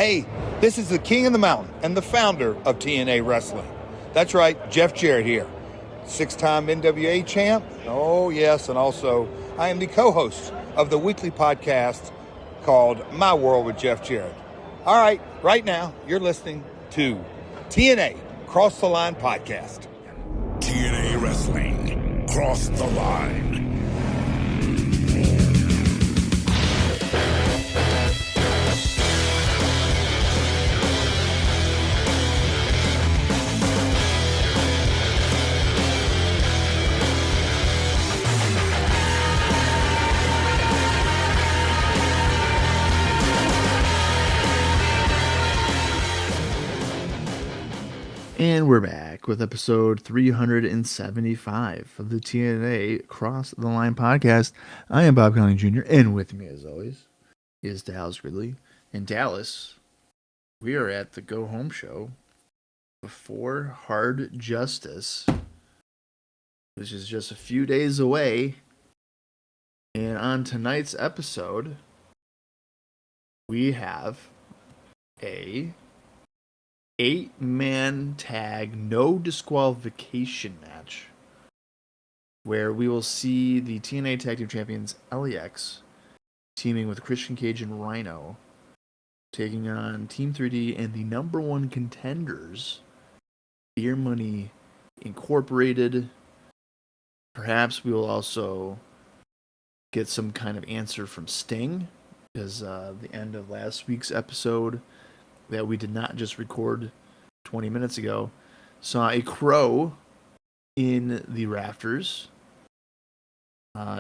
Hey, this is the King of the Mountain and the founder of TNA Wrestling. That's right, Jeff Jarrett here. 6-time NWA champ. Oh, yes, and also I am the co-host of the weekly podcast called My World with Jeff Jarrett. All right, right now you're listening to TNA Cross the Line Podcast. TNA Wrestling Cross the Line. And we're back with episode 375 of the TNA Cross the Line podcast. I am Bob Colling Jr., and with me, as always, is Dallas Gridley. In Dallas, we are at the Go Home show before Hard Justice, which is just a few days away. And on tonight's episode, we have a 8-man tag, no disqualification match, where we will see the TNA Tag Team Champions LAX teaming with Christian Cage and Rhino, taking on Team 3D and the number one contenders, Beer Money Incorporated. Perhaps we will also get some kind of answer from Sting, because the end of last week's episode that we did not just record 20 minutes ago saw a crow in the rafters.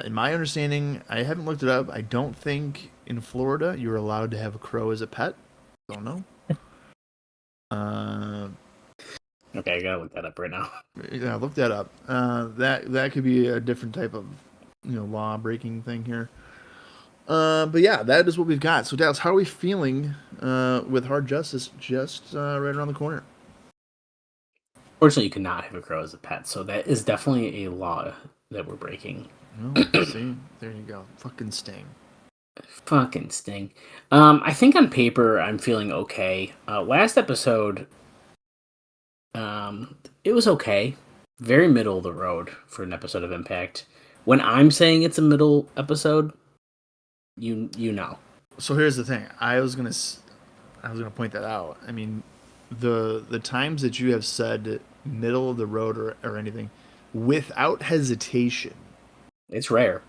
In my understanding, I haven't looked it up. I don't think in Florida you're allowed to have a crow as a pet. Don't know. Okay, I gotta look that up right now. Yeah, look that up. That could be a different type of law breaking thing here. But yeah, that is what we've got. So Dallas, how are we feeling with Hard Justice just right around the corner? Fortunately, you cannot have a crow as a pet, so that is definitely a law that we're breaking. Oh, see, there you go. Fucking Sting. Fucking Sting. I think on paper I'm feeling okay. Last episode, it was okay. Very middle of the road for an episode of Impact. When I'm saying it's a middle episode, you know. So here's the thing. I was gonna point that out. I mean, the times that you have said middle of the road or anything without hesitation, it's rare.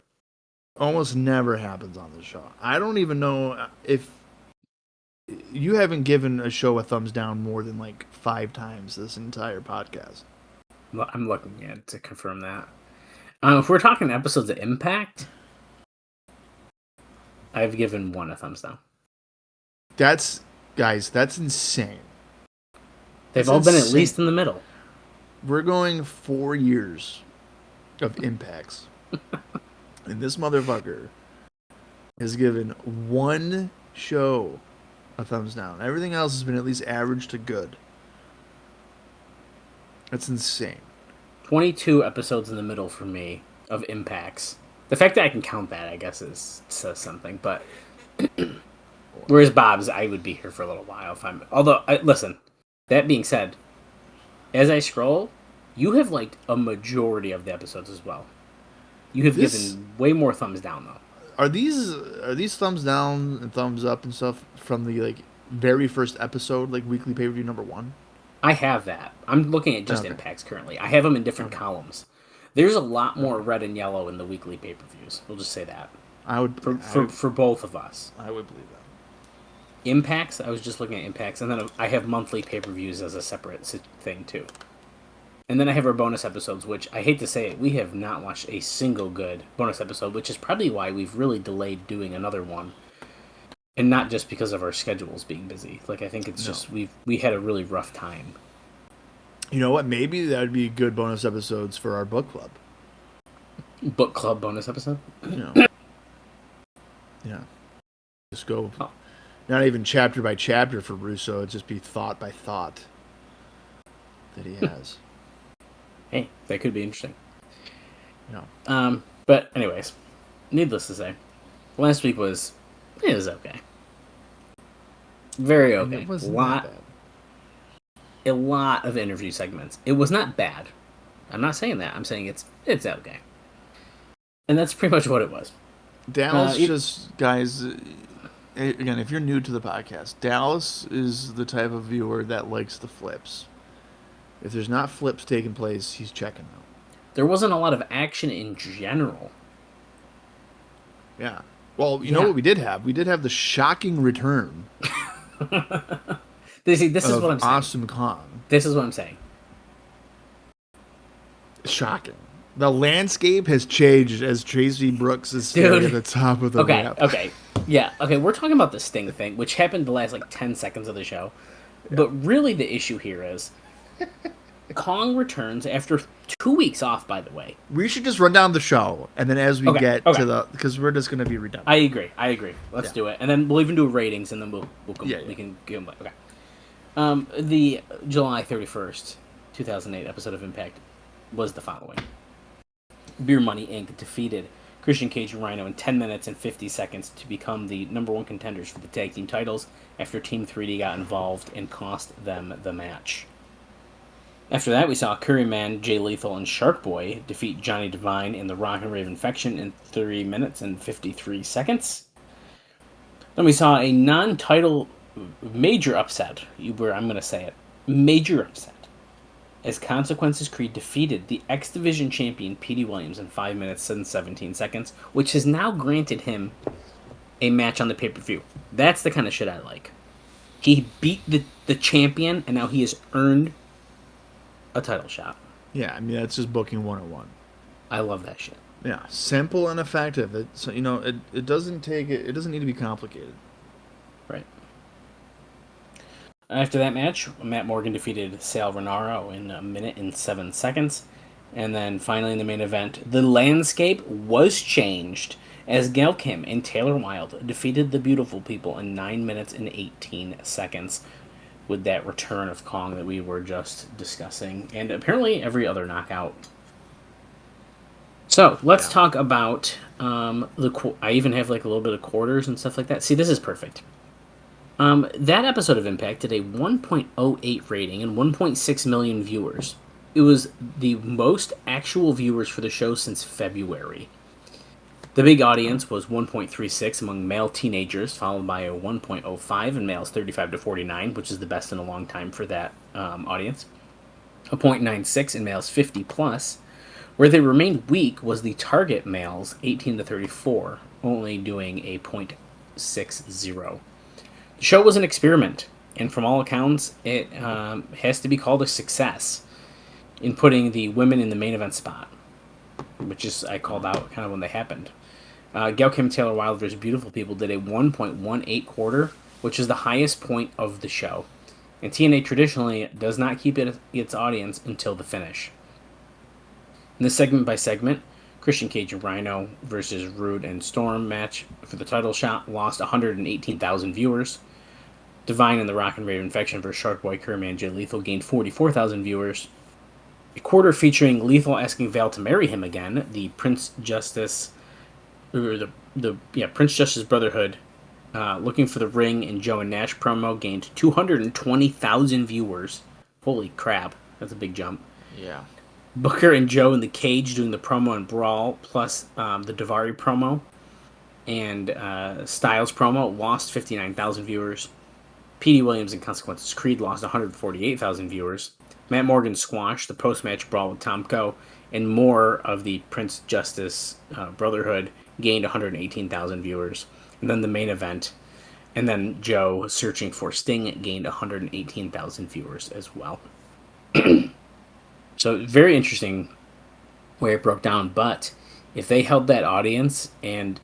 Almost never happens on this show. I don't even know if you haven't given a show a thumbs down more than like 5 times this entire podcast. I'm looking at it to confirm that. If we're talking episodes of Impact, I've given 1 a thumbs down. That's insane. They've all been at least in the middle. We're going 4 years of impacts. And this motherfucker has given 1 show a thumbs down. Everything else has been at least average to good. That's insane. 22 episodes in the middle for me of impacts. The fact that I can count that, I guess, says something. But whereas Bob's, I would be here for a little while if I'm. Although, listen. That being said, as I scroll, you have liked a majority of the episodes as well. You have given way more thumbs down though. Are these thumbs down and thumbs up and stuff from the very first episode, like weekly pay-per-view number 1? I have that. I'm looking at just impacts currently. I have them in different columns. There's a lot more red and yellow in the weekly pay-per-views. We'll just say that. I would for both of us. I would believe that. Impacts, I was just looking at impacts, and then I have monthly pay-per-views as a separate thing too. And then I have our bonus episodes, which I hate to say it, we have not watched a single good bonus episode, which is probably why we've really delayed doing another one. And not just because of our schedules being busy. I think it's just we had a really rough time. You know what? Maybe that would be good bonus episodes for our book club. Book club bonus episode? Yeah. Just go. Oh. Not even chapter by chapter for Russo. It'd just be thought by thought that he has. Hey, that could be interesting. Yeah. But anyways, needless to say, last week was okay. Very And okay. it wasn't that bad. A lot of interview segments. It was not bad. I'm not saying that. I'm saying it's okay. And that's pretty much what it was. Dallas just, guys, again, if you're new to the podcast, Dallas is the type of viewer that likes the flips. If there's not flips taking place, he's checking out. There wasn't a lot of action in general. Yeah. Well, you know what we did have? We did have the shocking return This is what I'm saying. Awesome Kong. This is what I'm saying. Shocking. The landscape has changed as Tracy Brooks is standing at the top of the map. Okay. Yeah, okay, we're talking about the Sting thing, which happened the last, 10 seconds of the show. Yeah. But really the issue here is Kong returns after 2 weeks off, by the way. We should just run down the show, and then as we get to the... Because we're just going to be redundant. I agree. Let's do it. And then we'll even do ratings, and then we can give them... Okay. The July 31st, 2008 episode of Impact was the following. Beer Money Inc. defeated Christian Cage and Rhino in 10 minutes and 50 seconds to become the number one contenders for the tag team titles after Team 3D got involved and cost them the match. After that, we saw Curryman, Jay Lethal, and Shark Boy defeat Johnny Devine and the Rock and Raven Faction in 3 minutes and 53 seconds. Then we saw a non-title major upset, where I'm going to say it, major upset, as Consequences Creed defeated the X Division champion Petey Williams in 5 minutes and 17 seconds, which has now granted him a match on the pay-per-view. That's the kind of shit I like. He beat the champion, and now he has earned a title shot. Yeah, I mean, that's just booking 101. I love that shit. Yeah, simple and effective. It doesn't need to be complicated. Right. After that match, Matt Morgan defeated Sal Renaro in 1 minute and 7 seconds. And then finally in the main event, the landscape was changed as Gail Kim and Taylor Wilde defeated the Beautiful People in 9 minutes and 18 seconds with that return of Kong that we were just discussing. And apparently every other knockout. So, let's talk about I even have a little bit of quarters and stuff like that. See, this is perfect. That episode of Impact did a 1.08 rating and 1.6 million viewers. It was the most actual viewers for the show since February. The big audience was 1.36 among male teenagers, followed by a 1.05 in males 35 to 49, which is the best in a long time for that audience. A 0.96 in males 50 plus. Where they remained weak was the target males 18 to 34, only doing a 0.60. The show was an experiment, and from all accounts, it has to be called a success in putting the women in the main event spot, which is, I called out kind of when they happened. Gail Kim Taylor Wilde vs. Beautiful People did a 1.18 quarter, which is the highest point of the show. And TNA traditionally does not keep its audience until the finish. In the segment by segment, Christian Cage and Rhino versus Rude and Storm match for the title shot lost 118,000 viewers. Divine and the Rock and Raven Faction versus Sharkboy, Curryman, Jay Lethal gained 44,000 viewers. A quarter featuring Lethal asking Val to marry him again, the Prince Justice Brotherhood, looking for the Ring and Joe and Nash promo gained 220,000 viewers. Holy crap, that's a big jump. Yeah. Booker and Joe in the cage doing the promo and Brawl, plus the Daivari promo and Styles promo lost 59,000 viewers. Petey Williams and Consequences Creed lost 148,000 viewers. Matt Morgan squashed the post-match brawl with Tomko, and more of the Prince Justice Brotherhood gained 118,000 viewers. And then the main event, and then Joe searching for Sting gained 118,000 viewers as well. So very interesting way it broke down, but if they held that audience and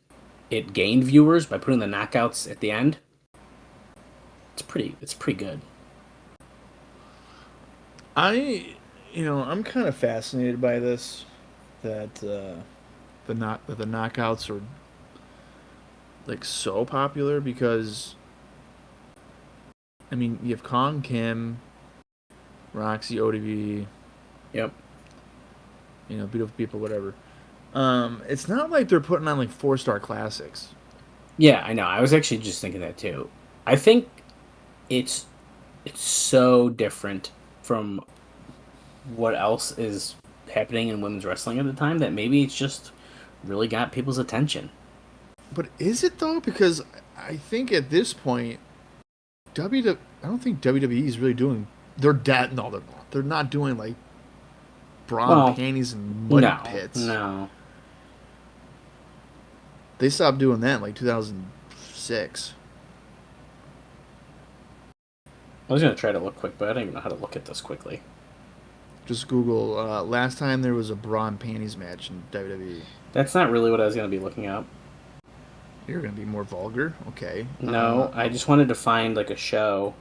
it gained viewers by putting the knockouts at the end, it's pretty good. I'm kind of fascinated by this, that the knockouts are so popular, because I mean, you have Kong, Kim, Roxy, ODB. Yep. Beautiful People, whatever. It's not like they're putting on 4-star classics. Yeah, I know. I was actually just thinking that too. I think it's so different from what else is happening in women's wrestling at the time that maybe it's just really got people's attention. But is it though? Because I think at this point, I don't think WWE is really doing. They're dead. No, they're not. They're not doing like bra and panties and mud pits. No. They stopped doing that in like 2006. I was gonna try to look quick, but I don't even know how to look at this quickly. Just Google. Last time there was a bra and panties match in WWE. That's not really what I was gonna be looking up. You're gonna be more vulgar, okay? No, I just wanted to find like a show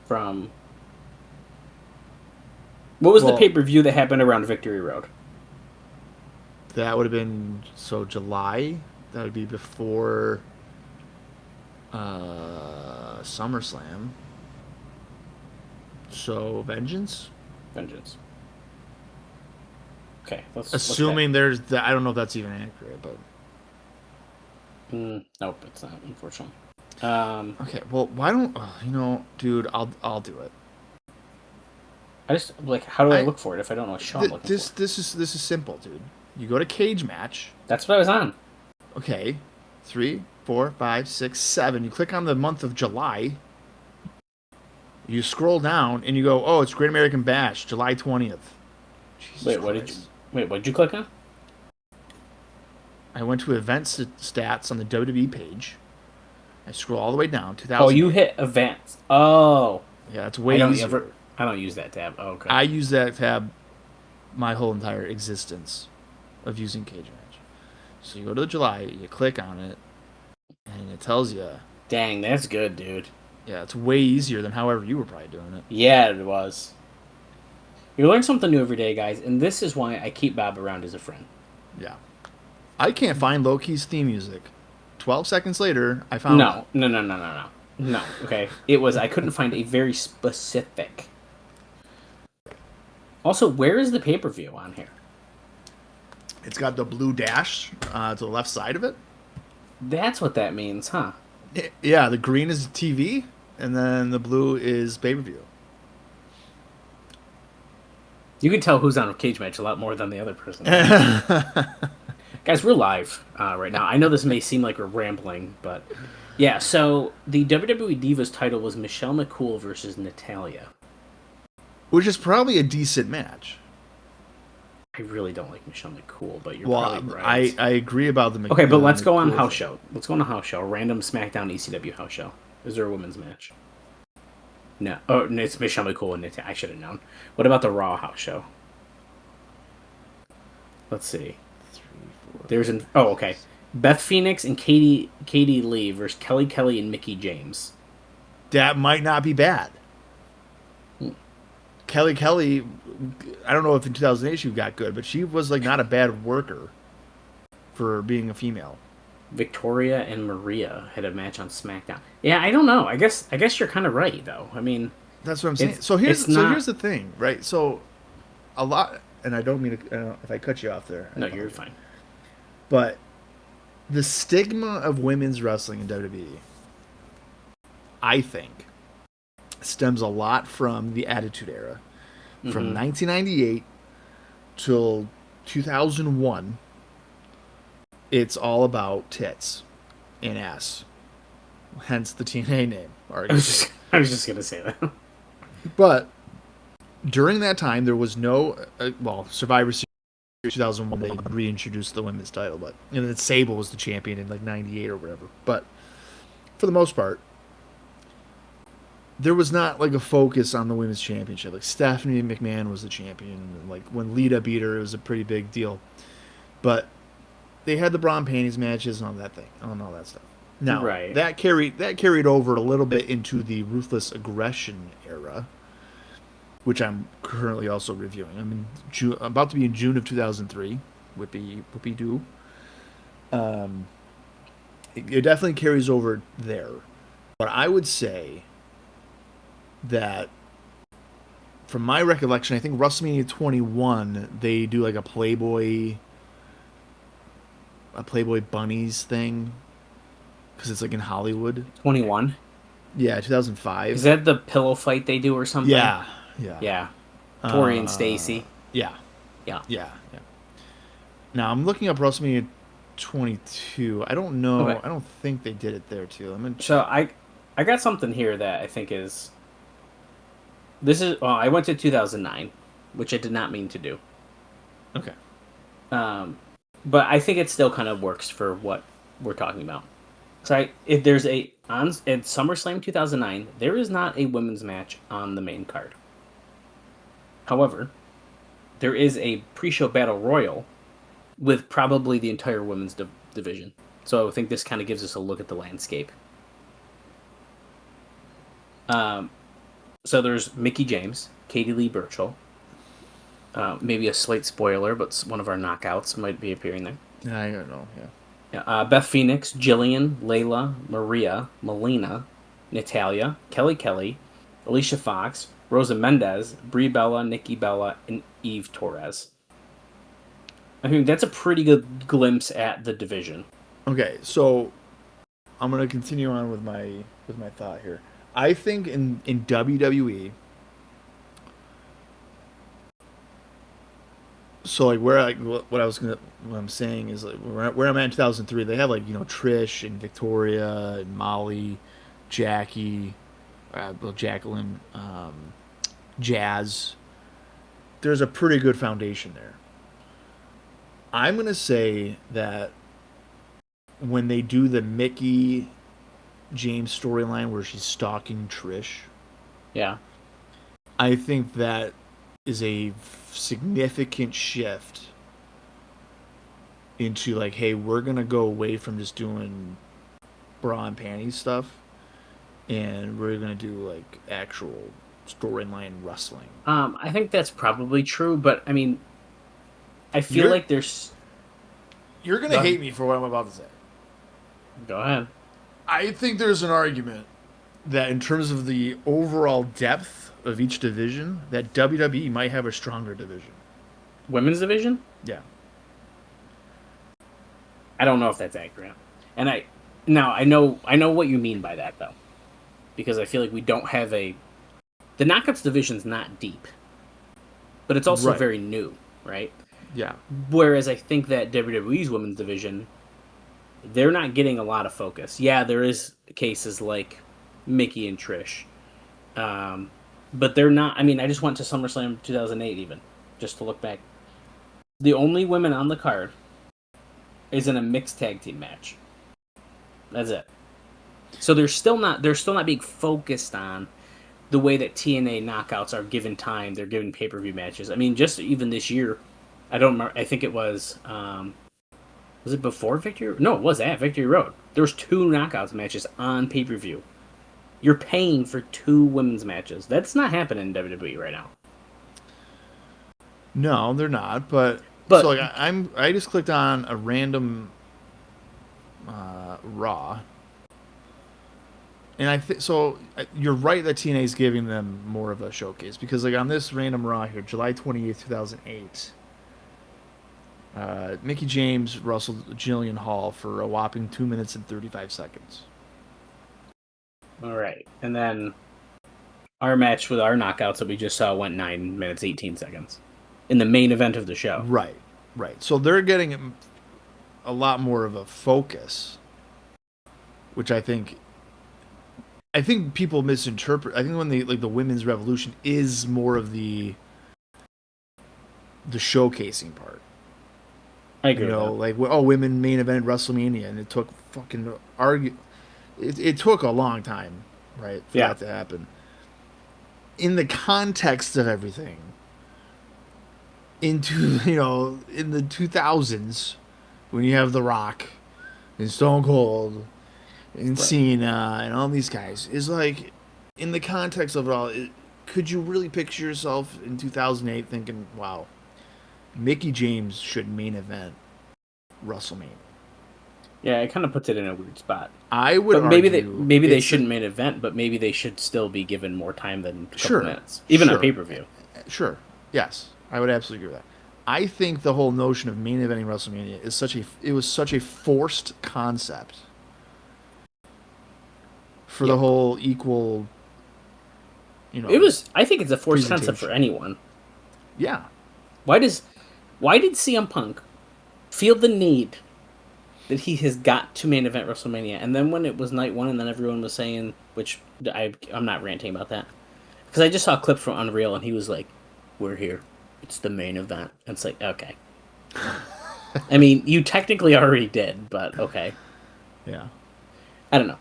from. What was the pay-per-view that happened around Victory Road? That would have been July. That would be before SummerSlam. So Vengeance. Okay, let's. Assuming there's that, I don't know if that's even accurate, but. Nope, it's not. Unfortunately. Okay, well, why don't dude? I'll do it. I just like how do I look for it if I don't know what show I'm looking for? This is simple, dude. You go to Cage Match. That's what I was on. Okay, 3, 4, 5, 6, 7. You click on the month of July. You scroll down and you go, oh, it's Great American Bash, July 20th. Wait, what did you click on? I went to event stats on the WWE page. I scroll all the way down. 2000. Oh, you hit events. Oh, yeah, it's way easier. I don't use that tab. Oh, okay. I use that tab my whole entire existence of using Cage Match. So you go to July, you click on it, and it tells you. Dang, that's good, dude. Yeah, it's way easier than however you were probably doing it. Yeah, it was. You learn something new every day, guys, and this is why I keep Bob around as a friend. Yeah. I can't find Loki's theme music. 12 seconds later, I found it. No, okay. It was, I couldn't find a very specific. Also, where is the pay-per-view on here? It's got the blue dash to the left side of it. That's what that means, huh? Yeah, the green is TV, and then the blue is pay-per-view. You can tell who's on a Cage Match a lot more than the other person. Guys, we're live right now. I know this may seem like we're rambling, but yeah, so the WWE Divas title was Michelle McCool versus Natalya. Which is probably a decent match. I really don't like Michelle McCool, but you're probably right. I agree about the McCool. Okay, but let's go on house show. Let's go on a house show. A random SmackDown ECW house show. Is there a women's match? No. Oh, it's Michelle McCool and Natalya. I should have known. What about the Raw house show? Let's see. 3, 4. There's an. Oh, okay. Beth Phoenix and Katie Lee versus Kelly and Mickie James. That might not be bad. Kelly, I don't know if in 2008 she got good, but she was like not a bad worker for being a female. Victoria and Maria had a match on SmackDown. Yeah, I don't know. I guess you're kind of right though. I mean, that's what I'm saying. So here's the thing, right? So a lot, and I don't mean to, if I cut you off there. No, you're fine. But the stigma of women's wrestling in WWE, I think, stems a lot from the Attitude Era. From 1998 till 2001, it's all about tits and ass. Hence the TNA name. I was just going to say that. But during that time, there was no... Survivor Series 2001, they reintroduced the women's title. And then Sable was the champion in like 98 or whatever. But for the most part, there was not like a focus on the women's championship. Like Stephanie McMahon was the champion, and like when Lita beat her, it was a pretty big deal. But they had the bra and panties matches and all that stuff. Now that carried over a little bit into the Ruthless Aggression era, which I'm currently also reviewing. I'm about to be in June of 2003. Whoopie doo. It definitely carries over there, but I would say that from my recollection, I think WrestleMania 21, they do like a Playboy Bunnies thing because it's like in Hollywood. 21. Yeah, 2005. Is that the pillow fight they do or something? Yeah. Yeah. Tori and Stacy. Yeah. Yeah. Yeah. Now I'm looking up WrestleMania 22. I don't know. Okay. I don't think they did it there too. So I got something here that I think is. This is. Well, I went to 2009, which I did not mean to do. Okay. But I think it still kind of works for what we're talking about. So if there's at SummerSlam 2009, there is not a women's match on the main card. However, there is a pre-show battle royal with probably the entire women's division. So I think this kind of gives us a look at the landscape. So there's Mickie James, Katie Lee Burchill. Maybe a slight spoiler, but one of our knockouts might be appearing there. I don't know. Yeah. Beth Phoenix, Jillian, Layla, Maria, Melina, Natalia, Kelly, Alicia Fox, Rosa Mendez, Brie Bella, Nikki Bella, and Eve Torres. I mean, that's a pretty good glimpse at the division. Okay, so I'm gonna continue on with my thought here. I think in WWE, so like what I'm saying is like where I'm at in 2003, they have like Trish and Victoria and Molly, Jackie, Jacqueline, Jazz. There's a pretty good foundation there. I'm gonna say that when they do the Mickie James storyline where she's stalking Trish, Yeah. I think that is a significant shift into like, hey, we're gonna go away from just doing bra and panties stuff, and we're gonna do like actual storyline wrestling. I think that's probably true, but I mean, I feel like there's. You're gonna hate me for what I'm about to say. Go ahead. I think there's an argument that in terms of the overall depth of each division, that WWE might have a stronger division. Women's division? Yeah. I don't know if that's accurate. And I know what you mean by that though. Because I feel like we don't have the Knockouts division's not deep. But it's also very new, right? Yeah. Whereas I think that WWE's women's division, they're not getting a lot of focus. Yeah, there is cases like Mickie and Trish. But they're not. I mean, I just went to SummerSlam 2008 even, just to look back. The only women on the card is in a mixed tag team match. That's it. So they're still not being focused on the way that TNA knockouts are given time. They're given pay-per-view matches. I mean, just even this year, I don't remember. I think it was it before Victory? No, it was at Victory Road. There was 2 knockouts matches on pay-per-view. You're paying for 2 women's matches. That's not happening in WWE right now. No, they're not. But so like I just clicked on a random Raw, and you're right that TNA is giving them more of a showcase because like on this random Raw here, July 28th, 2008. Mickie James wrestled Jillian Hall for a whopping 2 minutes and 35 seconds. All right. And then our match with our knockouts that we just saw went 9 minutes, 18 seconds in the main event of the show. Right. So they're getting a lot more of a focus, which I think people misinterpret. I think when the women's revolution is more of the showcasing part. I agree. Women main event WrestleMania, and it took It took a long time, right, for that to happen. In the context of everything, in the 2000s, when you have The Rock and Stone Cold and Cena and all these guys, is like, in the context of it all, could you really picture yourself in 2008 thinking, wow, Mickie James should main event WrestleMania? Yeah, it kind of puts it in a weird spot. I would maybe they shouldn't main event, but maybe they should still be given more time than a couple minutes, even on pay-per-view. Sure, yes, I would absolutely agree with that. I think the whole notion of main eventing WrestleMania was such a forced concept for the whole equal. I think it's a forced concept for anyone. Yeah. Why did CM Punk feel the need that he has got to main event WrestleMania, and then when it was night one, and then everyone was saying, which I'm not ranting about that, because I just saw a clip from Unreal, and he was like, "We're here, it's the main event." And it's like, okay. I mean, you technically already did, but okay. Yeah. I don't know.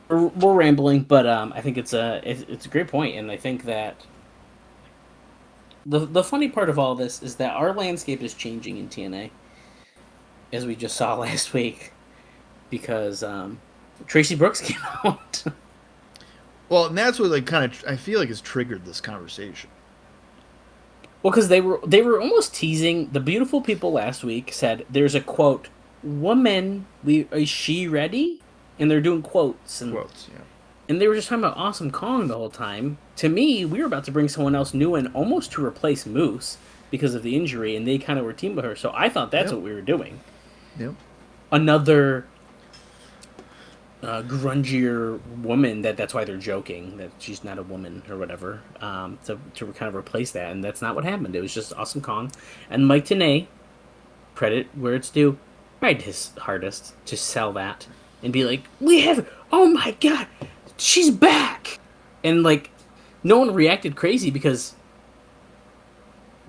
We're rambling, but I think it's a great point, and I think that the funny part of all this is that our landscape is changing in TNA, as we just saw last week, because Tracy Brooks came out. Well, and that's what I feel like has triggered this conversation. Well, because they were almost teasing the beautiful people last week. Said there's a quote, "Woman, is she ready?" And they're doing quotes and yeah. And they were just talking about Awesome Kong the whole time. To me, we were about to bring someone else new in, almost to replace Moose because of the injury, and they kind of were teamed with her. So I thought that's what we were doing. Yep. Another grungier woman. That's why they're joking that she's not a woman or whatever. To kind of replace that, and that's not what happened. It was just Awesome Kong, and Mike Tenay, credit where it's due, tried his hardest to sell that and be like, "We have, oh my god, she's back," and like, no one reacted crazy because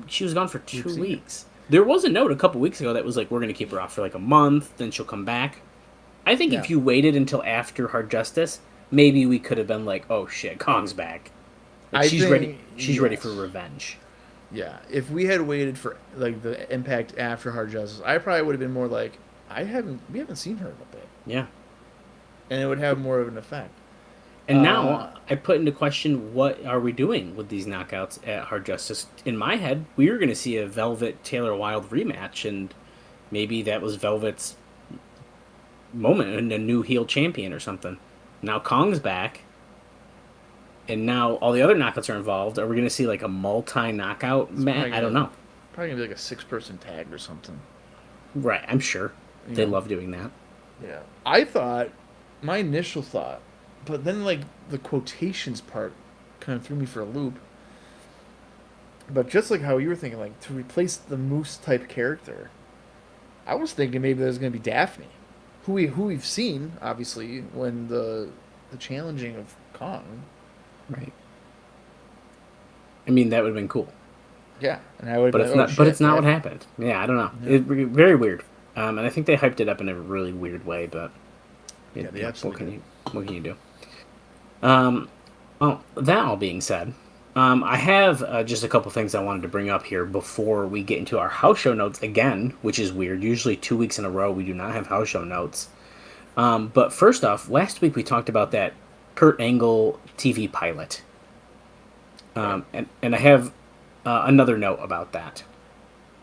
she was gone for 2 weeks. There was a note a couple weeks ago that was like, "We're going to keep her off for like a month, then she'll come back." I think if you waited until after Hard Justice, maybe we could have been like, "Oh shit, Kong's back. Like, she's ready. She's ready for revenge." Yeah, if we had waited for like the Impact after Hard Justice, I probably would have been more like, we haven't seen her in a bit. Yeah. And it would have more of an effect. And now I put into question, what are we doing with these knockouts at Hard Justice? In my head, we were going to see a Velvet Taylor Wilde rematch, and maybe that was Velvet's moment and a new heel champion or something. Now Kong's back, and now all the other knockouts are involved. Are we going to see like a multi-knockout match? I don't know. Probably going to be like a 6-person tag or something. Right, I'm sure. They love doing that. Yeah. My initial thought, but then like the quotations part kind of threw me for a loop. But just like how you were thinking, like to replace the Moose type character, I was thinking maybe there's going to be Daphne, who we've seen obviously when the challenging of Kong. Right. I mean, that would have been cool. Yeah, and I would. But it's not what happened. Yeah, I don't know. Yeah. Very weird. And I think they hyped it up in a really weird way, but what can you do? Well, that all being said, I have just a couple things I wanted to bring up here before we get into our house show notes again, which is weird. Usually 2 weeks in a row we do not have house show notes. But first off, last week we talked about that Kurt Angle TV pilot. And I have another note about that.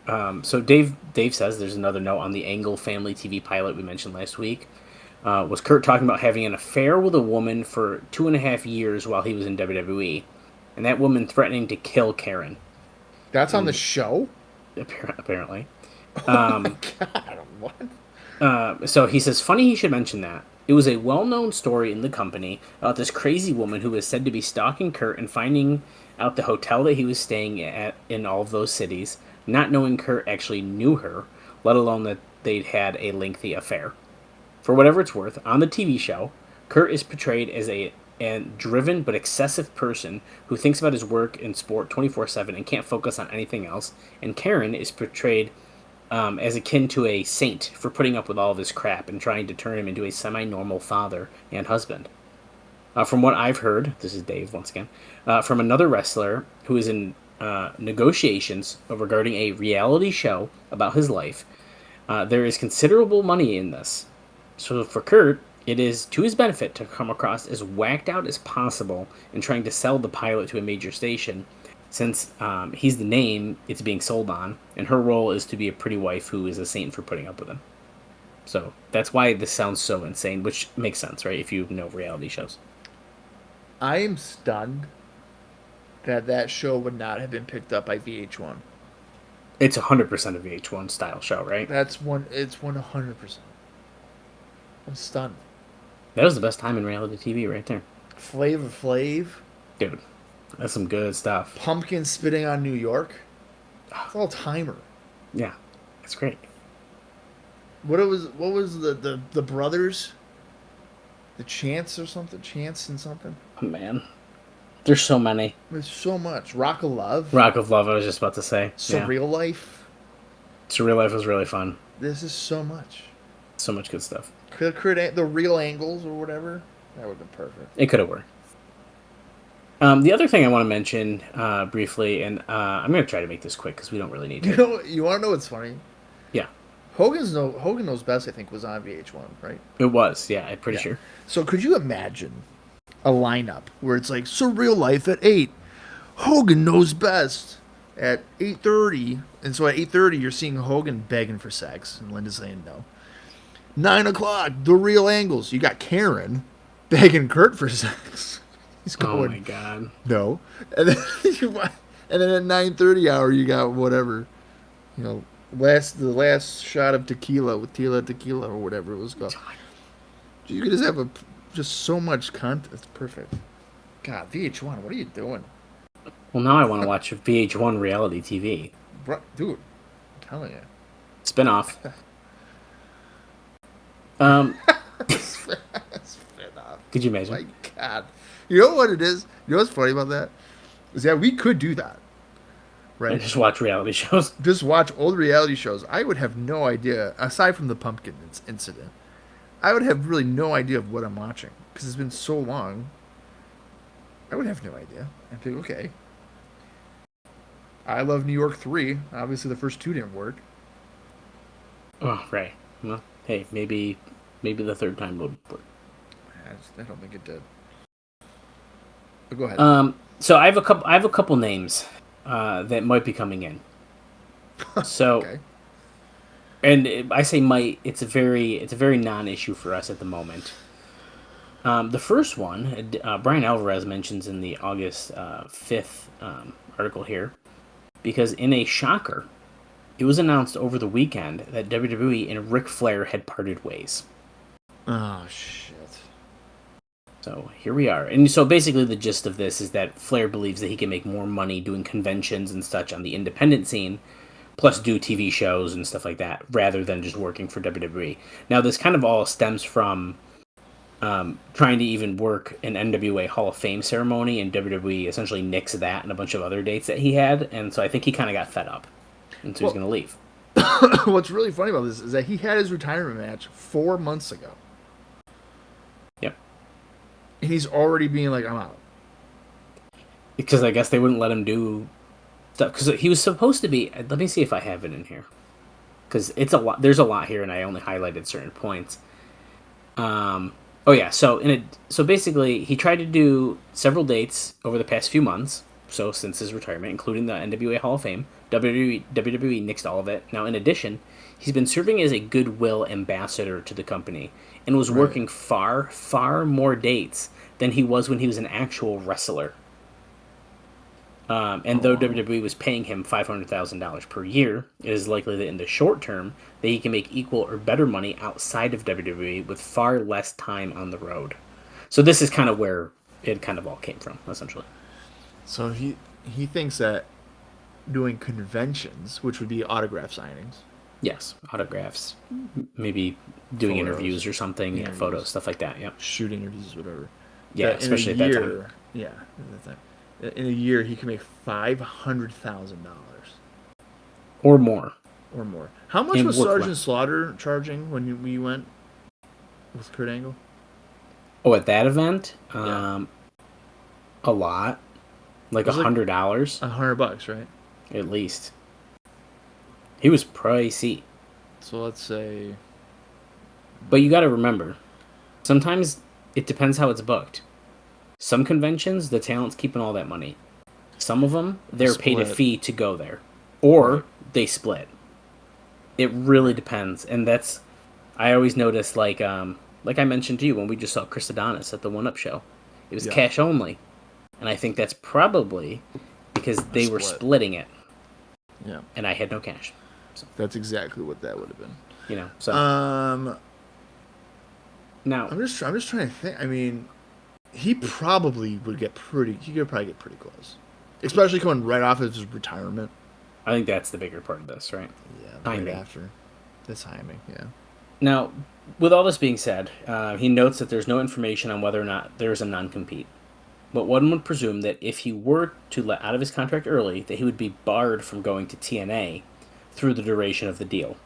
So Dave says there's another note on the Angle family TV pilot we mentioned last week. Was Kurt talking about having an affair with a woman for 2.5 years while he was in WWE, and that woman threatening to kill Karen. That's on the show? Apparently. Oh my god, what? So he says, funny he should mention that. It was a well-known story in the company about this crazy woman who was said to be stalking Kurt and finding out the hotel that he was staying at in all of those cities, not knowing Kurt actually knew her, let alone that they'd had a lengthy affair. For whatever it's worth, on the TV show, Kurt is portrayed as a driven but excessive person who thinks about his work and sport 24/7 and can't focus on anything else, and Karen is portrayed as akin to a saint for putting up with all of his crap and trying to turn him into a semi-normal father and husband. From what I've heard, this is Dave once again, from another wrestler who is in negotiations regarding a reality show about his life, there is considerable money in this. So for Kurt, it is to his benefit to come across as whacked out as possible in trying to sell the pilot to a major station, since he's the name it's being sold on, and her role is to be a pretty wife who is a saint for putting up with him. So that's why this sounds so insane, which makes sense, right, if you know reality shows. I am stunned that show would not have been picked up by VH1. It's 100% a VH1 style show, right? It's 100%. I'm stunned. That was the best time in reality TV right there. Flavor Flav. Dude, that's some good stuff. Pumpkin spitting on New York. It's all timer. Yeah, that's great. What was the brothers? The Chance or something? Chance and something? Oh, man. There's so many. There's so much. Rock of Love. Rock of Love, I was just about to say. Surreal Life. Surreal Life was really fun. This is so much. So much good stuff. The Real Angles or whatever. That would have been perfect. It could have worked. The other thing I want to mention briefly, and I'm going to try to make this quick because we don't really need to. You want to know what's funny? Yeah. Hogan Knows Best, I think, was on VH1, right? It was, yeah, I'm pretty sure. So could you imagine a lineup where it's like Surreal Life at 8, Hogan Knows Best at 8:30, and so at 8:30 you're seeing Hogan begging for sex, and Linda's saying no. 9 o'clock, The Real Angles. You got Karen begging Kurt for sex. He's going, oh my god, no. And then at 9:30 hour you got whatever, the last shot of tequila with tequila or whatever it was called. You could just have just so much content. It's perfect. God, VH1, what are you doing? Well, now I want to watch VH1 reality TV. Dude, I'm telling you. Spinoff. Spin-off. Could you imagine? My God. You know what it is? You know what's funny about that? Is that we could do that. Right? And just watch reality shows. Just watch old reality shows. I would have no idea, aside from the pumpkin incident, I would have really no idea of what I'm watching. Because it's been so long. I would have no idea. I'd think, okay. I Love New York 3. Obviously, the first two didn't work. Oh, right. Well, hey, maybe the third time would work. I don't think it did. But go ahead. So I have a couple names that might be coming in. So, okay. And I say might. It's a very non-issue for us at the moment. The first one, Brian Alvarez mentions in the August 5th article here, because in a shocker, it was announced over the weekend that WWE and Ric Flair had parted ways. Oh, shit. So here we are. And so basically the gist of this is that Flair believes that he can make more money doing conventions and such on the independent scene, plus do TV shows and stuff like that, rather than just working for WWE. Now, this kind of all stems from trying to even work an NWA Hall of Fame ceremony, and WWE essentially nixed that and a bunch of other dates that he had, and so I think he kind of got fed up, and so he's going to leave. What's really funny about this is that he had his retirement match 4 months ago. Yep. And he's already being like, I'm out. Because I guess they wouldn't let him do stuff. Because he was supposed to be... Let me see if I have it in here. Because it's a lot. There's a lot here, and I only highlighted certain points. Oh yeah, so basically, he tried to do several dates over the past few months, so since his retirement, including the NWA Hall of Fame. WWE nixed all of it. Now, in addition, he's been serving as a goodwill ambassador to the company, and was working far, far more dates than he was when he was an actual wrestler. Though WWE was paying him $500,000 per year, it is likely that in the short term that he can make equal or better money outside of WWE with far less time on the road. So this is kind of where it kind of all came from, essentially. So he thinks that doing conventions, which would be autograph signings. Yes, autographs, maybe doing Photos. Interviews or something, Interviews. Photos, stuff like that. Yeah, Shoot interviews, whatever. yeah, That especially in a at that year, time. Yeah, at that time. In a year, he can make $500,000 Or more. or more. How much And was work Sergeant less. Slaughter charging when we went with Kurt Angle? Oh, at that event, Yeah. a lot, like It was like $100 $100, right? at least. He was pricey. So let's say But you got to remember, sometimes it depends how it's booked. Some conventions, the talent's keeping all that money. Some of them, they're paid a Split. fee to go there. Or Right. they split. It really depends. And that's, I always notice, like I mentioned to you when we just saw Chris Adonis at the One Up show. It was Yeah. cash only. And I think that's probably because they were split. splitting it. yeah, And I had no cash. that's exactly what that would have been. So Now, I'm just trying to think. I mean, he probably would get pretty. He could probably get pretty close, especially coming right off of his retirement. I think that's the bigger part of this, right? Yeah, Timing. right after. That's timing. Yeah. Now, with all this being said, he notes that there's no information on whether or not there's a non-compete. But one would presume that if he were to let out of his contract early, that he would be barred from going to TNA through the duration of the deal.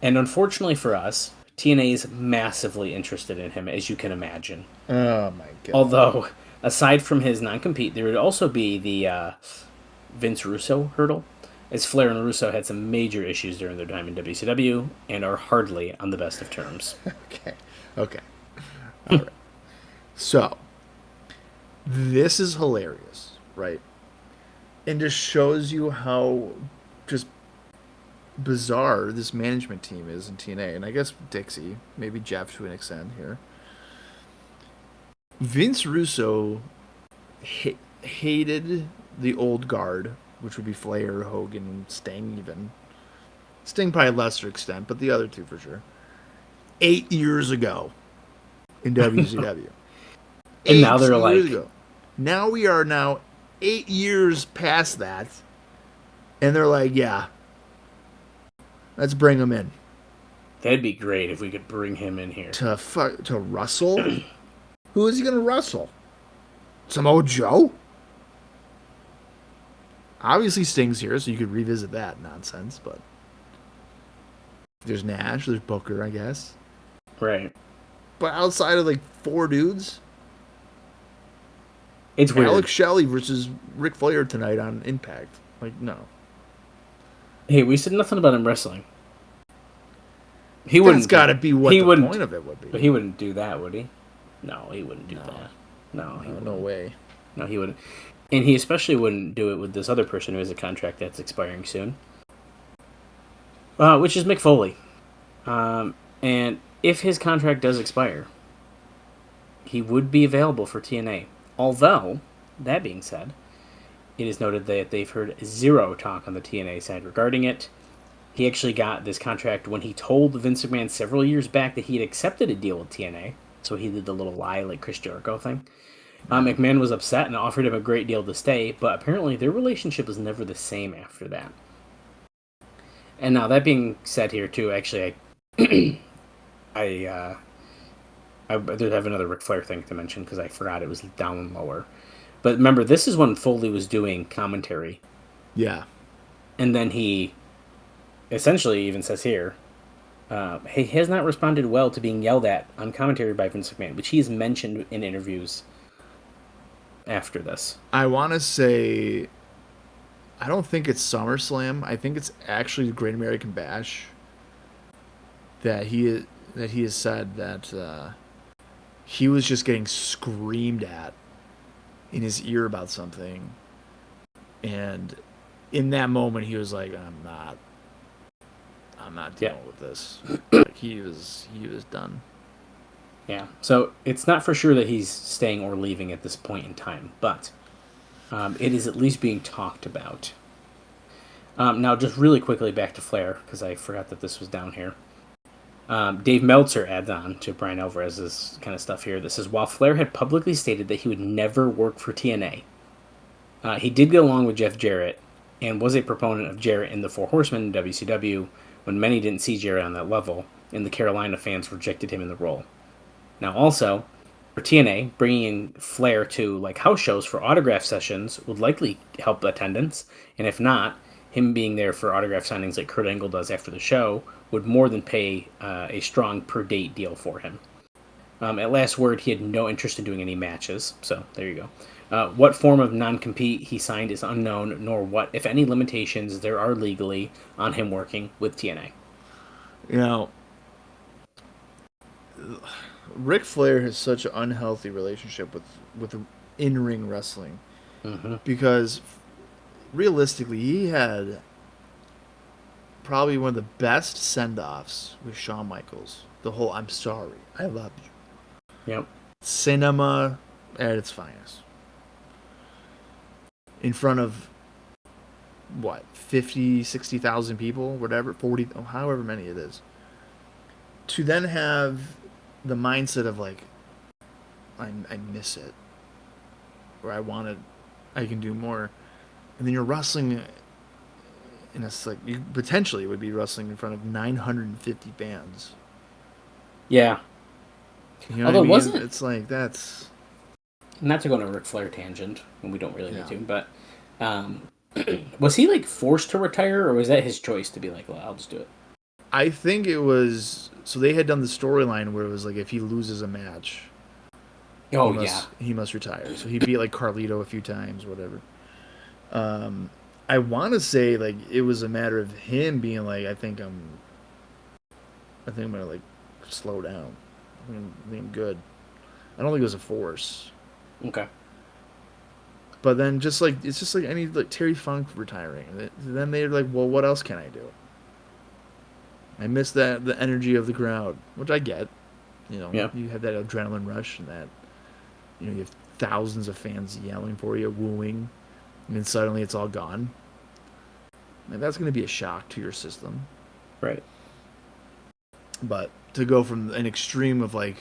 And unfortunately for us, TNA is massively interested in him, as you can imagine. Oh my god. Although, aside from his non-compete, there would also be the Vince Russo hurdle, as Flair and Russo had some major issues during their time in WCW and are hardly on the best of terms. Okay. All right. So, this is hilarious, right? And just shows you how just bizarre this management team is in TNA. And I guess Dixie, maybe Jeff to an extent here. Vince Russo hated the old guard, which would be Flair, Hogan, Sting even. Sting probably lesser extent, but the other two for sure. 8 years ago in WCW. And now they're like... Now we are now 8 years past that, and they're like, yeah, let's bring him in. That'd be great if we could bring him in here. To wrestle? Who is he going to wrestle? Samoa Joe? Obviously Sting's here, so you could revisit that nonsense, but there's Nash, there's Booker, I guess. Right. But outside of like 4 dudes, it's weird. Alex Shelley versus Ric Flair tonight on Impact. Like, no. Hey, we said nothing about him wrestling. He wouldn't. That's got to be what the point of it would be. But he wouldn't do that, would he? No, he wouldn't do that. No, no way. No, he wouldn't. And he especially wouldn't do it with this other person who has a contract that's expiring soon, which is Mick Foley. And if his contract does expire, he would be available for TNA. Although, that being said, it is noted that they've heard zero talk on the TNA side regarding it. He actually got this contract when he told Vince McMahon several years back that he had accepted a deal with TNA. So he did the little lie like Chris Jericho thing. McMahon was upset and offered him a great deal to stay, but apparently their relationship was never the same after that. And now, that being said here, too, actually, I did have another Ric Flair thing to mention because I forgot it was down lower. But remember, this is when Foley was doing commentary. Yeah. And then he essentially even says here, he has not responded well to being yelled at on commentary by Vince McMahon, which he has mentioned in interviews after this. I want to say, I don't think it's SummerSlam. I think it's actually the Great American Bash that he has said that he was just getting screamed at in his ear about something, and in that moment he was like, I'm not dealing with this. Like, he was done. Yeah, so it's not for sure that he's staying or leaving at this point in time, but it is at least being talked about. Now, just really quickly back to Flair, because I forgot that this was down here. Dave Meltzer adds on to Brian Alvarez's kind of stuff here. This is, while Flair had publicly stated that he would never work for TNA, he did get along with Jeff Jarrett and was a proponent of Jarrett in the Four Horsemen in WCW when many didn't see Jarrett on that level, and the Carolina fans rejected him in the role. Now, also, for TNA, bringing in Flair to like house shows for autograph sessions would likely help attendance, and if not, him being there for autograph signings like Kurt Angle does after the show would more than pay a strong per-date deal for him. At last word, he had no interest in doing any matches, so there you go. What form of non-compete he signed is unknown, nor what, if any, limitations there are legally on him working with TNA. You know, Ric Flair has such an unhealthy relationship with in-ring wrestling. Mm-hmm. Because realistically, he had probably one of the best send-offs with Shawn Michaels. The whole "I'm sorry, I love you." Yep. Cinema at its finest. In front of, what, 50, 60,000 people, whatever, 40, however many it is. To then have the mindset of like, I miss it, or I can do more, and then you're wrestling, and it's like you potentially would be wrestling in front of 950 fans. Yeah. You know Although what I mean? wasn't It's like that's not to go on a Ric Flair tangent, and we don't really need to, but was he like forced to retire, or was that his choice to be like, well, I'll just do it? I think it was so they had done the storyline where it was like if he loses a match, Oh he must retire. So he beat like Carlito a few times, whatever. I want to say like it was a matter of him being like, I think I'm gonna like slow down. I think I'm good. I don't think it was a force. Okay. But then it's just like any like Terry Funk retiring. Then they're like, well, what else can I do? I miss the energy of the crowd, which I get. You know, you have that adrenaline rush and that, you know, you have thousands of fans yelling for you, wooing, and then suddenly it's all gone. And that's going to be a shock to your system. Right. But to go from an extreme of like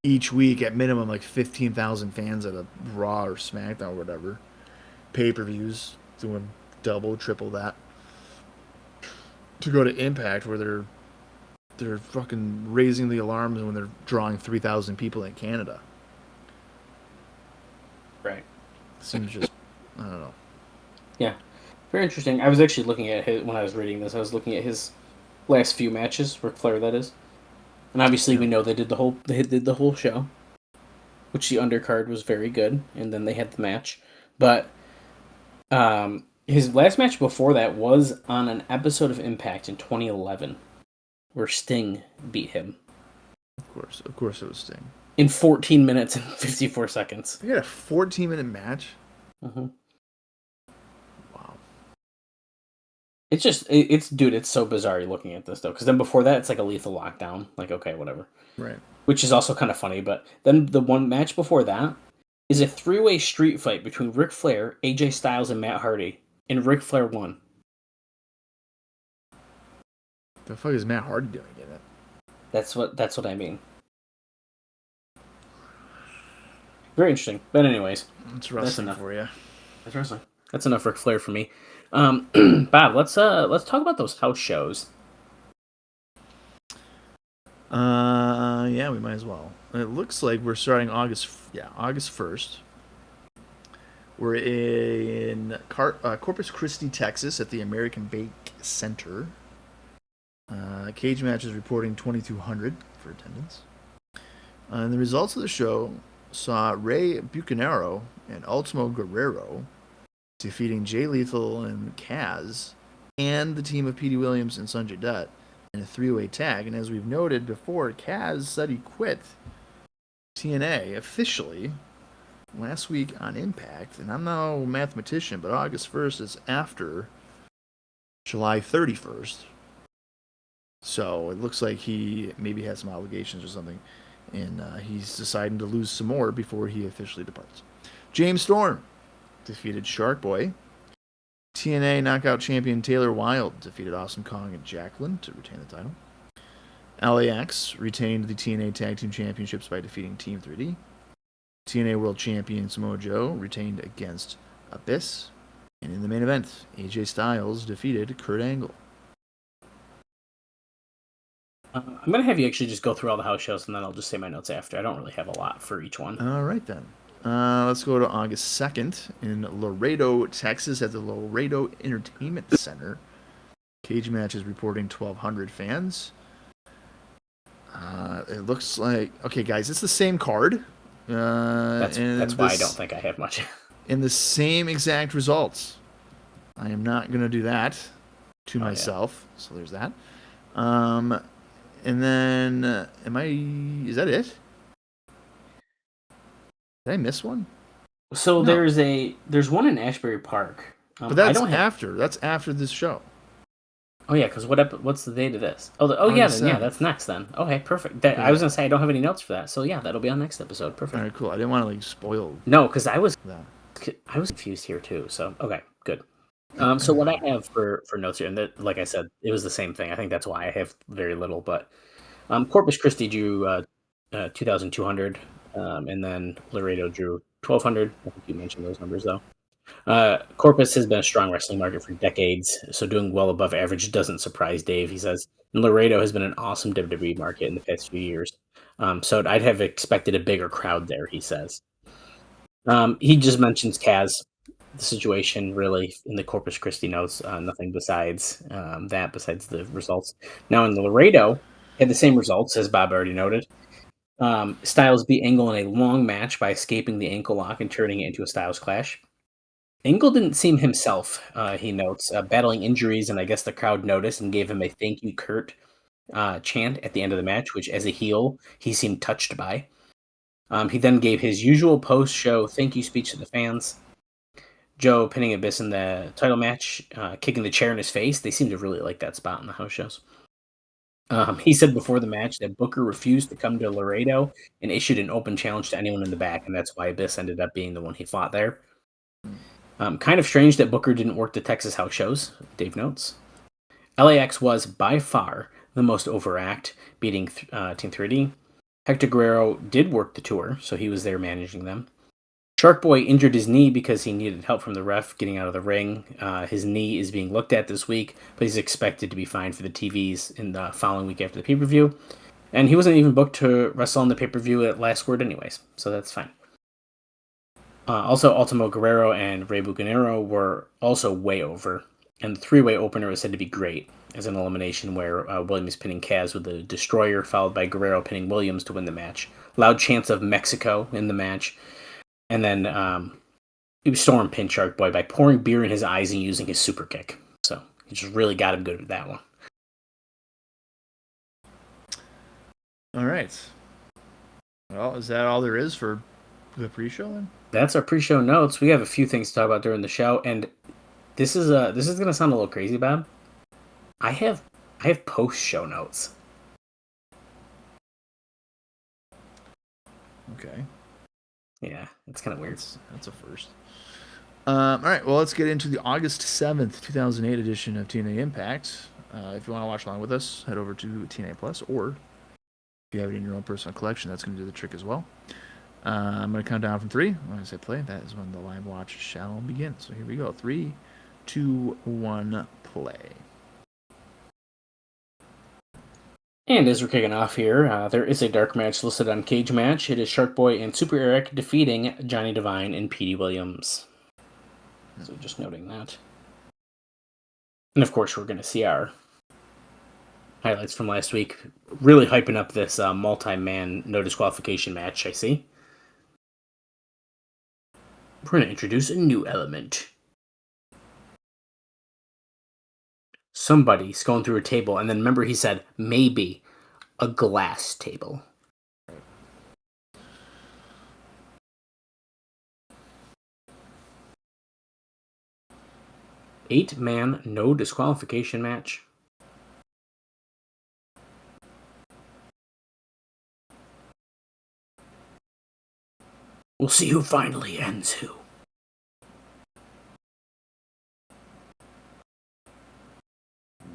each week at minimum like 15,000 fans at a Raw or SmackDown or whatever, pay-per-views doing double, triple that, to go to Impact where they're fucking raising the alarms when they're drawing 3,000 people in Canada. Right. Seems just, I don't know. Yeah. Very interesting. I was actually looking at when I was reading this, I was looking at his last few matches, Ric Flair that is. And obviously we know they did the whole show, which the undercard was very good, and then they had the match. But his last match before that was on an episode of Impact in 2011, where Sting beat him. Of course it was Sting. In 14 minutes and 54 seconds. You had a 14-minute match? Mm-hmm. Wow. It's just, dude, it's so bizarre looking at this, though. Because then before that, it's like a Lethal Lockdown. Like, okay, whatever. Right. Which is also kind of funny. But then the one match before that is a 3-way street fight between Ric Flair, AJ Styles, and Matt Hardy. And Ric Flair won. The fuck is Matt Hardy doing in it? That's what I mean. Very interesting. But anyways, it's wrestling for you. That's wrestling. That's enough Ric Flair for me. Bob, let's talk about those house shows. Yeah, we might as well. It looks like we're starting August 1st. We're in Corpus Christi, Texas, at the American Bake Center. Cage Match is reporting 2,200 for attendance. And the results of the show saw Rey Bucanero and Ultimo Guerrero defeating Jay Lethal and Kaz and the team of Petey Williams and Sonjay Dutt in a 3-way tag. And as we've noted before, Kaz said he quit TNA officially last week on Impact. And I'm no mathematician, but August 1st is after July 31st. So it looks like he maybe has some obligations or something. And he's deciding to lose some more before he officially departs. James Storm defeated Shark Boy. TNA Knockout Champion Taylor Wilde defeated Awesome Kong and Jacqueline to retain the title. LAX retained the TNA Tag Team Championships by defeating Team 3D. TNA World Champion Samoa Joe retained against Abyss. And in the main event, AJ Styles defeated Kurt Angle. I'm going to have you actually just go through all the house shows, and then I'll just say my notes after. I don't really have a lot for each one. All right, then. Let's go to August 2nd in Laredo, Texas, at the Laredo Entertainment Center. Cage Match is reporting 1,200 fans. It looks like... Okay, guys, it's the same card. That's why I don't think I have much. In the same exact results. I am not going to do that to myself. Yeah. So there's that. And then, is that it? Did I miss one? So no. There's one in Ashbury Park. But that's That's after this show. Oh yeah, because what's the date of this? That's next then. Okay, perfect. I was gonna say I don't have any notes for that, so yeah, that'll be on next episode. Perfect. All right, cool. I didn't want to spoil. No, because I was confused here too. So okay, good. So what I have for notes here, and that, like I said, it was the same thing. I think that's why I have very little. But Corpus Christi drew 2,200, and then Laredo drew 1,200. I think you mentioned those numbers, though. Corpus has been a strong wrestling market for decades, so doing well above average doesn't surprise Dave, he says. And Laredo has been an awesome WWE market in the past few years. So I'd have expected a bigger crowd there, he says. He just mentions Kaz, the situation really in the Corpus Christi notes, nothing besides besides the results. Now in the Laredo, had the same results as Bob already noted. Styles beat Angle in a long match by escaping the ankle lock and turning it into a Styles clash. Angle didn't seem himself, he notes, battling injuries, and I guess the crowd noticed and gave him a thank you, Kurt chant at the end of the match, which as a heel, he seemed touched by. He then gave his usual post-show thank you speech to the fans. Joe pinning Abyss in the title match, kicking the chair in his face. They seem to really like that spot in the house shows. He said before the match that Booker refused to come to Laredo and issued an open challenge to anyone in the back, and that's why Abyss ended up being the one he fought there. Kind of strange that Booker didn't work the Texas house shows, Dave notes. LAX was by far the most overact, beating Team 3D. Hector Guerrero did work the tour, so he was there managing them. Shark Boy injured his knee because he needed help from the ref getting out of the ring. His knee is being looked at this week, but he's expected to be fine for the TVs in the following week after the pay-per-view. And he wasn't even booked to wrestle on the pay-per-view at Last Word anyways, so that's fine. Also, Ultimo Guerrero and Rey Bucanero were also way over, and the three-way opener was said to be great, as an elimination where Williams pinning Kaz with a destroyer, followed by Guerrero pinning Williams to win the match. Loud chants of Mexico in the match, and then Storm pinned Shark Boy by pouring beer in his eyes and using his super kick. So he just really got him good at that one. All right. Well, is that all there is for the pre-show then? That's our pre-show notes. We have a few things to talk about during the show, and this is gonna sound a little crazy, Bob. I have post-show notes. Okay. Yeah, it's kind of weird. That's a first. All right, well, let's get into the August 7th, 2008 edition of TNA Impact. If you want to watch along with us, head over to TNA Plus, or if you have it in your own personal collection, that's going to do the trick as well. I'm going to count down from 3. When I say play, that is when the live watch shall begin. So here we go. 3, 2, 1, play. And as we're kicking off here, there is a dark match listed on Cage Match. It is Shark Boy and Super Eric defeating Johnny Devine and Petey Williams. So just noting that. And of course, we're going to see our highlights from last week. Really hyping up this multi-man no disqualification match, I see. We're going to introduce a new element. Somebody's going through a table, and then remember he said, maybe a glass table. Eight-man, no disqualification match. We'll see who finally ends who.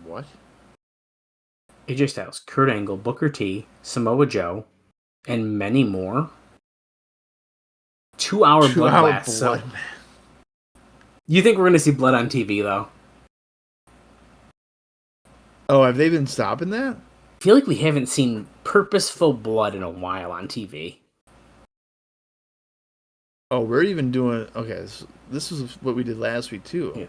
What? AJ Styles, Kurt Angle, Booker T, Samoa Joe, and many more. 2-hour bloodbath. So, you think we're going to see blood on TV, though? Oh, have they been stopping that? I feel like we haven't seen purposeful blood in a while on TV. Oh, we're even doing... Okay, this is what we did last week, too. Yeah.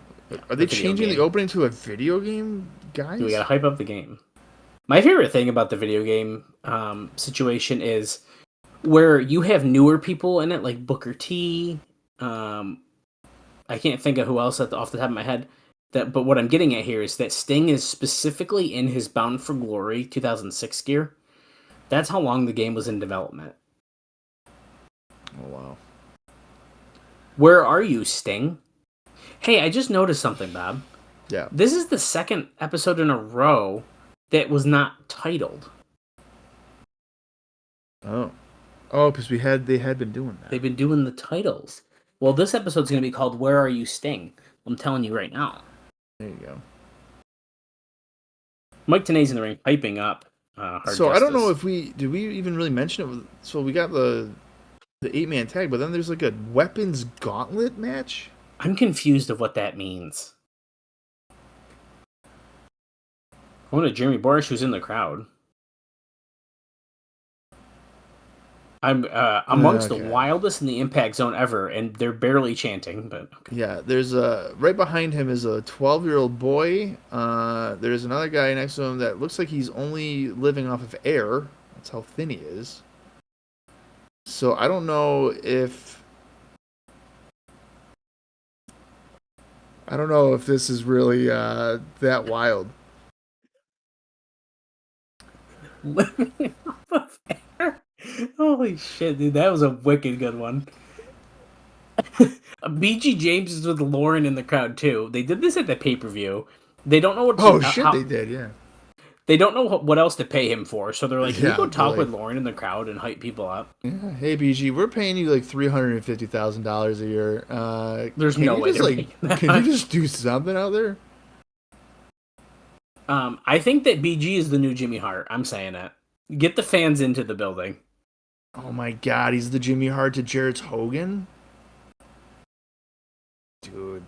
Are they changing the opening to a video game, guys? We gotta hype up the game. My favorite thing about the video game situation is where you have newer people in it, like Booker T. I can't think of who else off the top of my head. But what I'm getting at here is that Sting is specifically in his Bound for Glory 2006 gear. That's how long the game was in development. Oh, wow. Where are you, Sting? Hey, I just noticed something, Bob. Yeah. This is the second episode in a row that was not titled. Oh. Oh, because they had been doing that. They've been doing the titles. Well, this episode's going to be called Where Are You, Sting? I'm telling you right now. There you go. Mike Tenay's in the ring, piping up. Hard So I don't know Justice. if did we even really mention it. So we got the 8-man tag, but then there's like a Weapons Gauntlet match. I'm confused of what that means. I wonder Jeremy Borash, who's in the crowd. I'm amongst the Okay. wildest in the Impact Zone ever, and they're barely chanting. But okay. Yeah, there's right behind him is a 12-year-old boy. There's another guy next to him that looks like he's only living off of air. That's how thin he is. So I don't know if this is really that wild. Living off of air. Holy shit, dude, that was a wicked good one. BG James is with Lauren in the crowd too. They did this at the pay-per-view. They don't know what. Oh shit, they did, yeah. They don't know what else to pay him for, so they're like, "Can you go talk like, with Lauren in the crowd and hype people up?" Yeah, hey BG, we're paying you like $350,000 a year. There's no way they're making that. Can you just do something out there? I think that BG is the new Jimmy Hart. I'm saying it. Get the fans into the building. Oh my god, he's the Jimmy Hart to Jarrett's Hogan? Dude.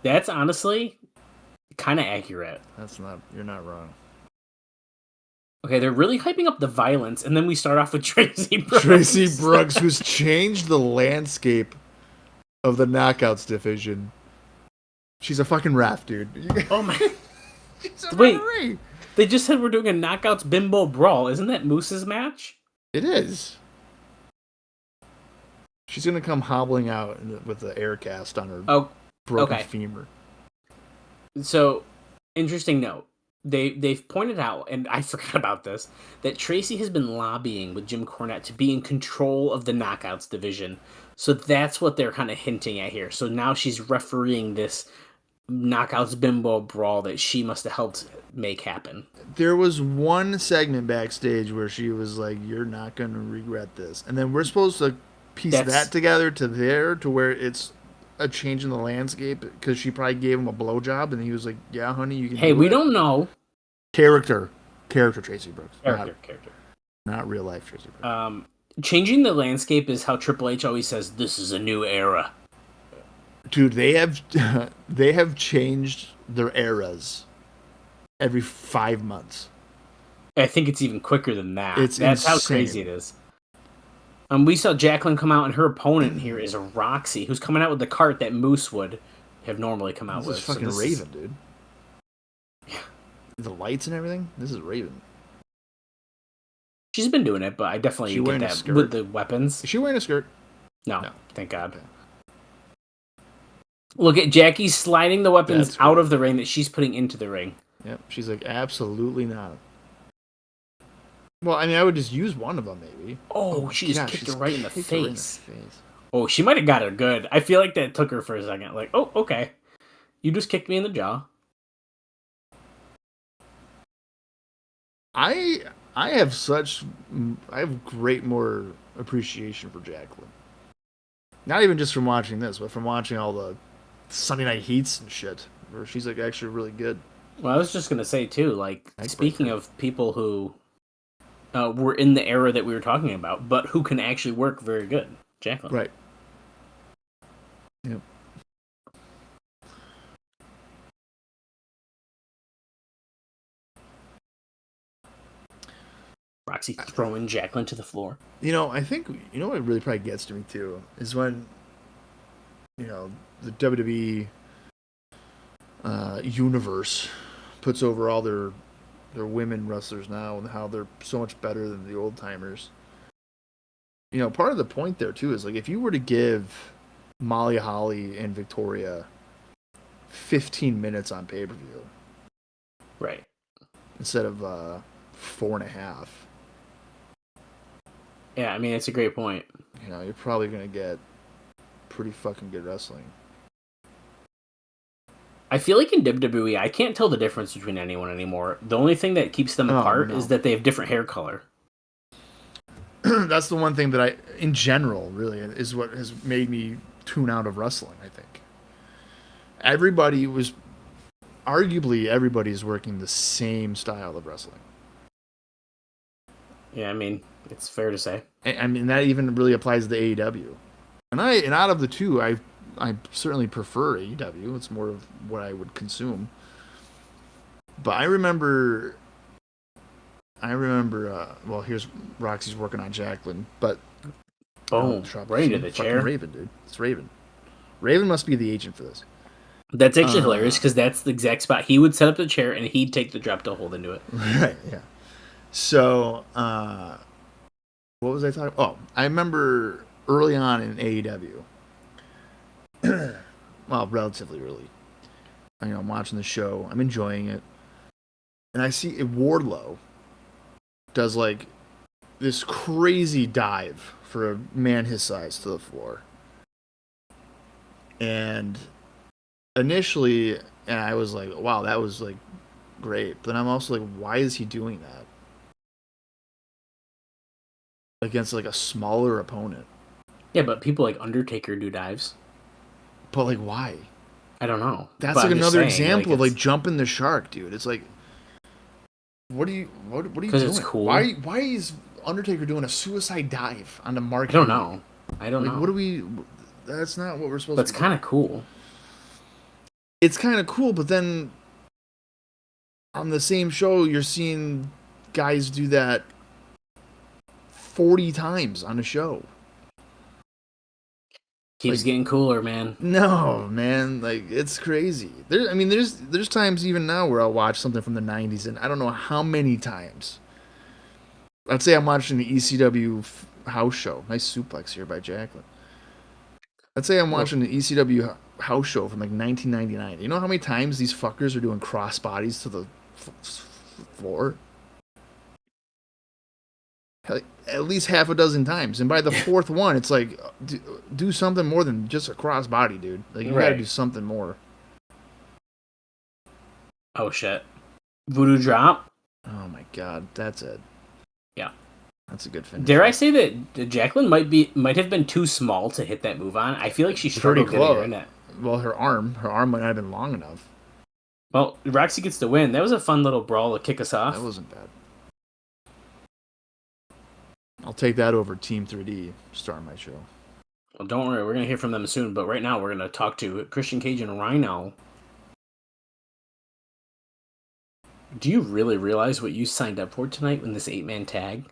That's honestly kind of accurate. You're not wrong. Okay, they're really hyping up the violence, and then we start off with Tracy Brooks. Tracy Brooks, who's changed the landscape of the Knockouts division. She's a fucking ref, dude. Oh my. She's a Wait, referee. they just said we're doing a Knockouts Bimbo Brawl. Isn't that Moose's match? It is. She's gonna come hobbling out with the air cast on her broken femur. So, interesting note. They've pointed out, and I forgot about this, that Tracy has been lobbying with Jim Cornette to be in control of the Knockouts division. So that's what they're kind of hinting at here. So now she's refereeing this Knockouts Bimbo Brawl that she must have helped make happen. There was one segment backstage where she was like, "You're not gonna regret this," and then we're supposed to piece that together to where it's a change in the landscape because she probably gave him a blowjob and he was like, "Yeah, honey, you can." Hey, we don't know. Character Tracy Brooks, Character, not real life Tracy Brooks. Changing the landscape is how Triple H always says, "This is a new era." Dude, they have changed their eras every 5 months. I think it's even quicker than that. That's insane. How crazy it is. We saw Jacqueline come out, and her opponent here is Roxy, who's coming out with the cart that Moose would have normally come out with. This is fucking Raven, dude. Yeah. The lights and everything? This is Raven. She's been doing it, but I definitely get that with the weapons. Is she wearing a skirt? No. Thank God. Okay. Look at Jackie sliding the weapons out of the ring that she's putting into the ring. Yep, she's like, absolutely not. Well, I mean, I would just use one of them, maybe. Oh, she just kicked her right in the face. Oh, she might have got her good. I feel like that took her for a second. Like, oh, okay. You just kicked me in the jaw. I have great more appreciation for Jacqueline. Not even just from watching this, but from watching all the Sunday Night Heats and shit, where she's like actually really good. Well, I was just gonna say too, like speaking of people who were in the era that we were talking about, but who can actually work very good, Jacqueline. Right. Yep. Roxy throwing Jacqueline to the floor. I think what really probably gets to me too is when the WWE universe puts over all their women wrestlers now and how they're so much better than the old timers. Part of the point there too is like if you were to give Molly Holly and Victoria 15 minutes on pay-per-view, right, instead of 4.5. Yeah, I mean it's a great point. You're probably gonna get pretty fucking good wrestling. I feel like in WWE, I can't tell the difference between anyone anymore. The only thing that keeps them apart is that they have different hair color. That's the one thing that in general, really, is what has made me tune out of wrestling, I think. Arguably everybody's working the same style of wrestling. Yeah, I mean, it's fair to say. I mean, that even really applies to AEW. And out of the two, I certainly prefer AEW. It's more of what I would consume. But I remember. Well, here's Roxy's working on Jacqueline, but Boom! Right into the fucking chair. Raven, dude. It's Raven. Raven must be the agent for this. That's actually hilarious because that's the exact spot he would set up the chair and he'd take the drop to hold into it. Right. Yeah. So, what was I talking? Oh, I remember early on in AEW. Well, relatively early. I'm watching the show. I'm enjoying it, and I see Wardlow does like this crazy dive for a man his size to the floor. And initially, I was like, wow, that was like great. But I'm also like, why is he doing that? Against like a smaller opponent. Yeah, but people like Undertaker do dives. But like, why? I don't know. That's but like another saying, example of like jumping the shark, dude. It's like, what are you doing? Because it's cool. Why is Undertaker doing a suicide dive on the market? I don't know. What do we? That's not what we're supposed to do. That's kind of cool. It's kind of cool, but then on the same show, you're seeing guys do that 40 times on a show. Keeps getting cooler, man. No, man, like it's crazy. There's times even now where I'll watch something from the 90s, and I don't know how many times. Let's say I'm watching the ECW house show. Nice suplex here by Jacqueline. Let's say I'm watching the ECW house show from like 1999. You know how many times these fuckers are doing cross bodies to the floor? Like, at least half a dozen times, and by the fourth one, it's like do something more than just a cross body, dude. Like you gotta do something more. Oh shit! Voodoo drop. Oh my god, that's it. Yeah, that's a good finish. Dare I say that Jacqueline might have been too small to hit that move on? I feel like she struggled getting her in it. Well, her arm might not have been long enough. Well, Roxy gets the win. That was a fun little brawl to kick us off. That wasn't bad. I'll take that over Team 3D starting my show. Well, don't worry. We're going to hear from them soon. But right now, we're going to talk to Christian Cage and Rhino. Do you really realize what you signed up for tonight in this 8-man tag?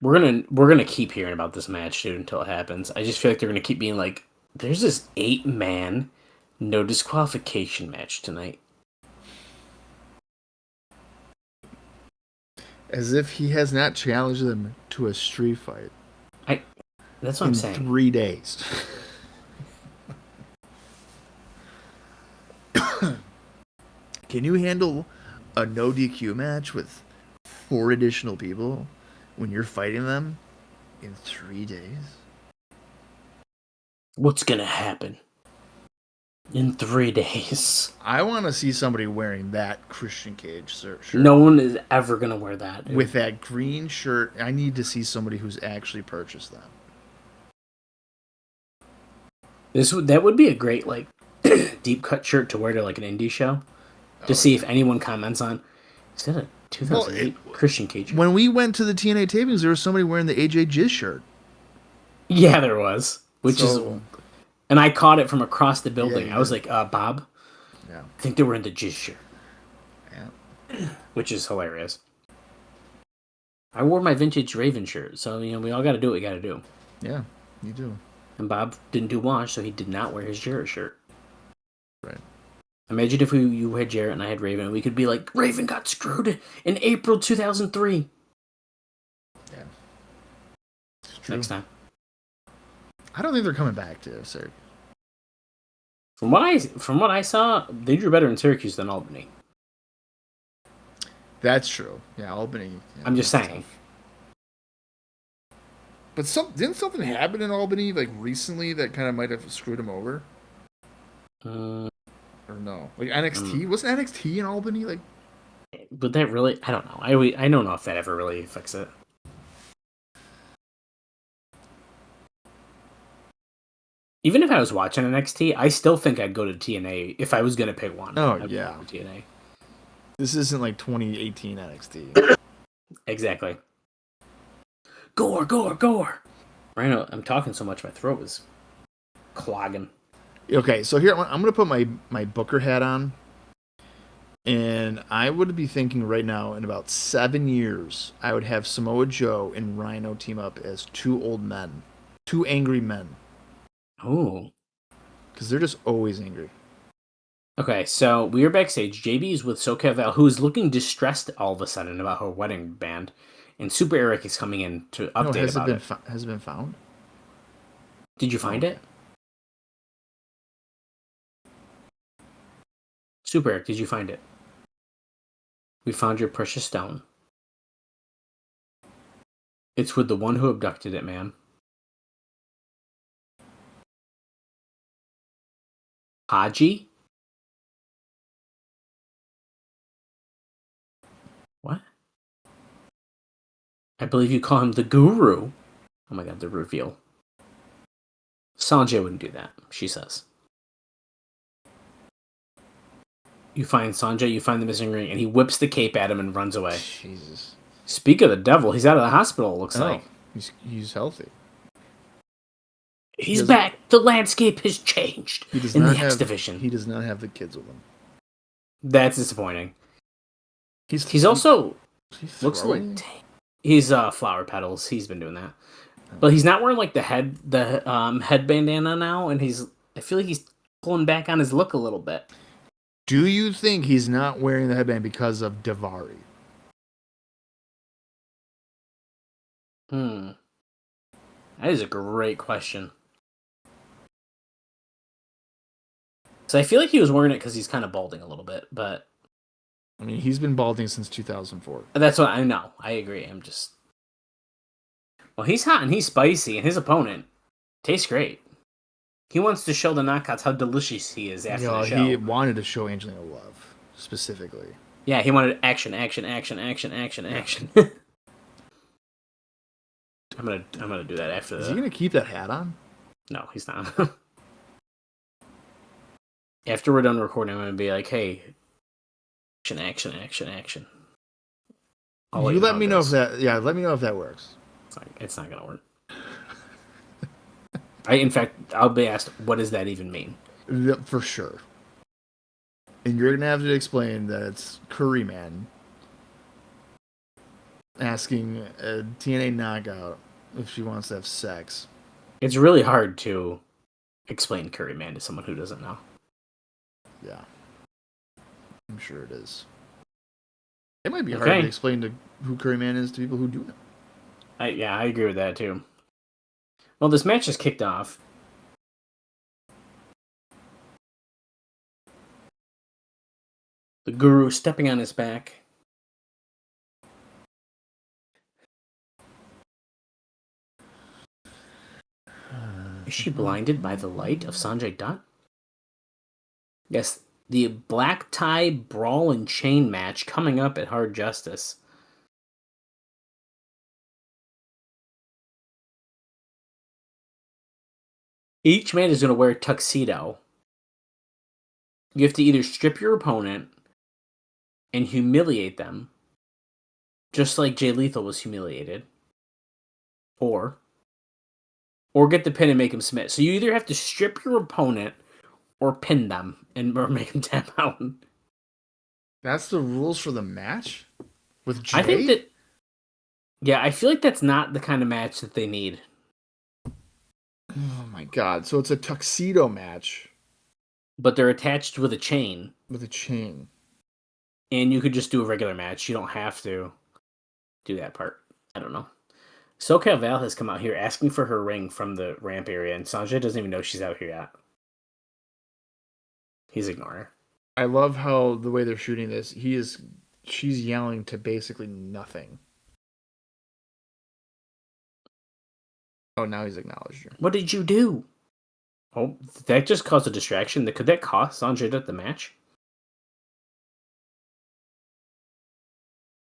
We're gonna keep hearing about this match, dude, until it happens. I just feel like they're going to keep being like, there's this 8-man no disqualification match tonight. As if he has not challenged them to a street fight. That's what I'm saying. 3 days. Can you handle a no DQ match with 4 additional people when you're fighting them in 3 days? What's gonna happen in 3 days? I want to see somebody wearing that Christian Cage shirt. No one is ever going to wear that. Dude. With that green shirt, I need to see somebody who's actually purchased them. That would be a great like deep cut shirt to wear to like an indie show. To see if anyone comments on, is that a 2008 Christian Cage shirt? When we went to the TNA tapings, there was somebody wearing the AJ Jizz shirt. Yeah, there was. And I caught it from across the building. Yeah, I was like, Bob, I think they were in the Jizz shirt. Yeah. Which is hilarious. I wore my vintage Raven shirt, so we all got to do what we got to do. Yeah, you do. And Bob didn't do wash, so he did not wear his Jarrett shirt. Right. Imagine if you had Jarrett and I had Raven, and we could be like, Raven got screwed in April 2003. Yeah. Next time. I don't think they're coming back to Syracuse. From what I saw, they drew better in Syracuse than Albany. That's true. Yeah, Albany. Yeah, I'm just saying. But didn't something happen in Albany like recently that kind of might have screwed them over? Or no? Like NXT? Wasn't NXT in Albany like? But that really, I don't know. I don't know if that ever really affects it. Even if I was watching NXT, I still think I'd go to TNA if I was going to pick one. Oh, I'd yeah. go to TNA. This isn't like 2018 NXT. Exactly. Gore, gore, gore. Rhino, I'm talking so much my throat is clogging. Okay, so here I'm gonna put my Booker hat on, and I would be thinking right now in about 7 years I would have Samoa Joe and Rhino team up as two old men, two angry men, Oh. because they're just always angry. Okay, so we are backstage. JB is with SoCal Val, who is looking distressed all of a sudden about her wedding band, and Super Eric is coming in to update about it. Has it been found? Did you find it? Super Eric, did you find it? We found your precious stone. It's with the one who abducted it, ma'am. Haji? What? I believe you call him the guru. Oh my god, the reveal. Sonjay wouldn't do that, she says. You find Sonjay, you find the missing ring, and he whips the cape at him and runs away. Jesus. Speak of the devil, he's out of the hospital, it looks like. He's healthy. He's back. The landscape has changed in the X division. He does not have the kids with him. That's disappointing. He's also looks a little he's flower petals. He's been doing that, but he's not wearing like the head bandana now, and I feel like he's pulling back on his look a little bit. Do you think he's not wearing the headband because of Davari? That is a great question. So I feel like he was wearing it because he's kind of balding a little bit, but I mean, he's been balding since 2004. That's what I know. I agree. Well, he's hot and he's spicy, and his opponent tastes great. He wants to show the knockouts how delicious he is after the show. He wanted to show Angelina Love, specifically. Yeah, he wanted action, action, action, action, action, action. I'm gonna do that after. Is he gonna keep that hat on? No, he's not. After we're done recording, I'm gonna be like, "Hey, action, action, action, action." You let me know if that. Yeah, let me know if that works. It's not gonna work. In fact, I'll be asked, "What does that even mean?" For sure. And you're gonna have to explain that it's Curry Man asking a TNA knockout if she wants to have sex. It's really hard to explain Curry Man to someone who doesn't know. Yeah. I'm sure it is. It might be hard to explain to who Curry Man is to people who do know. I agree with that too. Well, this match is kicked off. The Guru stepping on his back. Is she blinded by the light of Sonjay Dutt? Yes, the black tie brawl and chain match coming up at Hard Justice. Each man is going to wear a tuxedo. You have to either strip your opponent and humiliate them, just like Jay Lethal was humiliated, or get the pin and make him submit. So you either have to strip your opponent or pin them or make them tap out. That's the rules for the match? With Jay? I think that... Yeah, I feel like that's not the kind of match that they need. Oh my god. So it's a tuxedo match. But they're attached with a chain. With a chain. And you could just do a regular match. You don't have to do that part. I don't know. SoCal Val has come out here asking for her ring from the ramp area, and Sonjay doesn't even know she's out here yet. He's ignoring her. I love how the way they're shooting this, she's yelling to basically nothing. Oh, now he's acknowledged her. What did you do? Oh, that just caused a distraction. Could that cost Sonjay Dutt the match?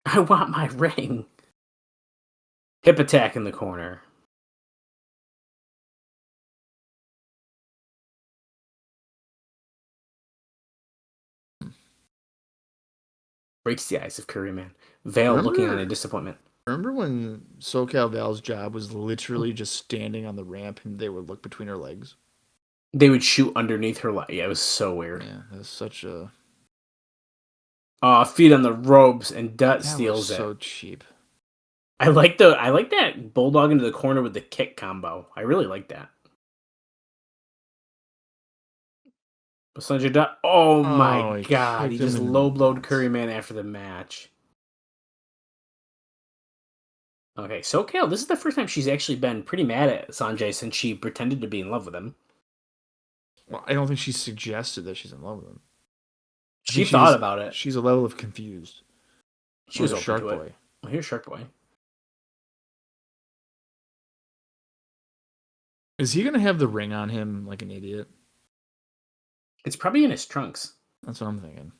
I want my ring. Hip attack in the corner. Breaks the ice of Curry, man. Vale looking on in disappointment. Remember when SoCal Val's job was literally just standing on the ramp and they would look between her legs? They would shoot underneath her leg. Yeah, it was so weird. Yeah, that was such a... Feet on the ropes, and Dutt That steals was it. so cheap. I like that bulldog into the corner with the kick combo. I really like that. But Sonjay Dutt, oh my he god, he kicked him just in the low-blowed nuts. Curry, man, after the match. Okay, SoCal, this is the first time she's actually been pretty mad at Sonjay since she pretended to be in love with him. Well, I don't think she suggested that she's in love with him. She thought about it. She's a level of confused. She was open Shark to Boy. it. Well, here's Shark Boy. Is he gonna have the ring on him like an idiot? It's probably in his trunks. That's what I'm thinking.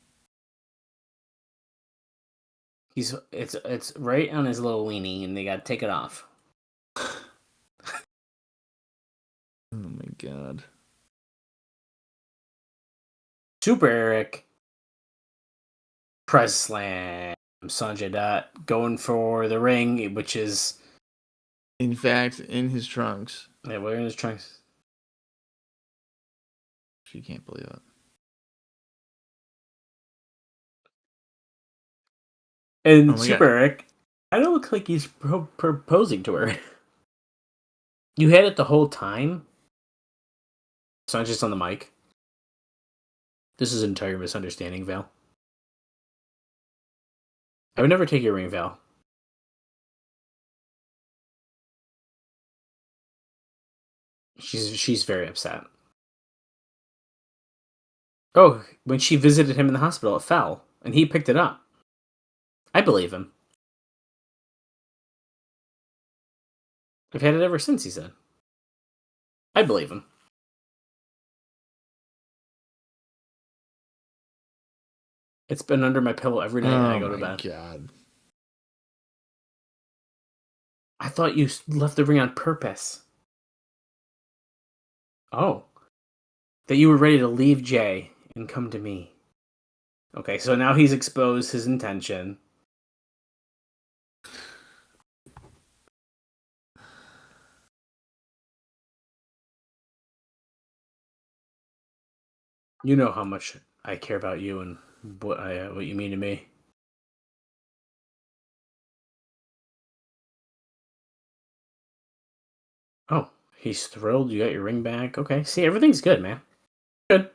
It's right on his little weenie, and they gotta take it off. Oh my god. Super Eric. Press slam. Sonjay Dutt going for the ring, which is... In fact, in his trunks. Yeah, we're in his trunks. She can't believe it. And Super Eric, I don't look like he's proposing to her. You had it the whole time? Sanjay's on the mic. This is an entire misunderstanding, Val. I would never take your ring, Val. She's very upset. Oh, when she visited him in the hospital, it fell, and he picked it up. I believe him. I've had it ever since, he said. I believe him. It's been under my pillow every night when I go to bed. Oh my god. I thought you left the ring on purpose. Oh. That you were ready to leave Jay and come to me. Okay, so now he's exposed his intention. You know how much I care about you and what you mean to me. Oh, he's thrilled you got your ring back. Okay, see, everything's good, man. Good.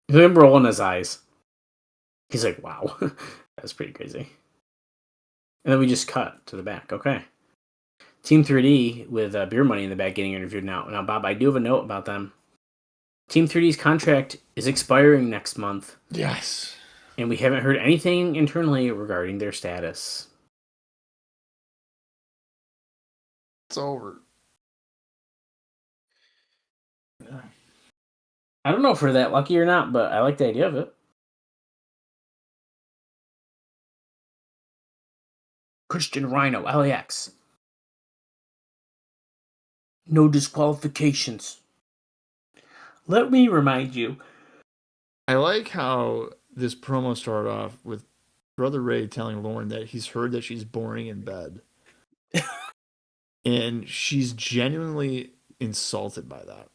Look at him rolling his eyes. He's like, wow, that's pretty crazy. And then we just cut to the back. Okay. Team 3D with Beer Money in the back getting interviewed now. Now, Bob, I do have a note about them. Team 3D's contract is expiring next month. Yes. And we haven't heard anything internally regarding their status. It's over. I don't know if we're that lucky or not, but I like the idea of it. Christian Rhino LAX. No disqualifications. Let me remind you. I like how this promo started off with Brother Ray telling Lauren that he's heard that she's boring in bed. And she's genuinely insulted by that.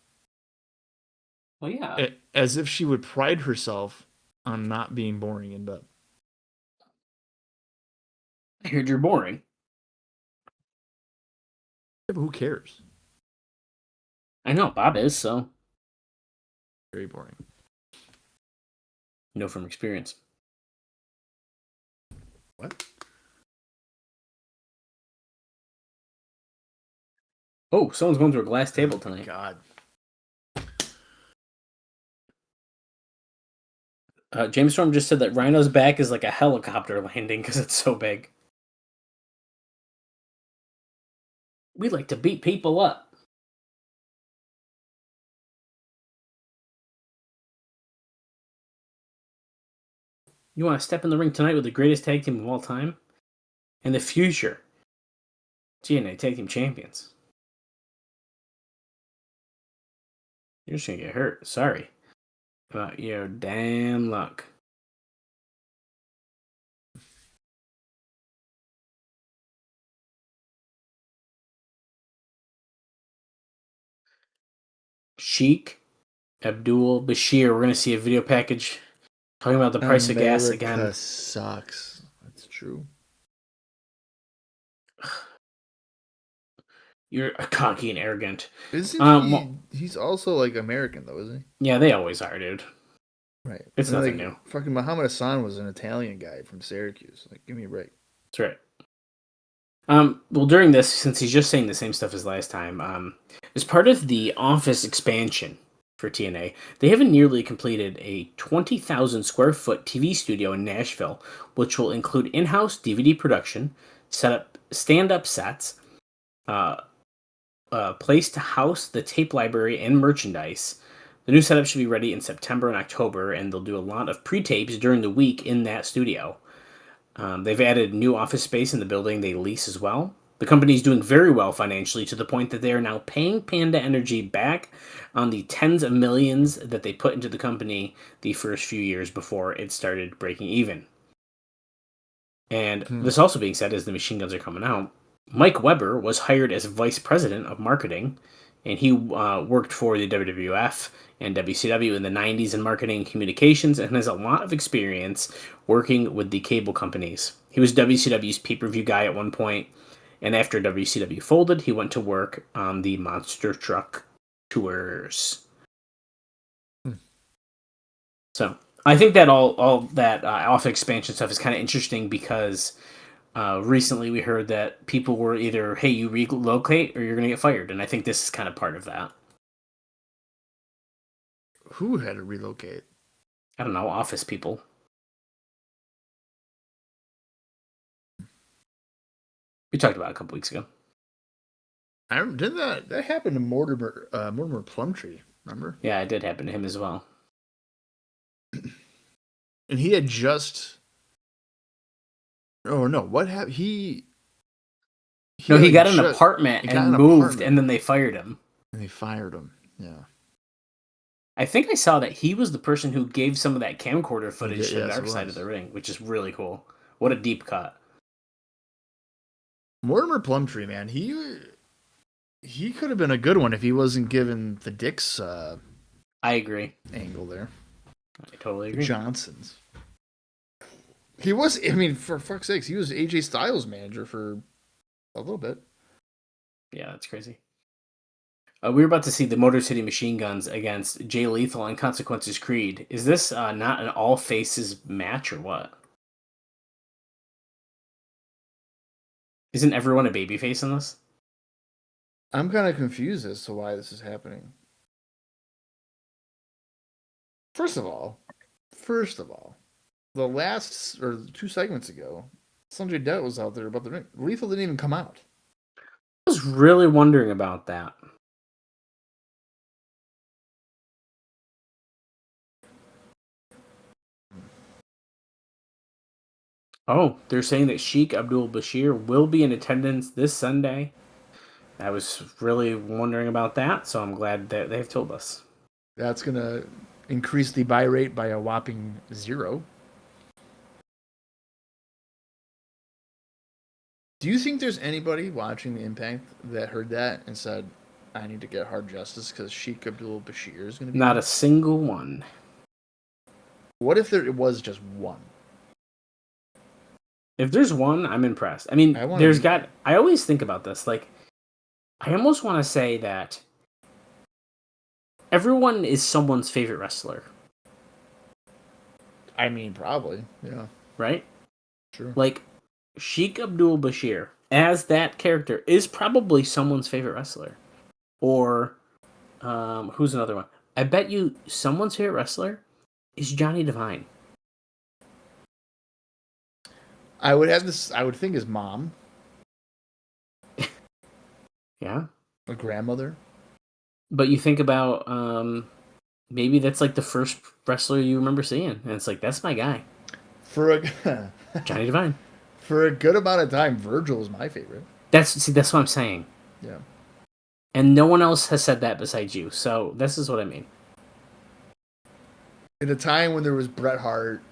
Well, yeah. As if she would pride herself on not being boring in bed. I heard you're boring. Yeah, but who cares? I know, Bob is, so. Very boring. You know from experience. What? Oh, someone's going through a glass table tonight. God. James Storm just said that Rhino's back is like a helicopter landing because it's so big. We like to beat people up. You want to step in the ring tonight with the greatest tag team of all time? And the future TNA Tag Team Champions. You're just going to get hurt. Sorry. About your damn luck. Sheik, Abdul Bashir. We're gonna see a video package talking about the price of gas again. America sucks. That's true. You're cocky and arrogant. Isn't he's also like American though, isn't he? Yeah, they always are, dude. Right. It's And, nothing like, new. Fucking Muhammad Hassan was an Italian guy from Syracuse. Like, give me a break. That's right. Well, during this, since he's just saying the same stuff as last time, as part of the office expansion for TNA, they haven't nearly completed a 20,000 square foot TV studio in Nashville, which will include in-house DVD production, stand-up sets, place to house the tape library and merchandise. The new setup should be ready in September and October, and they'll do a lot of pre-tapes during the week in that studio. They've added new office space in the building they lease as well. The company is doing very well financially to the point that they are now paying Panda Energy back on the tens of millions that they put into the company the first few years before it started breaking even. And this also being said, as the machine guns are coming out, Mike Weber was hired as vice president of marketing, and he worked for the WWF and WCW in the 90s in marketing and communications and has a lot of experience working with the cable companies. He was WCW's pay-per-view guy at one point, and after WCW folded, he went to work on the Monster Truck tours. So I think that all that off expansion stuff is kind of interesting because recently we heard that people were either, hey, you relocate or you're going to get fired, and I think this is kind of part of that. Who had to relocate? I don't know, office people. We talked about it a couple weeks ago. Didn't that happen to Mortimer Plumtree? Remember? Yeah, it did happen to him as well. And he had just. Oh no! What happened? He got an apartment and moved, and then they fired him. And they fired him. Yeah. I think I saw that he was the person who gave some of that camcorder footage to the Dark Side of the Ring, which is really cool. What a deep cut. Mortimer Plumtree, man, he could have been a good one if he wasn't given the Dix. I agree. Angle there. I totally agree. Johnson's. He was. I mean, for fuck's sakes, he was AJ Styles' manager for a little bit. Yeah, that's crazy. We were about to see the Motor City Machine Guns against Jay Lethal and Consequences Creed. Is this not an all faces match or what? Isn't everyone a babyface in this? I'm kind of confused as to why this is happening. First of all, the last or 2 segments ago, Sonjay Dutt was out there about the ring. Lethal didn't even come out. I was really wondering about that. Oh, they're saying that Sheik Abdul Bashir will be in attendance this Sunday. I was really wondering about that, so I'm glad that they've told us. That's going to increase the buy rate by a whopping 0. Do you think there's anybody watching the Impact that heard that and said, I need to get hard justice because Sheik Abdul Bashir is going to be Not a single one. What if there was just one? If there's one, I'm impressed. I mean, I always think about this. Like, I almost want to say that everyone is someone's favorite wrestler. I mean, probably, yeah. Right? Sure. Like, Sheik Abdul Bashir, as that character, is probably someone's favorite wrestler. Or, who's another one? I bet you someone's favorite wrestler is Johnny Devine. I would think his mom. Yeah. A grandmother. But you think about, maybe that's like the first wrestler you remember seeing. And it's like, that's my guy. Johnny Devine. For a good amount of time, Virgil was my favorite. That's what I'm saying. Yeah. And no one else has said that besides you. So this is what I mean. In a time when there was Bret Hart,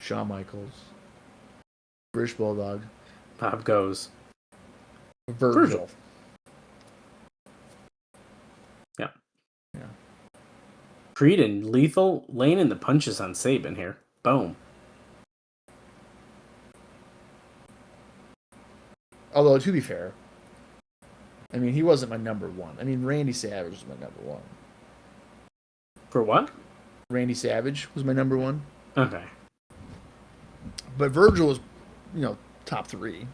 Shawn Michaels, British Bulldog, Bob Goes, Virgil. Yeah. Creed and Lethal laying in the punches on Sabin here. Boom. Although, to be fair, I mean, he wasn't my number one. I mean, Randy Savage was my number one. For what? Randy Savage was my number one. Okay. But Virgil was, top three.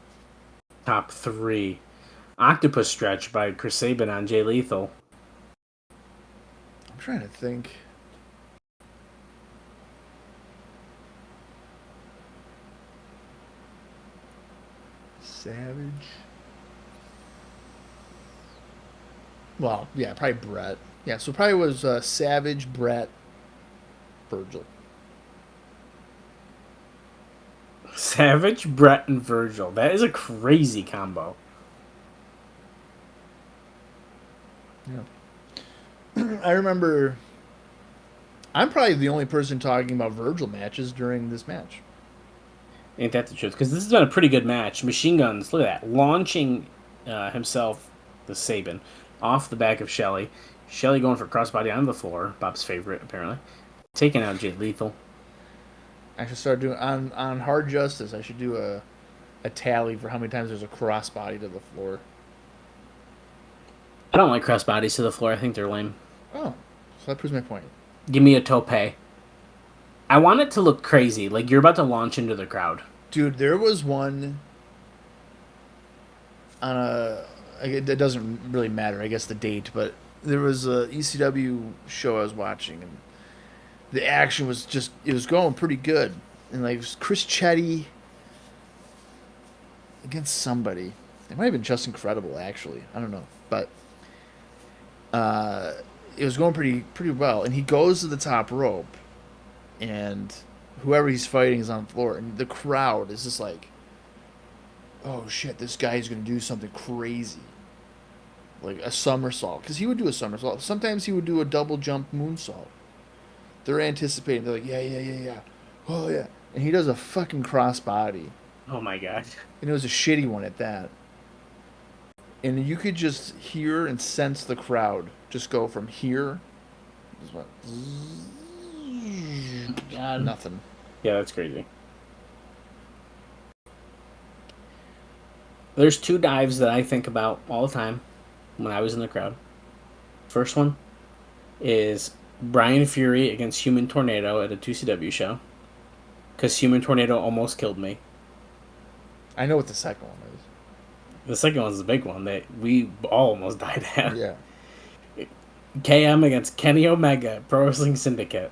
Top 3. Octopus stretch by Chris Sabin on Jay Lethal. I'm trying to think. Savage. Well, yeah, probably Brett. Yeah, so probably was Savage, Brett, Virgil. Savage, Brett, and Virgil. That is a crazy combo. Yeah. I remember. I'm probably the only person talking about Virgil matches during this match. Ain't that the truth? Because this has been a pretty good match. Machine Guns, look at that. Launching himself, the Sabin, off the back of Shelley. Shelley going for crossbody on the floor. Bob's favorite, apparently. Taking out Jay Lethal. I should start doing on Hard Justice. I should do a tally for how many times there's a crossbody to the floor. I don't like crossbodies to the floor. I think they're lame. Oh, so that proves my point. Give me a tope. I want it to look crazy, like you're about to launch into the crowd. Dude, there was one on it doesn't really matter, I guess, the date, but there was a ECW show I was watching, and the action was just, it was going pretty good. And like, it was Chris Chetty against somebody. It might have been Just Incredible, actually. I don't know. But it was going pretty well. And he goes to the top rope, and whoever he's fighting is on the floor. And the crowd is just like, oh shit, this guy's going to do something crazy. Like a somersault. Because he would do a somersault. Sometimes he would do a double jump moonsault. They're anticipating. They're like, yeah. Oh, yeah. And he does a fucking crossbody. Oh, my God. And it was a shitty one at that. And you could just hear and sense the crowd just go from here. Just went, God. nothing. Yeah, that's crazy. There's 2 dives that I think about all the time when I was in the crowd. First one is Brian Fury against Human Tornado at a 2CW show. Because Human Tornado almost killed me. I know what the second one is. The second one's the big one that we all almost died at. Yeah. KM against Kenny Omega, Pro Wrestling Syndicate.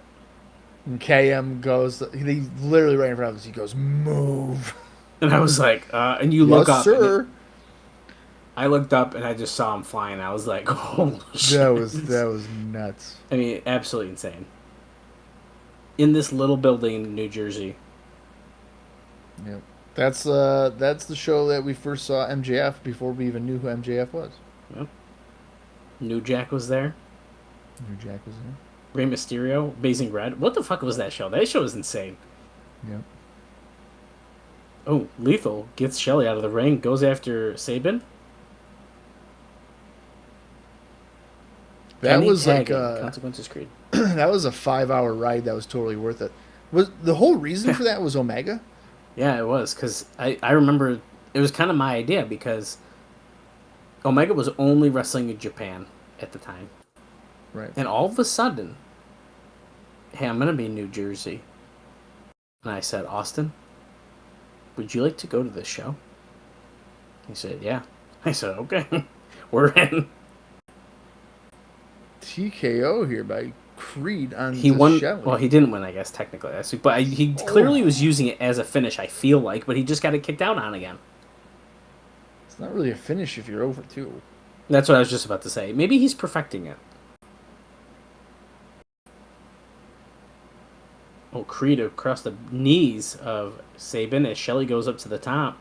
And KM goes, he literally right in front of us, he goes, move. And I was like, and you look yes, up. sir. I looked up and I just saw him flying. I was like, holy shit. That was nuts. I mean, absolutely insane. In this little building in New Jersey. Yep. That's the show that we first saw MJF before we even knew who MJF was. Yep. New Jack was there. New Jack was there. Rey Mysterio, Blazing Red. What the fuck was that show? That show was insane. Yep. Oh, Lethal gets Shelley out of the ring, goes after Sabin. That was like Consequences Creed. that was a 5-hour ride that was totally worth it. Was the whole reason for that was Omega? Yeah, it was, because I remember it was kind of my idea, because Omega was only wrestling in Japan at the time. Right. And all of a sudden, hey, I'm going to be in New Jersey. And I said, Austin, would you like to go to this show? He said, yeah. I said, okay, we're in. TKO here by Creed on He won. Shelley. Well, he didn't win, I guess, technically last week. But he clearly was using it as a finish, I feel like. But he just got it kicked out on again. It's not really a finish if you're over 2. That's what I was just about to say. Maybe he's perfecting it. Oh, Creed across the knees of Sabin as Shelley goes up to the top.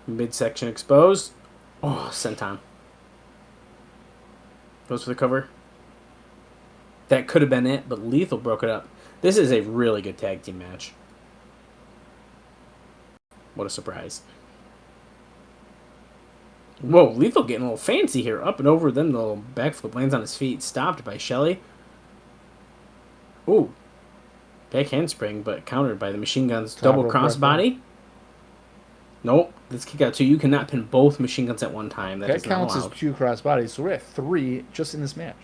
Midsection exposed. Oh, senton. Goes for the cover. That could have been it, but Lethal broke it up. This is a really good tag team match. What a surprise. Whoa, Lethal getting a little fancy here. Up and over, then the little backflip lands on his feet. Stopped by Shelley. Ooh. Back handspring, but countered by the Machine Gun's Top double rope crossbody. Nope. Let's kick out 2. You cannot pin both Machine Guns at one time. That That is not counts as allowed. 2 crossbodies, so we're at 3 just in this match.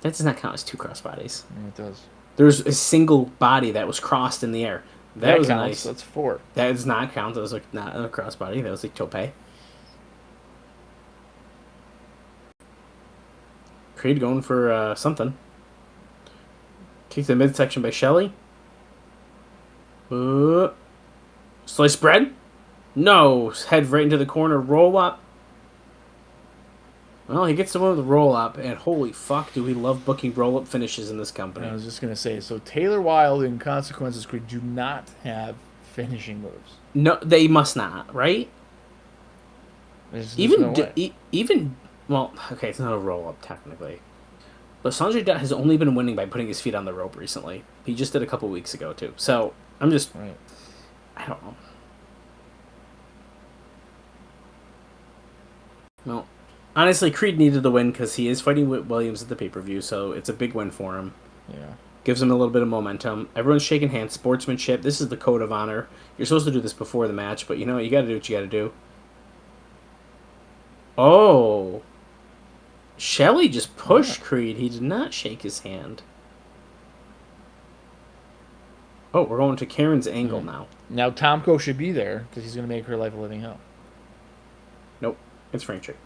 That does not count as 2 crossbodies. Yeah, it does. There's a single body that was crossed in the air. That was counts. nice. That's 4. That does not count. That was like not a crossbody. That was like tope. Creed going for something. Kick to the midsection by Shelley. Sliced bread? No. Head right into the corner. Roll up. Well, he gets the one with the roll up, and holy fuck, do we love booking roll up finishes in this company. I was just going to say, so Taylor Wilde and Consequences Creed do not have finishing moves. No, they must not, right? There's Even, no way. well, okay, it's not a roll up technically. But Sonjay Dutt has only been winning by putting his feet on the rope recently. He just did a couple weeks ago, too. So, I'm just, Right. I don't know. Well, honestly, Creed needed the win because he is fighting Whit Williams at the pay-per-view, so it's a big win for him. Yeah. Gives him a little bit of momentum. Everyone's shaking hands. Sportsmanship. This is the code of honor. You're supposed to do this before the match, but you know, you got to do what you got to do. Oh. Shelley just pushed Creed. He did not shake his hand. Oh, we're going to Karen's angle now. Now Tomko should be there because he's going to make her life a living hell. Nope. It's Frank Trick.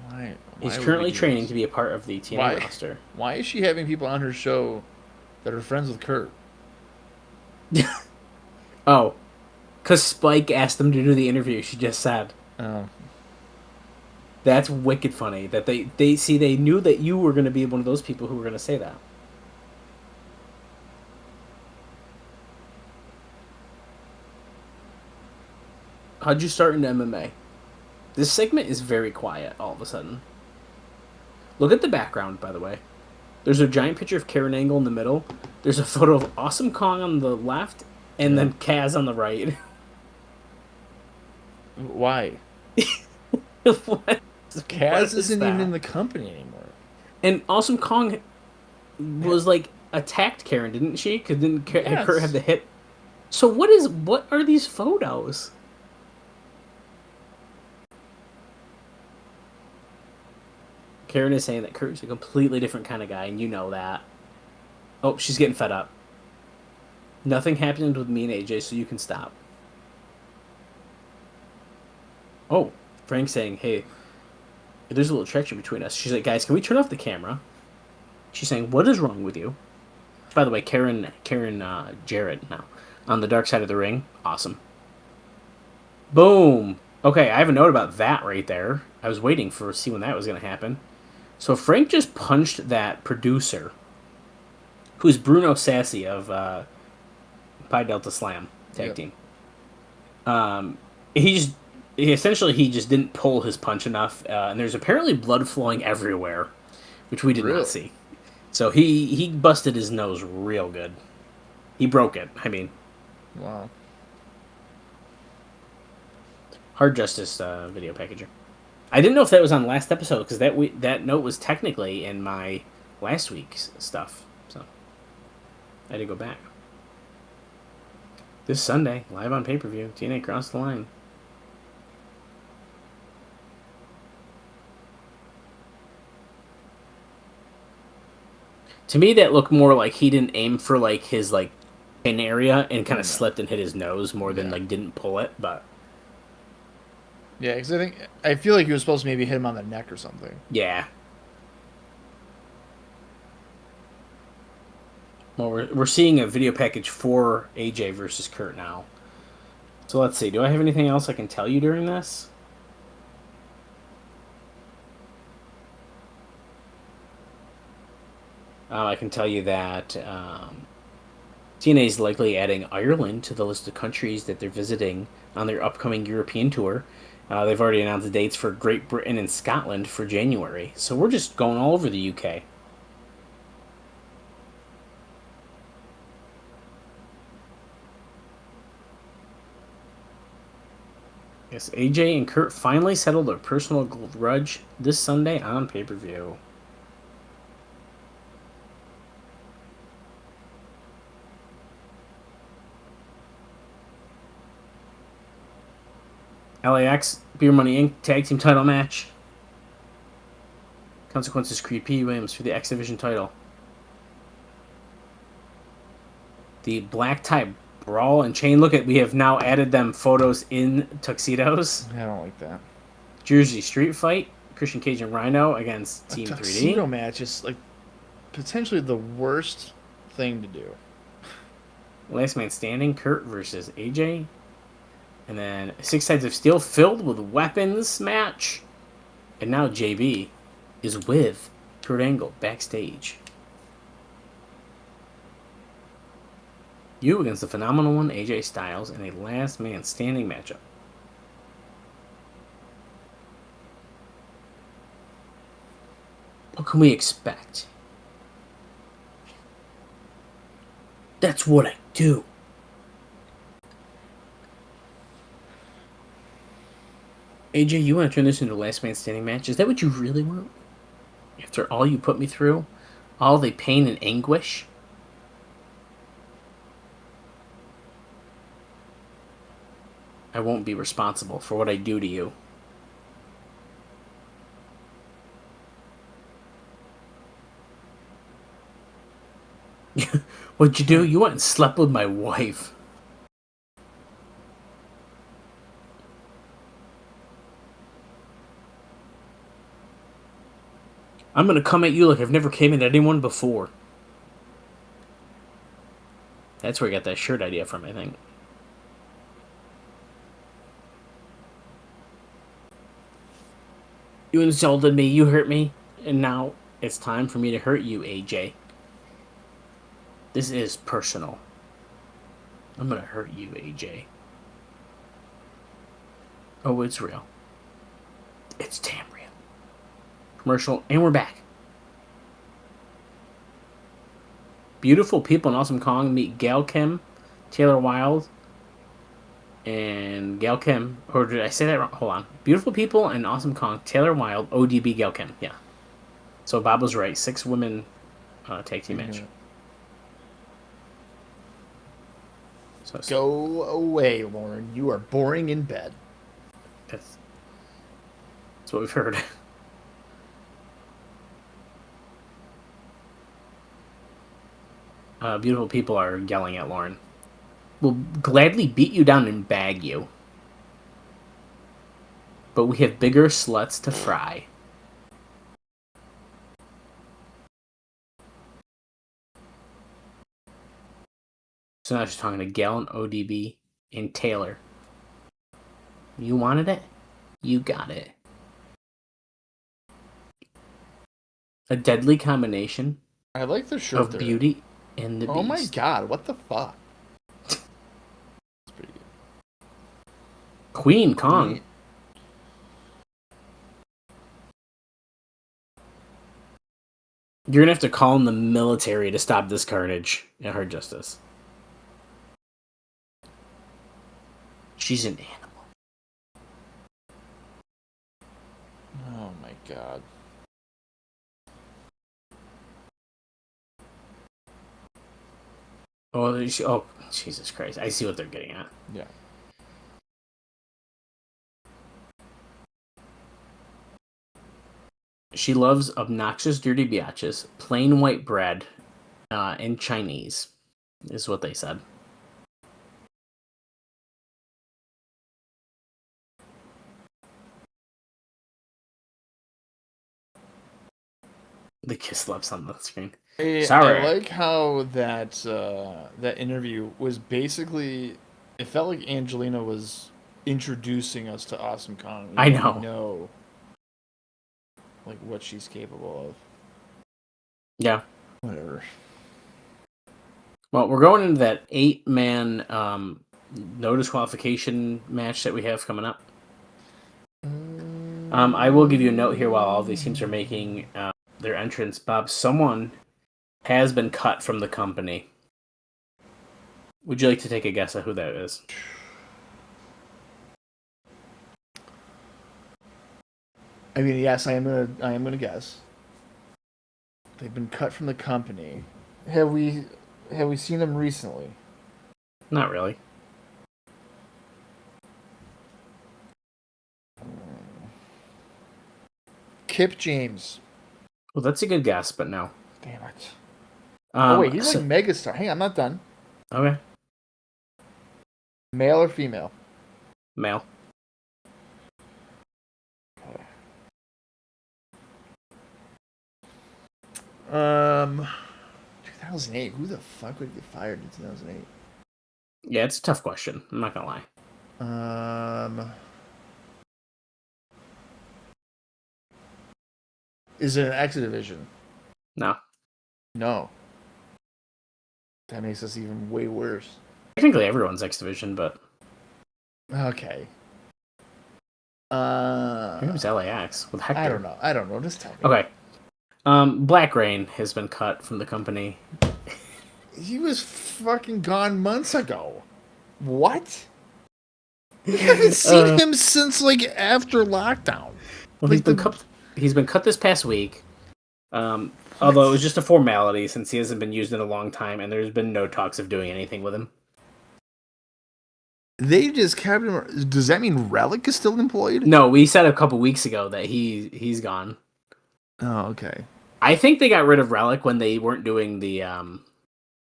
Why He's would currently we do training this? to be a part of the TNA roster. Why is she having people on her show that are friends with Kurt? Oh. Because Spike asked them to do the interview, she just said. Oh. That's wicked funny. That they knew that you were going to be one of those people who were going to say that. How'd you start into MMA? This segment is very quiet all of a sudden. Look at the background, by the way. There's a giant picture of Karen Angle in the middle. There's a photo of Awesome Kong on the left, and then Kaz on the right. Why? What? Kaz isn't even in the company anymore. And Awesome Kong was like attacked Karen, didn't she? Because didn't Kurt have the hit? So what are these photos? Karen is saying that Kurt's a completely different kind of guy, and you know that. Oh, she's getting fed up. Nothing happened with me and AJ, so you can stop. Oh, Frank's saying, hey, there's a little treachery between us. She's like, guys, can we turn off the camera? She's saying, what is wrong with you? By the way, Karen Jarrett now. On the dark side of the ring. Awesome. Boom. Okay, I have a note about that right there. I was waiting to see when that was going to happen. So Frank just punched that producer, who's Bruno Sassy of Pi Delta Slam tag team. He essentially just didn't pull his punch enough, and there's apparently blood flowing everywhere, which we did not see. So he busted his nose real good. He broke it. I mean, Wow. Hard Justice video packager. I didn't know if that was on last episode because that note was technically in my last week's stuff. So I had to go back. This Sunday, live on pay-per-view, TNA Cross the Line. To me, that looked more like he didn't aim for like his like pin area and kind of slipped and hit his nose more than like didn't pull it. But Yeah, because I feel like he was supposed to maybe hit him on the neck or something. yeah. Well, we're seeing a video package for AJ versus Kurt now. So let's see. Do I have anything else I can tell you during this? I can tell you that TNA is likely adding Ireland to the list of countries that they're visiting on their upcoming European tour. They've already announced the dates for Great Britain and Scotland for January. So we're just going all over the UK. Yes, AJ and Kurt finally settled their personal grudge this Sunday on pay-per-view. LAX, Beer Money Inc. Tag Team title match. Consequences Creed P. Williams for the X Division title. The Black Tie Brawl and Chain. Look at, we have now added them photos in tuxedos. I don't like that. Jersey Street Fight. Christian Cage and Rhino against Team 3D. Tuxedo match is like potentially the worst thing to do. Last Man Standing, Kurt versus AJ. And then 6 Sides of Steel filled with weapons match. And now JB is with Kurt Angle backstage. You against the phenomenal one, AJ Styles, in a Last Man Standing matchup. What can we expect? That's what I do. AJ, you want to turn this into a Last Man Standing match? Is that what you really want? After all you put me through? All the pain and anguish? I won't be responsible for what I do to you. What'd you do? You went and slept with my wife. I'm gonna come at you like I've never came at anyone before. That's where I got that shirt idea from, I think. You insulted me, you hurt me, and now it's time for me to hurt you, AJ. This is personal. I'm gonna hurt you, AJ. Oh, it's real. It's damn real. Commercial, and we're back. Beautiful People in Awesome Kong meet Gail Kim, Taylor Wilde, and Gail Kim. Or did I say that wrong? Hold on. Beautiful People and Awesome Kong, Taylor Wilde, ODB, Gail Kim. Yeah. So Bob was right. 6 women tag team match. So Go away, Lauren. You are boring in bed. That's what we've heard. Beautiful People are yelling at Lauren. We'll gladly beat you down and bag you. But we have bigger sluts to fry. So now she's talking to Gail and ODB and Taylor. You wanted it? You got it. A deadly combination I like the shirt of beauty and the beast. Oh my god, what the fuck? That's pretty good. Queen Kong. You're gonna have to call in the military to stop this carnage at Hard Justice. She's an animal. Oh my god. Oh, Jesus Christ. I see what they're getting at. Yeah. She loves obnoxious dirty biatches, plain white bread, and Chinese, is what they said. The kiss lips on the screen. Sorry. I like how that interview was basically. It felt like Angelina was introducing us to Awesome Kong. I know. We know, like, what she's capable of. Yeah. Whatever. Well, we're going into that 8-man no disqualification match that we have coming up. I will give you a note here while all these teams are making their entrance. Bob, someone has been cut from the company. Would you like to take a guess at who that is? I mean, yes, I am gonna guess. They've been cut from the company. Have we seen them recently? Not really. Kip James. Well, that's a good guess, but no. Damn it. Oh wait, he's So, like megastar. Hang on, I'm not done. okay. Male or female? Male. Um, 2008. Who the fuck would get fired in 2008? Yeah, it's a tough question. I'm not gonna lie. Is it an X division? No. No. That makes us even way worse. Technically, everyone's X Division, but Okay. here comes LAX with Hector. I don't know. Just tell me. Okay. Black Rain has been cut from the company. He was fucking gone months ago. What? We haven't seen him since like after lockdown. Well, Like he's been cut this past week. Although it was just a formality since he hasn't been used in a long time, and there's been no talks of doing anything with him. They just kept him. Does that mean Relic is still employed? No, we said a couple weeks ago that he's gone. Oh, okay. I think they got rid of Relic when they weren't doing the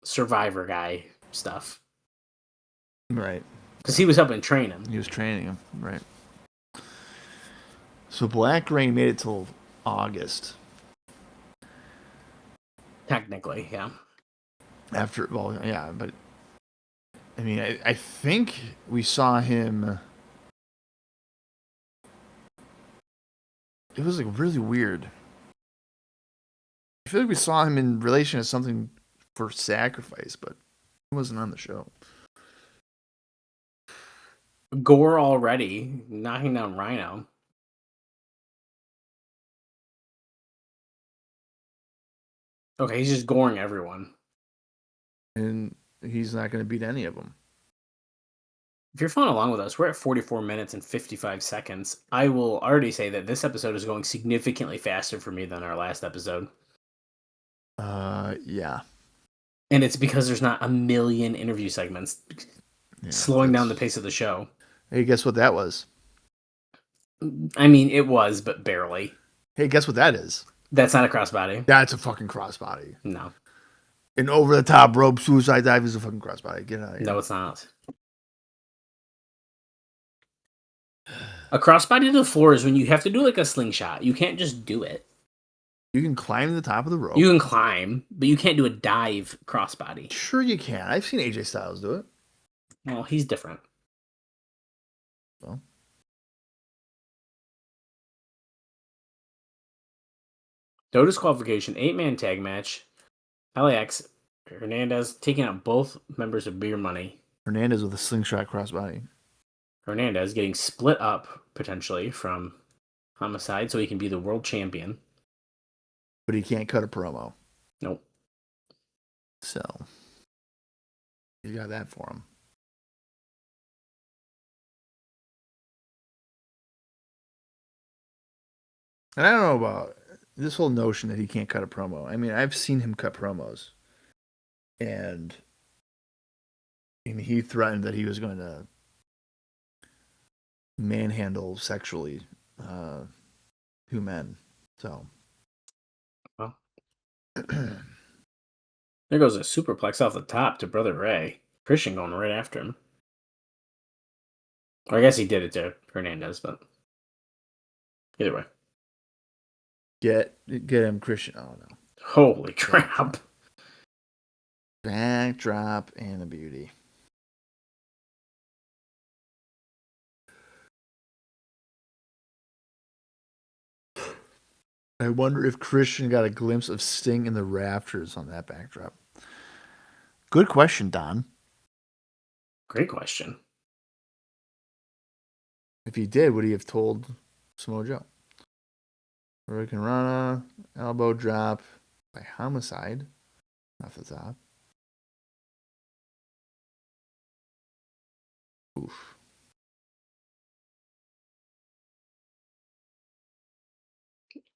Survivor guy stuff. Right. Because he was helping train him. He was training him. Right. So Black Rain made it till August. Technically, yeah. After, well, yeah, but I mean, I think we saw him. It was like really weird. I feel like we saw him in relation to something for Sacrifice, but he wasn't on the show. Gore already knocking down Rhino. Okay, he's just goring everyone. And he's not going to beat any of them. If you're following along with us, we're at 44 minutes and 55 seconds. I will already say that this episode is going significantly faster for me than our last episode. Yeah. And it's because there's not a million interview segments slowing down the pace of the show. Hey, guess what that was? I mean, it was, but barely. Hey, guess what that is? That's not a crossbody. That's a fucking crossbody. No. An over-the-top rope suicide dive is a fucking crossbody. Get out of here. No, it's not. A crossbody to the floor is when you have to do like a slingshot. You can't just do it. You can climb to the top of the rope. You can climb, but you can't do a dive crossbody. Sure you can. I've seen AJ Styles do it. Well, he's different. Well. No disqualification, 8-man tag match. LAX, Hernandez taking out both members of Beer Money. Hernandez with a slingshot crossbody. Hernandez getting split up, potentially, from Homicide so he can be the world champion. But he can't cut a promo. Nope. So, you got that for him. And I don't know about this whole notion that he can't cut a promo. I mean, I've seen him cut promos. And he threatened that he was going to manhandle sexually two men. So. Well. There goes a superplex off the top to Brother Ray. Christian going right after him. Or I guess he did it to Hernandez, but either way. Get him, Christian. Oh, no. Holy crap. Backdrop and a beauty. I wonder if Christian got a glimpse of Sting in the rafters on that backdrop. Good question, Don. Great question. If he did, would he have told Samoa Joe? Hurricane Rana, elbow drop by Homicide off the top. Oof.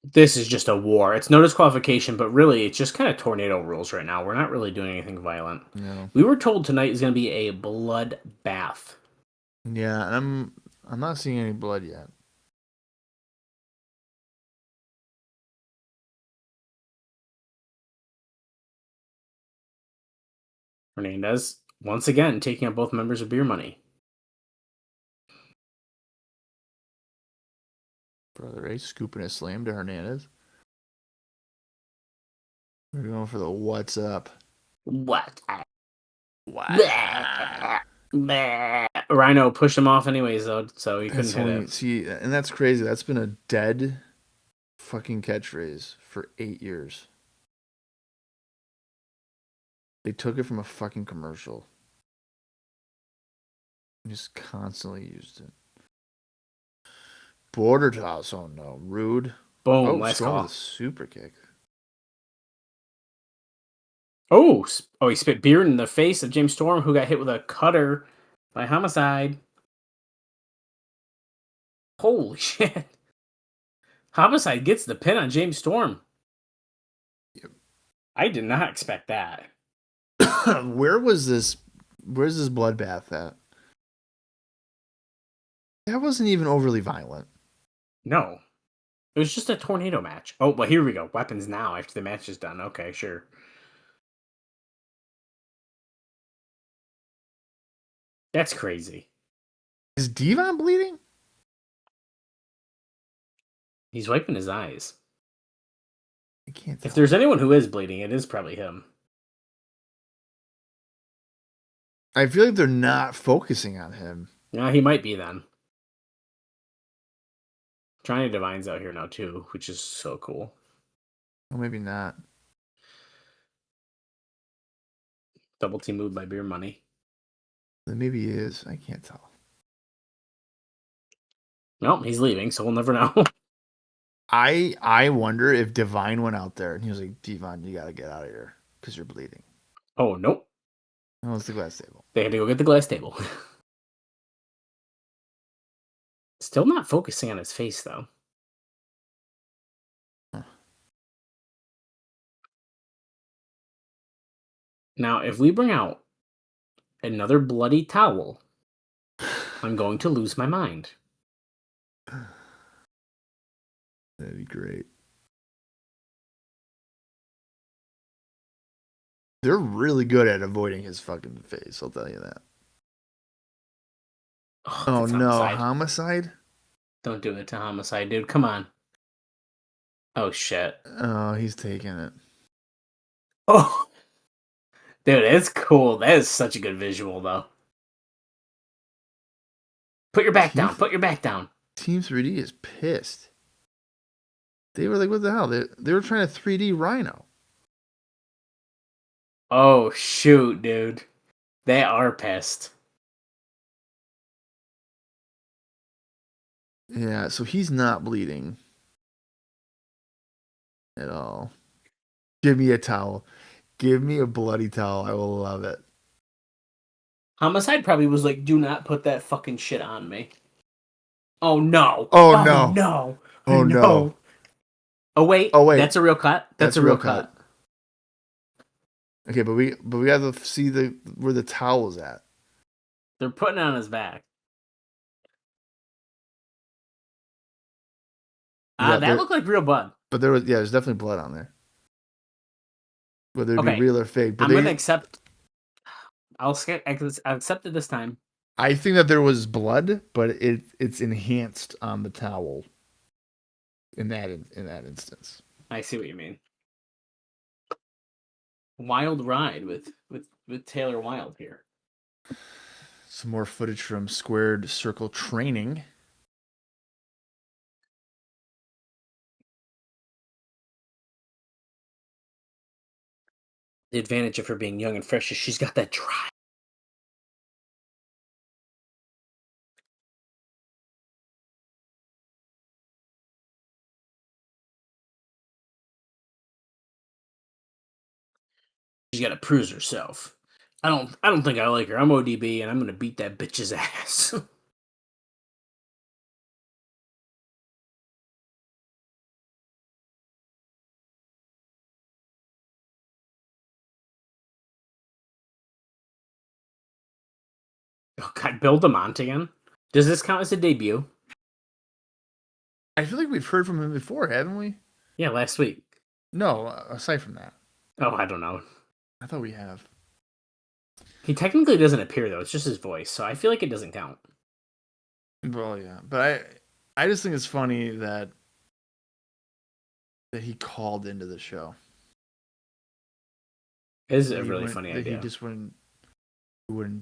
This is just a war. It's no disqualification, but really, it's just kind of tornado rules right now. We're not really doing anything violent. No. We were told tonight is going to be a bloodbath. Yeah, and I'm not seeing any blood yet. Hernandez, once again, taking up both members of Beer Money. Brother Ray scooping a slam to Hernandez. We're going for the what's up. What? Wow. Rhino pushed him off anyways, though, so he couldn't hit it. See, and that's crazy. That's been a dead fucking catchphrase for 8 years. They took it from a fucking commercial. Just constantly used it. Border toss. Oh no, rude. Boom, last call. With a super kick. Oh, he spit beer in the face of James Storm, who got hit with a cutter by Homicide. Holy shit. Homicide gets the pin on James Storm. Yep. I did not expect that. Where's this bloodbath at? That wasn't even overly violent. No. It was just a tornado match. Oh, well, here we go. Weapons now after the match is done. Okay, sure. That's crazy. Is Devon bleeding? He's wiping his eyes. I can't tell. If there's anyone who is bleeding, it is probably him. I feel like they're not focusing on him. Yeah, he might be then. Johnny Divine's out here now too, which is so cool. Well, maybe not. Double team moved by Beer Money. Maybe he is. I can't tell. Nope, he's leaving, so we'll never know. I wonder if Divine went out there and he was like, Devon, you gotta get out of here because you're bleeding. Oh, nope. Oh, it's the glass table. They had to go get the glass table. Still not focusing on his face, though. Huh. Now, if we bring out another bloody towel, I'm going to lose my mind. That'd be great. They're really good at avoiding his fucking face, I'll tell you that. Oh no, homicide? Don't do it to Homicide, dude. Come on. Oh, shit. Oh, he's taking it. Oh. Dude, it's cool. That is such a good visual, though. Put your back down. Put your back down. Team 3D is pissed. They were like, what the hell? They were trying to 3D Rhino. Oh, shoot, dude. They are pissed. Yeah, so he's not bleeding at all. Give me a towel. Give me a bloody towel. I will love it. Homicide probably was like, do not put that fucking shit on me. Oh, no. Oh, no. No. Oh, no. Oh, wait. Oh, wait. That's a real cut? That's a real cut. Okay, but we got to see where the towel is at. They're putting it on his back. That looked like real blood. But there's definitely blood on there. Whether it be real or fake. But I'm going to accept. I'll accept it this time. I think that there was blood, but it's enhanced on the towel. In that instance. I see what you mean. Wild ride with Taylor Wilde here. Some more footage from Squared Circle training. The advantage of her being young and fresh is she's got that drive. She's got to prove herself. I don't think I like her. I'm ODB and I'm gonna beat that bitch's ass. Oh God, Bill DeMont again. Does this count as a debut? I feel like we've heard from him before, haven't we? Yeah, last week. No, aside from that. Oh, I don't know. I thought we have. He technically doesn't appear though; it's just his voice, so I feel like it doesn't count. Well, yeah, but I just think it's funny that he called into the show. It is a really funny idea. He just wouldn't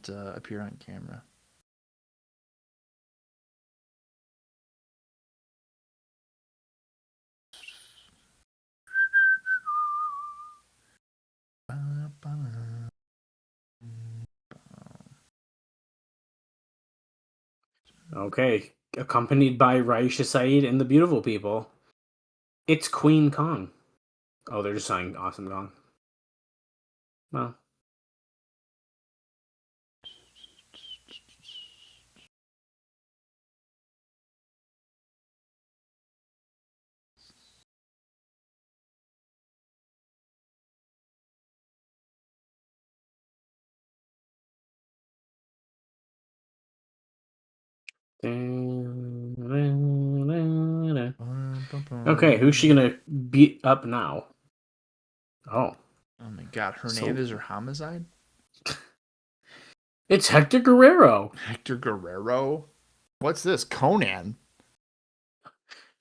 appear on camera. Okay, accompanied by Raisha Saeed and the beautiful people. It's Queen Kong. Oh, they're just saying Awesome Kong. Well. Okay, who's she gonna beat up now? Oh my God, Hernandez or Homicide? It's Hector Guerrero. Hector Guerrero? What's this? Conan?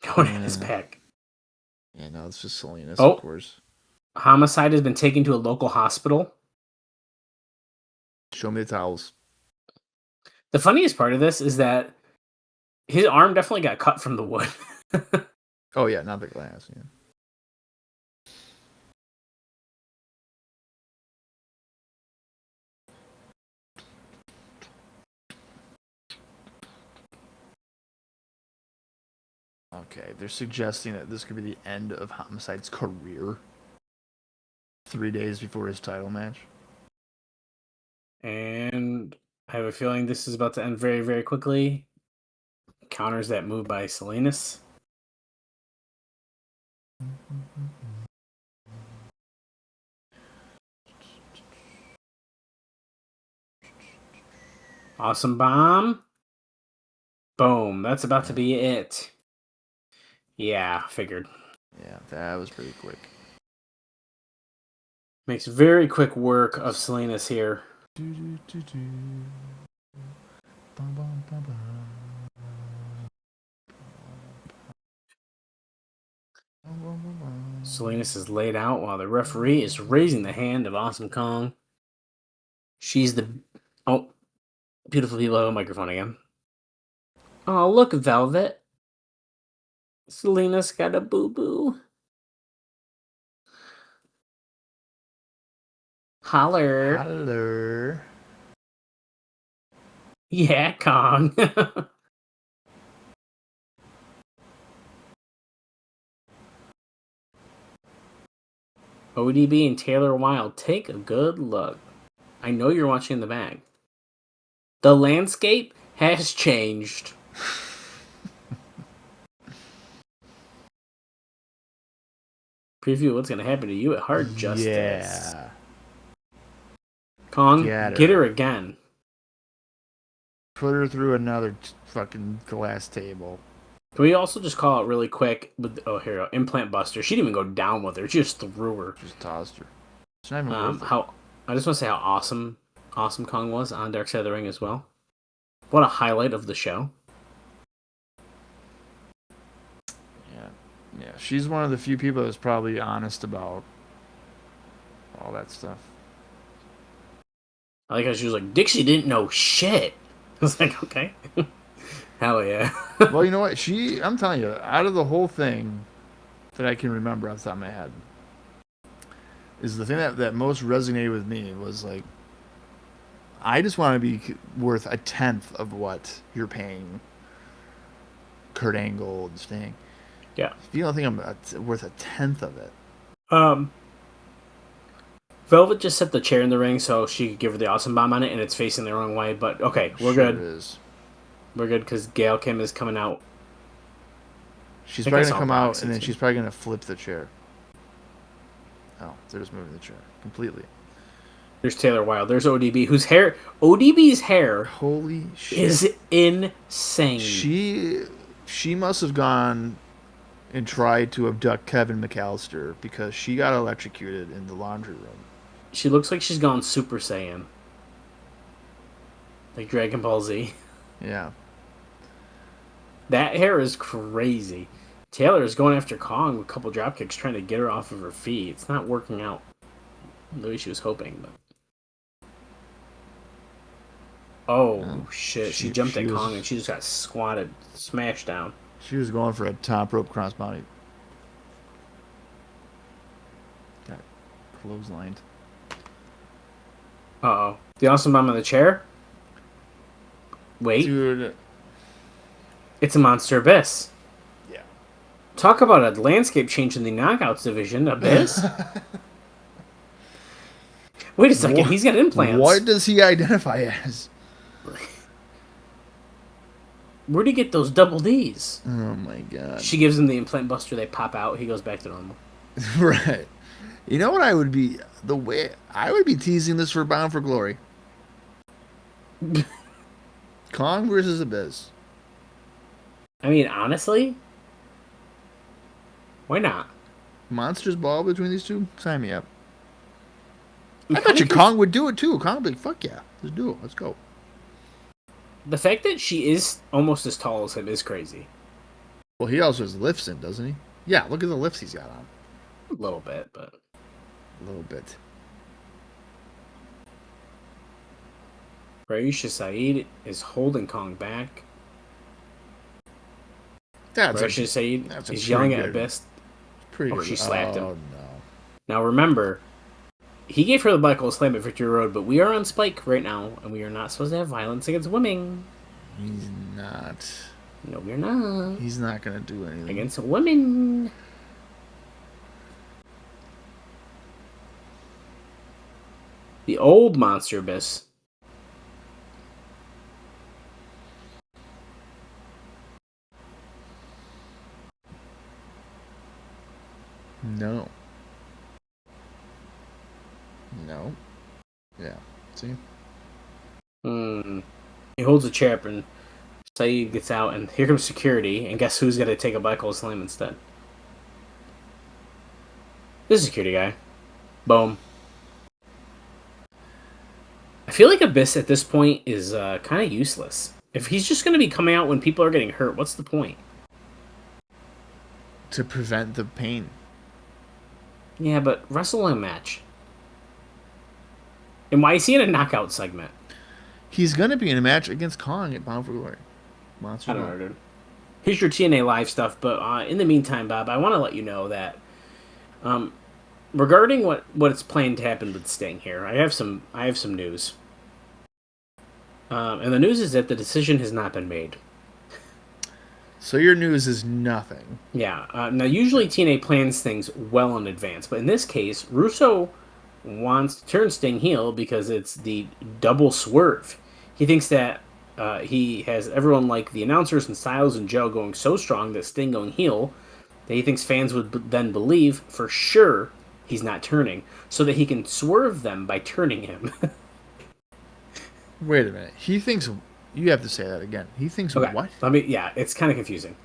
Conan is back. Yeah, no, it's just Salinas, of course. Homicide has been taken to a local hospital. Show me the towels. The funniest part of this is that his arm definitely got cut from the wood. Oh, yeah, not the glass. Yeah. Okay, they're suggesting that this could be the end of Homicide's career. 3 days before his title match. And I have a feeling this is about to end very, very quickly. Counters that move by Salinas. Awesome bomb. Boom. That's about to be it. Yeah, figured. Yeah, that was pretty quick. Makes very quick work of Salinas here. Salinas is laid out while the referee is raising the hand of Awesome Kong. She's the... Oh, beautiful people have a microphone again. Oh, look, Velvet. Salinas got a boo-boo. Holler. Holler. Yeah, Kong. ODB and Taylor Wilde, take a good look. I know you're watching in the back. The landscape has changed. Preview what's going to happen to you at Hard Justice. Yeah. Kong, get her again. Put her through another fucking glass table. Can we also just call it really quick with Implant Buster? She didn't even go down with her; she just threw her. Just tossed her. It's not even worth it. I just want to say how awesome Kong was on Dark Side of the Ring as well. What a highlight of the show. Yeah, she's one of the few people that's probably honest about all that stuff. I like how she was like, Dixie didn't know shit. I was like, okay. Hell yeah. Well, you know what? I'm telling you, out of the whole thing that I can remember off the top of my head, is the thing that most resonated with me was like, I just want to be worth 1/10 of what you're paying Kurt Angle and Sting. Yeah. If you don't think I'm worth 1/10 of it. Velvet just set the chair in the ring so she could give her the awesome bomb on it, and it's facing the wrong way. But okay, we're good. It is. We're good because Gail Kim is coming out. She's probably going to come out, and then she's probably going to flip the chair. Oh, they're just moving the chair completely. There's Taylor Wilde. There's ODB, whose hair... ODB's hair Holy shit. is insane. She must have gone and tried to abduct Kevin McAllister because she got electrocuted in the laundry room. She looks like she's gone Super Saiyan. Like Dragon Ball Z. Yeah. That hair is crazy. Taylor is going after Kong with a couple drop kicks, trying to get her off of her feet. It's not working out the way she was hoping. But oh shit! She jumped at Kong and she just got smashed down. She was going for a top rope crossbody. Got clotheslined. Uh-oh. The Awesome Bomb on the chair? Wait. Dude. It's a Monster Abyss. Yeah. Talk about a landscape change in the Knockouts division. Abyss? Wait a second. He's got implants. What does he identify as? Where'd he get those double Ds? Oh my god. She gives him the implant buster. They pop out. He goes back to normal. Right. You know what I would be... The way... I would be teasing this for Bound for Glory. Kong versus Abyss. I mean, honestly, why not? Monsters Ball between these two? Sign me up. I bet you Kong would do it too. Kong would be like, fuck yeah. Let's do it. Let's go. The fact that she is almost as tall as him is crazy. Well, he also has lifts in, doesn't he? Yeah, look at the lifts he's got on. A little bit, but... A little bit. Raisha Saeed is holding Kong back. Raisha Saeed is yelling at Abyss. Pretty good. She slapped him. Oh, no. Now remember, he gave her the Black Hole Slam at Victory Road, but we are on Spike right now, and we are not supposed to have violence against women. He's not. No, we're not. He's not going to do anything. Against women. The old Monster Abyss. No. No. Yeah. See? He holds a chair up and Saeed gets out, and here comes security, and guess who's going to take a Black Hole Slam instead? This security guy. Boom. I feel like Abyss at this point is kind of useless. If he's just going to be coming out when people are getting hurt, what's the point? To prevent the pain. Yeah, but wrestling match. And why is he in a knockout segment? He's going to be in a match against Kong at Bound for Glory. Monster I don't know, dude. Here's your TNA live stuff, but in the meantime, Bob, I want to let you know that regarding what's planned to happen with Sting here, I have some news. And the news is that the decision has not been made. So your news is nothing. Yeah. Now, usually TNA plans things well in advance, but in this case, Russo wants to turn Sting heel because it's the double swerve. He thinks that he has everyone like the announcers and Styles and Joe going so strong that Sting going heel that he thinks fans would then believe for sure he's not turning, so that he can swerve them by turning him. Wait a minute. He thinks... You have to say that again. He thinks okay. What? Yeah, it's kind of confusing.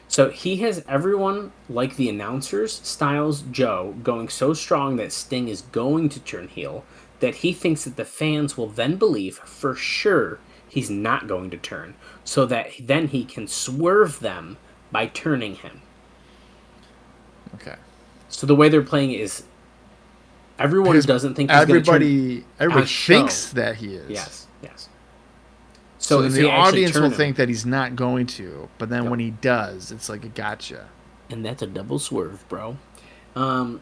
So he has everyone like the announcers, Styles, Joe, going so strong that Sting is going to turn heel that he thinks that the fans will then believe for sure he's not going to turn, so that then he can swerve them by turning him. Okay. So the way they're playing it is everyone doesn't think he's going to turn. Everybody thinks that he is. Yes. So if the audience will think that he's not going to, but then when he does, it's like a gotcha. And that's a double swerve, bro. Now,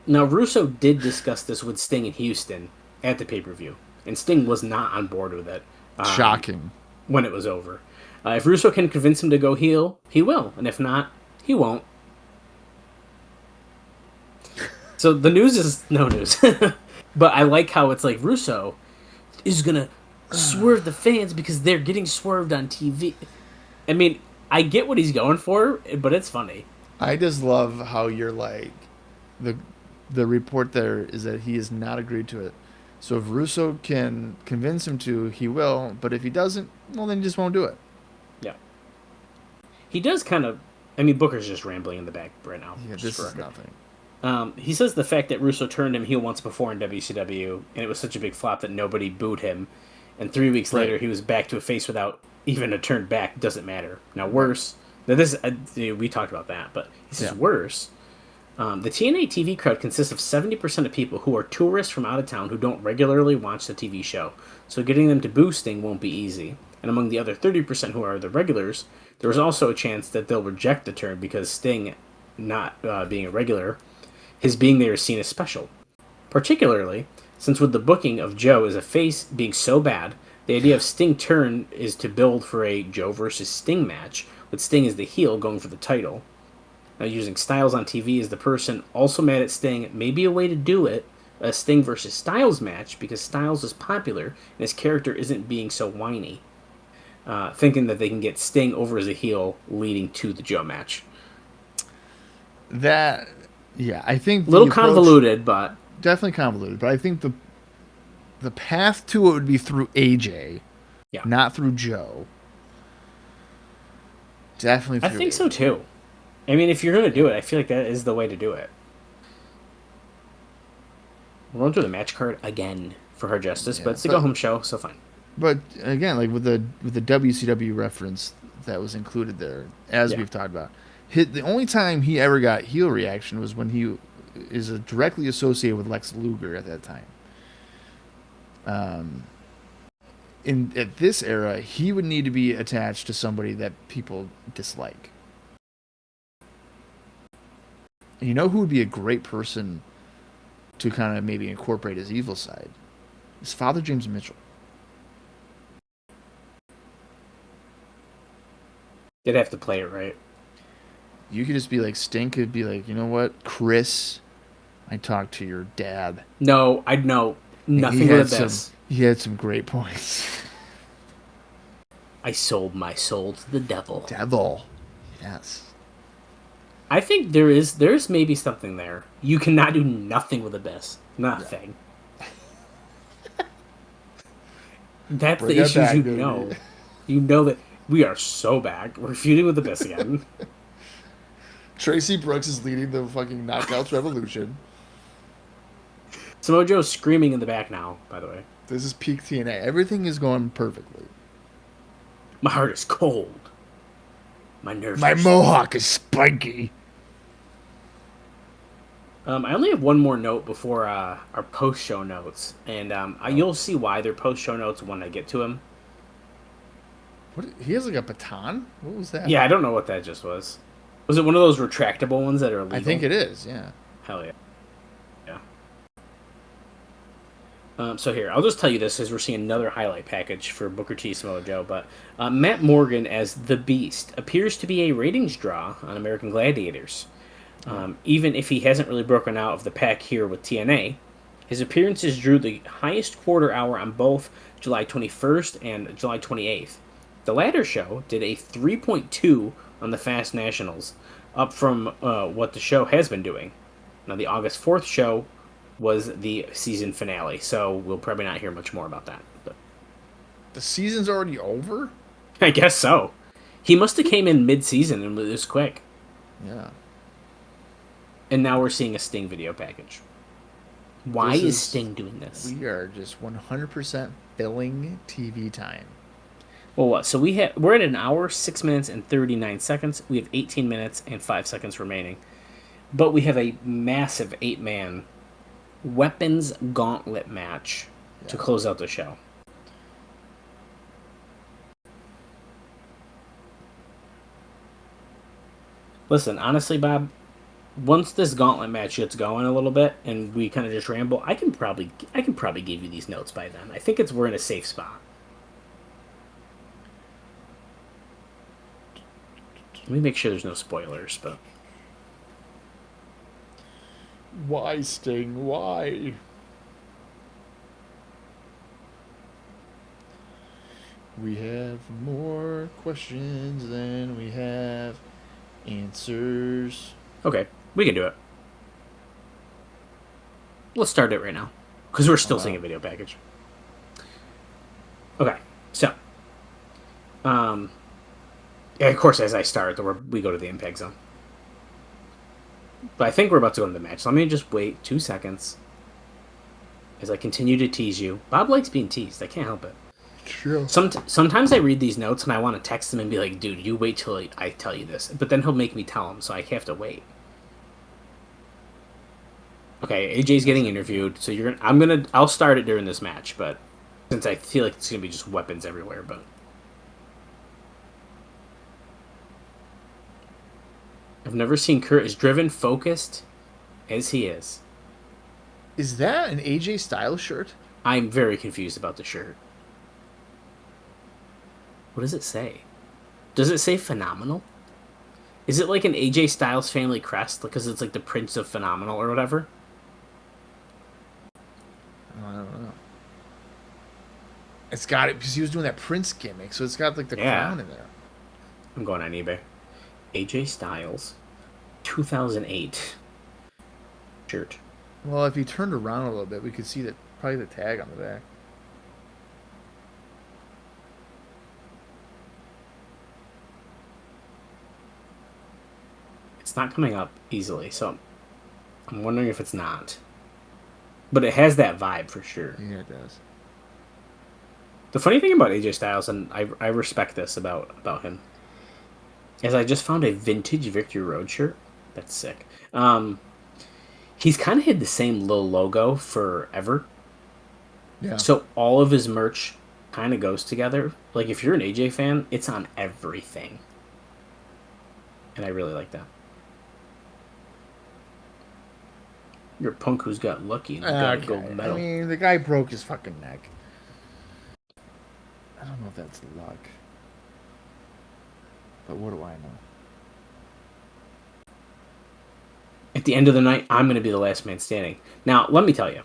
Russo did discuss this with Sting in Houston at the pay-per-view, and Sting was not on board with it. Shocking. When it was over. If Russo can convince him to go heel, he will, and if not, he won't. So the news is no news. But I like how it's like Russo is going to swerve the fans because they're getting swerved on TV. I mean, I get what he's going for, but it's funny. I just love how you're like, the report there is that he has not agreed to it. So if Russo can convince him to, he will. But if he doesn't, well, then he just won't do it. Yeah. He does kind of. I mean, Booker's just rambling in the back right now. Yeah, this is nothing. He says the fact that Russo turned him heel once before in WCW, and it was such a big flop that nobody booed him, and 3 weeks later he was back to a face without even a turn back, doesn't matter. Now worse, now this we talked about that, but he says worse. The TNA TV crowd consists of 70% of people who are tourists from out of town who don't regularly watch the TV show, so getting them to boo Sting won't be easy. And among the other 30% who are the regulars, there is also a chance that they'll reject the turn because Sting, not being a regular, his being there is seen as special. Particularly, since with the booking of Joe as a face being so bad, the idea of Sting turn is to build for a Joe versus Sting match, with Sting as the heel going for the title. Now, using Styles on TV as the person also mad at Sting may be a way to do it, a Sting versus Styles match, because Styles is popular and his character isn't being so whiny. Thinking that they can get Sting over as a heel leading to the Joe match. Yeah, I think a little convoluted, but definitely convoluted. But I think the path to it would be through AJ, not through Joe. Definitely through I think so too. I mean, if you're going to do it, I feel like that is the way to do it. We're going through the match card again for Her Justice, but it's a go-home show, so fine. But again, like with the WCW reference that was included there, as we've talked about, the only time he ever got heel reaction was when he is directly associated with Lex Luger at that time. At this era, he would need to be attached to somebody that people dislike. You know who would be a great person to kind of maybe incorporate his evil side? His Father James Mitchell. They'd have to play it right. You could just be like, Sting could be like, you know what, Chris, I talked to your dad. No, I'd know nothing but this. He had some great points. I sold my soul to the devil. Devil. Yes. I think there's maybe something there. You cannot do nothing with Abyss. Nothing. Yeah. That's the issues back, know. You know that we are so back. We're feuding with Abyss again. Tracy Brooks is leading the fucking Knockouts Revolution. Samoa Joe's screaming in the back now, by the way. This is peak TNA. Everything is going perfectly. My heart is cold. My nerves My mohawk is spiky. I only have one more note before our post-show notes, and you'll see why they're post-show notes when I get to them. What? He has like a baton? What was that? Yeah, I don't know what that just was. Was it one of those retractable ones that are illegal? I think it is, yeah. Hell yeah. Yeah. So here, I'll just tell you this as we're seeing another highlight package for Booker T, Samoa Joe, but Matt Morgan as The Beast appears to be a ratings draw on American Gladiators. Even if he hasn't really broken out of the pack here with TNA, his appearances drew the highest quarter hour on both July 21st and July 28th. The latter show did a 3.2 on the Fast Nationals, up from what the show has been doing. Now, the August 4th show was the season finale, so we'll probably not hear much more about that. But the season's already over? I guess so. He must have came in mid-season and was quick. Yeah. And now we're seeing a Sting video package. Why is Sting doing this? We are just 100% filling TV time. Well, what? So we're at an hour, 6 minutes, and 39 seconds. We have 18 minutes and 5 seconds remaining. But we have a massive 8-man Weapons Gauntlet match to close out the show. Listen, honestly, Bob, once this Gauntlet match gets going a little bit and we kind of just ramble, I can probably give you these notes by then. I think we're in a safe spot. Let me make sure there's no spoilers, but why, Sting? Why? We have more questions than we have answers. Okay, we can do it. Let's start it right now. Because we're still seeing a video package. Okay, so. Yeah, of course, as I start, we go to the impact zone. But I think we're about to go into the match. So let me just wait 2 seconds as I continue to tease you. Bob likes being teased. I can't help it. True. Sometimes I read these notes and I want to text him and be like, dude, you wait till I tell you this. But then he'll make me tell him, so I have to wait. Okay, AJ's getting interviewed, so I'll start it during this match, but since I feel like it's gonna be just weapons everywhere, but I've never seen Kurt as driven, focused as he is. Is that an AJ Styles shirt? I'm very confused about the shirt. What does it say? Does it say phenomenal? Is it like an AJ Styles family crest? Because it's like the Prince of Phenomenal or whatever? I don't know. It's got it because he was doing that Prince gimmick, so it's got like the crown in there. I'm going on eBay. AJ Styles, 2008 shirt. Well, if he turned around a little bit, we could see probably the tag on the back. It's not coming up easily, so I'm wondering if it's not. But it has that vibe for sure. Yeah, it does. The funny thing about AJ Styles, and I respect this about him, is I just found a vintage Victory Road shirt. That's sick. He's kind of had the same little logo forever. Yeah. So all of his merch kind of goes together. Like, if you're an AJ fan, it's on everything. And I really like that. You're a punk who's got lucky and got a gold medal. I mean, the guy broke his fucking neck. I don't know if that's luck. But what do I know? At the end of the night, I'm going to be the last man standing. Now, let me tell you.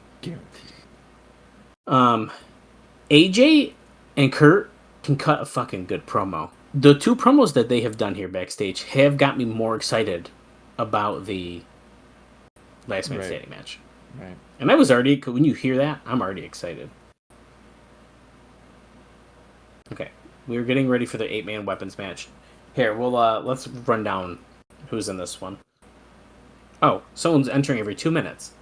AJ and Kurt can cut a fucking good promo. The two promos that they have done here backstage have got me more excited about the last man standing match. Right. And I was already, when you hear that, I'm already excited. Okay, we're getting ready for the 8-man weapons match. Here, let's run down who's in this one. Oh, someone's entering every 2 minutes.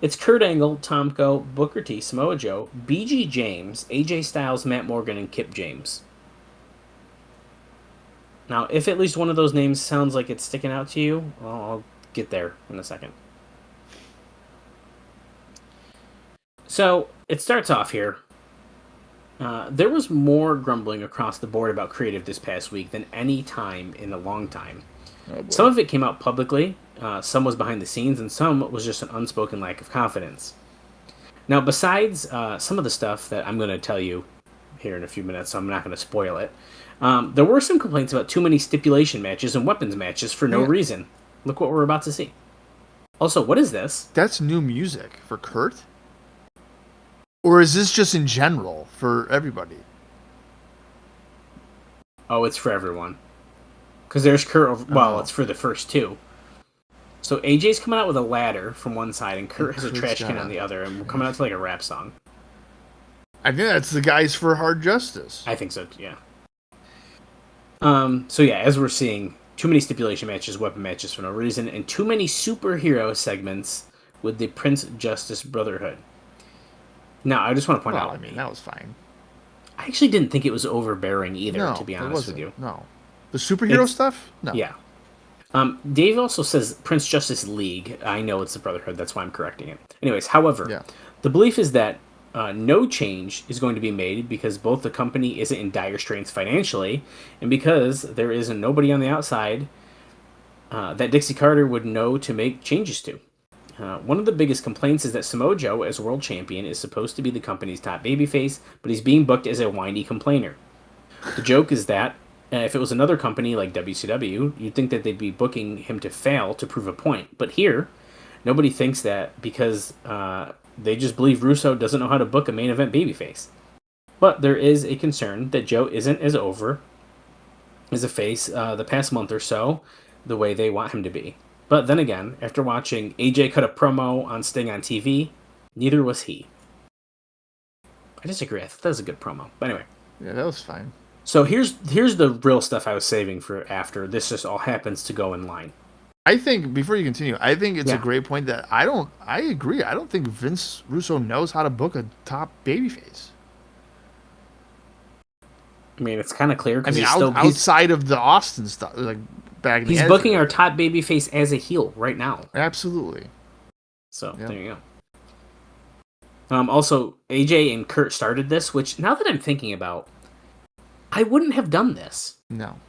It's Kurt Angle, Tomko, Booker T, Samoa Joe, BG James, AJ Styles, Matt Morgan, and Kip James. Now, if at least one of those names sounds like it's sticking out to you, well, I'll get there in a second. So, it starts off here. There was more grumbling across the board about creative this past week than any time in a long time. Oh, some of it came out publicly, some was behind the scenes, and some was just an unspoken lack of confidence. Now, besides some of the stuff that I'm going to tell you here in a few minutes, so I'm not going to spoil it, there were some complaints about too many stipulation matches and weapons matches for no reason. Look what we're about to see. Also, what is this? That's new music for Kurt? Or is this just in general for everybody? Oh, it's for everyone. Because there's Kurt. Well, it's for the first two. So AJ's coming out with a ladder from one side, and Kurt has a trash can on the other, and we're coming out to like a rap song. I think that's the guys for Hard Justice. I think so, yeah. So yeah, as we're seeing, too many stipulation matches, weapon matches for no reason, and too many superhero segments with the Prince Justice Brotherhood. Now, I just want to point out... I mean, that was fine. I actually didn't think it was overbearing either, to be honest with you. No. The superhero stuff? No. Yeah. Dave also says Prince Justice League. I know it's the Brotherhood, that's why I'm correcting it. Anyways, however, the belief is that no change is going to be made because both the company isn't in dire straits financially, and because there is nobody on the outside that Dixie Carter would know to make changes to. One of the biggest complaints is that Samoa Joe, as world champion, is supposed to be the company's top babyface, but he's being booked as a whiny complainer. The joke is that if it was another company like WCW, you'd think that they'd be booking him to fail to prove a point. But here, nobody thinks that because they just believe Russo doesn't know how to book a main event babyface. But there is a concern that Joe isn't as over as a face the past month or so the way they want him to be. But then again, after watching AJ cut a promo on Sting on TV, Neither was he. I disagree. I thought that was a good promo. But anyway. Yeah, that was fine. So here's the real stuff I was saving for after this just all happens to go in line. I think, before you continue, I think it's a great point that I agree. I don't think Vince Russo knows how to book a top babyface. I mean, it's kind of clear because he's outside of the Austin stuff, like back in the he's booking our top babyface as a heel right now. Absolutely. So there you go. Also, AJ and Kurt started this, which now that I'm thinking about, I wouldn't have done this. No.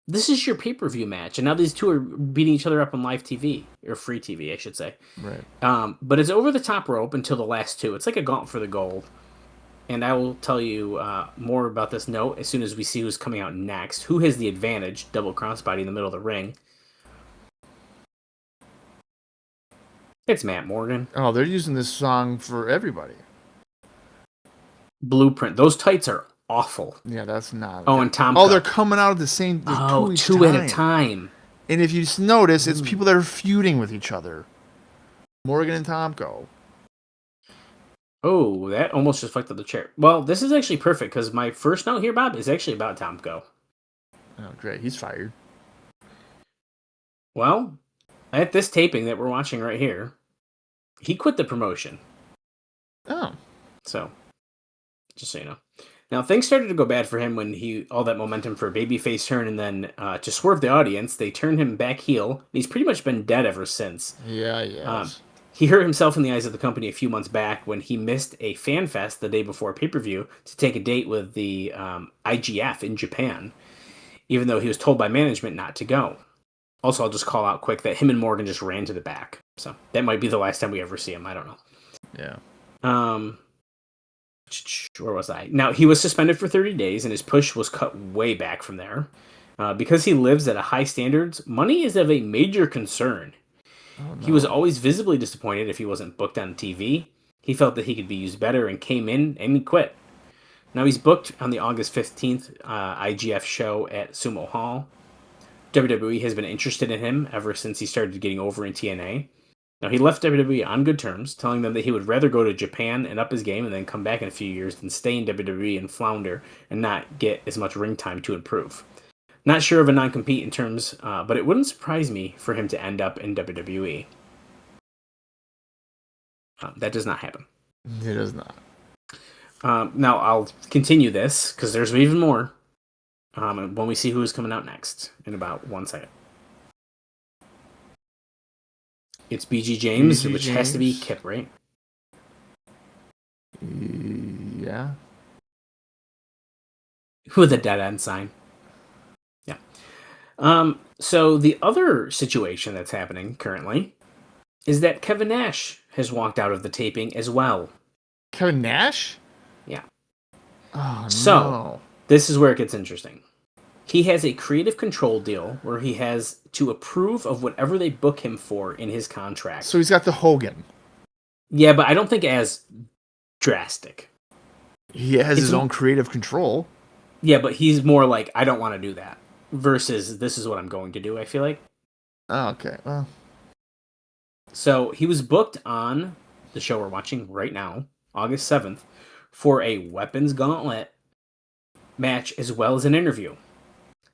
This is your pay-per-view match, and now these two are beating each other up on live TV, or free TV, I should say. Right. But it's over the top rope until the last two. It's like a gauntlet for the gold. And I will tell you more about this note as soon as we see who's coming out next. Who has the advantage? Double crossbody in the middle of the ring. It's Matt Morgan. Oh, they're using this song for everybody. Blueprint. Those tights are awful. Yeah, that's not. Oh, and Tomko. Oh, they're coming out at the same. Two at a time. And if you notice, it's people that are feuding with each other. Morgan and Tomko. Oh, that almost deflected the chair. Well, this is actually perfect because my first note here, Bob, is actually about Tomko. Oh, great. He's fired. Well, at this taping that we're watching right here, he quit the promotion. Oh. So, just so you know. Now, things started to go bad for him when all that momentum for a babyface turn, and then to swerve the audience, they turned him back heel, and he's pretty much been dead ever since. Yeah. He hurt himself in the eyes of the company a few months back when he missed a fan fest the day before pay-per-view to take a date with the IGF in Japan, even though he was told by management not to go. Also, I'll just call out quick that him and Morgan just ran to the back. So that might be the last time we ever see him. I don't know. Yeah. Where was I? Now, he was suspended for 30 days, and his push was cut way back from there. Because he lives at a high standards, money is of a major concern. Oh, no. He was always visibly disappointed if he wasn't booked on TV. He felt that he could be used better and came in and he quit. Now he's booked on the August 15th IGF show at Sumo Hall. WWE has been interested in him ever since he started getting over in TNA. Now he left WWE on good terms, telling them that he would rather go to Japan and up his game and then come back in a few years than stay in WWE and flounder and not get as much ring time to improve. Not sure of a non-compete in terms, but it wouldn't surprise me for him to end up in WWE. That does not happen. It does not. Now, I'll continue this, because there's even more when we see who is coming out next in about 1 second. It's BG James, which has to be Kip, right? Yeah. With a dead end sign. So the other situation that's happening currently is that Kevin Nash has walked out of the taping as well. Kevin Nash? Yeah. Oh, so, no. This is where it gets interesting. He has a creative control deal where he has to approve of whatever they book him for in his contract. So he's got the Hogan. Yeah, but I don't think as drastic. He has his own creative control. Yeah, but he's more like, I don't want to do that. Versus, this is what I'm going to do, I feel like. Oh, okay. Well. So, he was booked on the show we're watching right now, August 7th, for a Weapons Gauntlet match as well as an interview.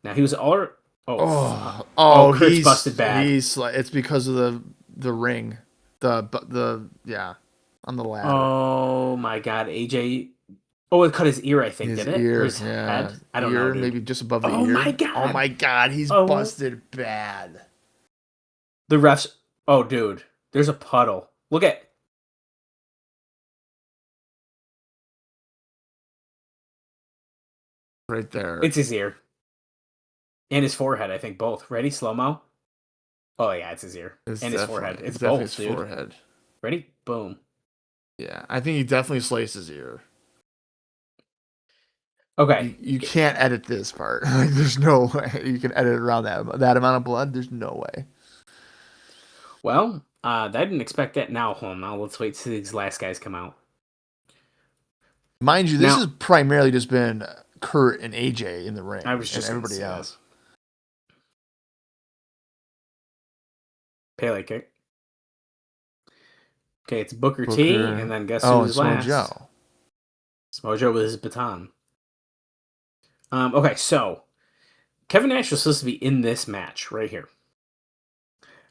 Now, he was all... Kurt's busted bad. It's because of the ring. Yeah, on the ladder. Oh, my God. AJ... Oh, it cut his ear, I think, did it? Ear, or his head? I don't know, dude. Maybe just above the ear. Oh, my God. Oh, my God. He's busted bad. The refs... Oh, dude. There's a puddle. Look at... Right there. It's his ear. And his forehead, I think, both. Ready? Slow-mo? Oh, yeah, it's his ear. And his forehead. It's both, his dude. Forehead. Ready? Boom. Yeah, I think he definitely sliced his ear. Okay. You can't edit this part. Like, there's no way you can edit around that amount of blood. There's no way. Well, I didn't expect that. Now let's wait till these last guys come out. Mind you, this has primarily just been Kurt and AJ in the ring. I was just and everybody else. Pele kick. Okay, it's Booker T, and then guess who's last? Joe. Samoa Joe with his baton. Okay, so Kevin Nash was supposed to be in this match right here.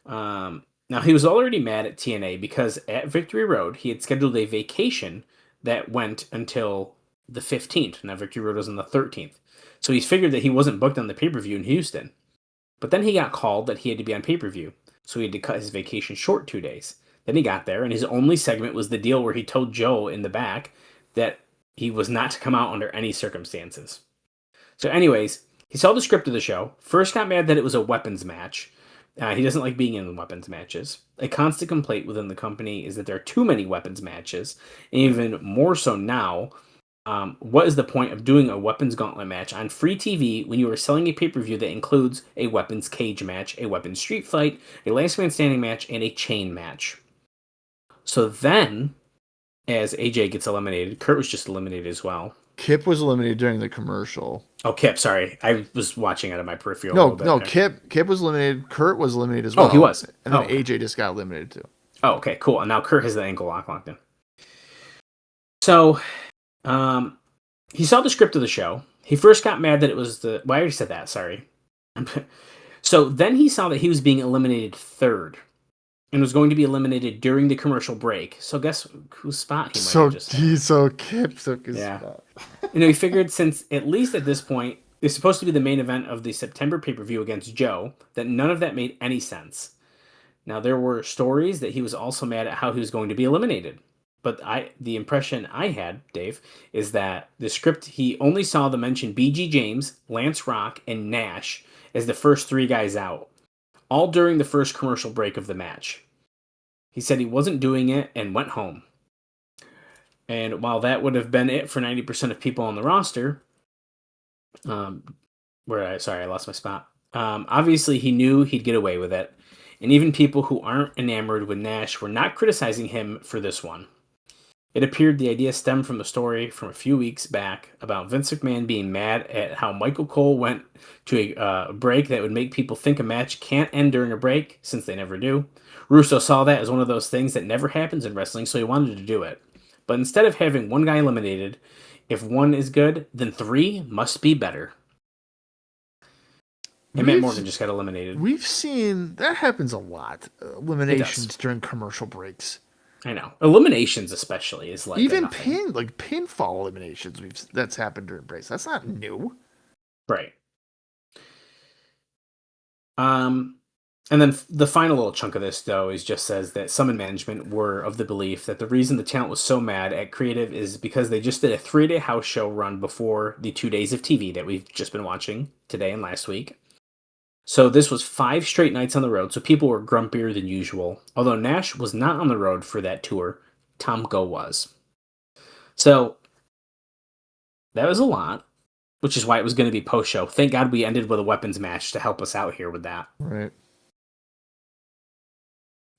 Now, he was already mad at TNA because at Victory Road, he had scheduled a vacation that went until the 15th. Now, Victory Road was on the 13th. So he figured that he wasn't booked on the pay-per-view in Houston. But then he got called that he had to be on pay-per-view. So he had to cut his vacation short 2 days. Then he got there, and his only segment was the deal where he told Joe in the back that he was not to come out under any circumstances. So anyways, he saw the script of the show. First got mad that it was a weapons match. He doesn't like being in weapons matches. A constant complaint within the company is that there are too many weapons matches. And even more so now, what is the point of doing a Weapons Gauntlet match on free TV when you are selling a pay-per-view that includes a weapons cage match, a weapons street fight, a last man standing match, and a chain match? So then, as AJ gets eliminated, Kurt was just eliminated as well. Kip was eliminated during the commercial. Oh, Kip, sorry. I was watching out of my peripheral. No, Kip was eliminated. Kurt was eliminated as well. Oh, he was. And then AJ just got eliminated too. Oh, okay, cool. And now Kurt has the ankle lock locked in. So, he saw the script of the show. He first got mad that it was the... Well, I already said that, sorry. So then he saw that he was being eliminated third and was going to be eliminated during the commercial break. So guess whose spot he might have just had. So Kip took his spot. He figured since, at least at this point, it's supposed to be the main event of the September pay-per-view against Joe, that none of that made any sense. Now, there were stories that he was also mad at how he was going to be eliminated. But the impression I had, Dave, is that the script, he only saw the mention BG James, Lance Rock, and Nash as the first 3 guys out, all during the first commercial break of the match. He said he wasn't doing it and went home. And while that would have been it for 90% of people on the roster, I lost my spot. Obviously, he knew he'd get away with it. And even people who aren't enamored with Nash were not criticizing him for this one. It appeared the idea stemmed from a story from a few weeks back about Vince McMahon being mad at how Michael Cole went to a break that would make people think a match can't end during a break, since they never do. Russo saw that as one of those things that never happens in wrestling, so he wanted to do it. But instead of having one guy eliminated, if one is good, then 3 must be better. And Matt Morgan just got eliminated. We've seen that happens a lot. Eliminations during commercial breaks. I know. Eliminations especially is like even pinfall eliminations. That's happened during breaks. That's not new. Right. And then the final little chunk of this, though, just says that some in management were of the belief that the reason the talent was so mad at Creative is because they just did a 3-day house show run before the 2 days of TV that we've just been watching today and last week. So this was 5 straight nights on the road, so people were grumpier than usual. Although Nash was not on the road for that tour, Tomko was. So that was a lot, which is why it was going to be post-show. Thank God we ended with a weapons match to help us out here with that. Right.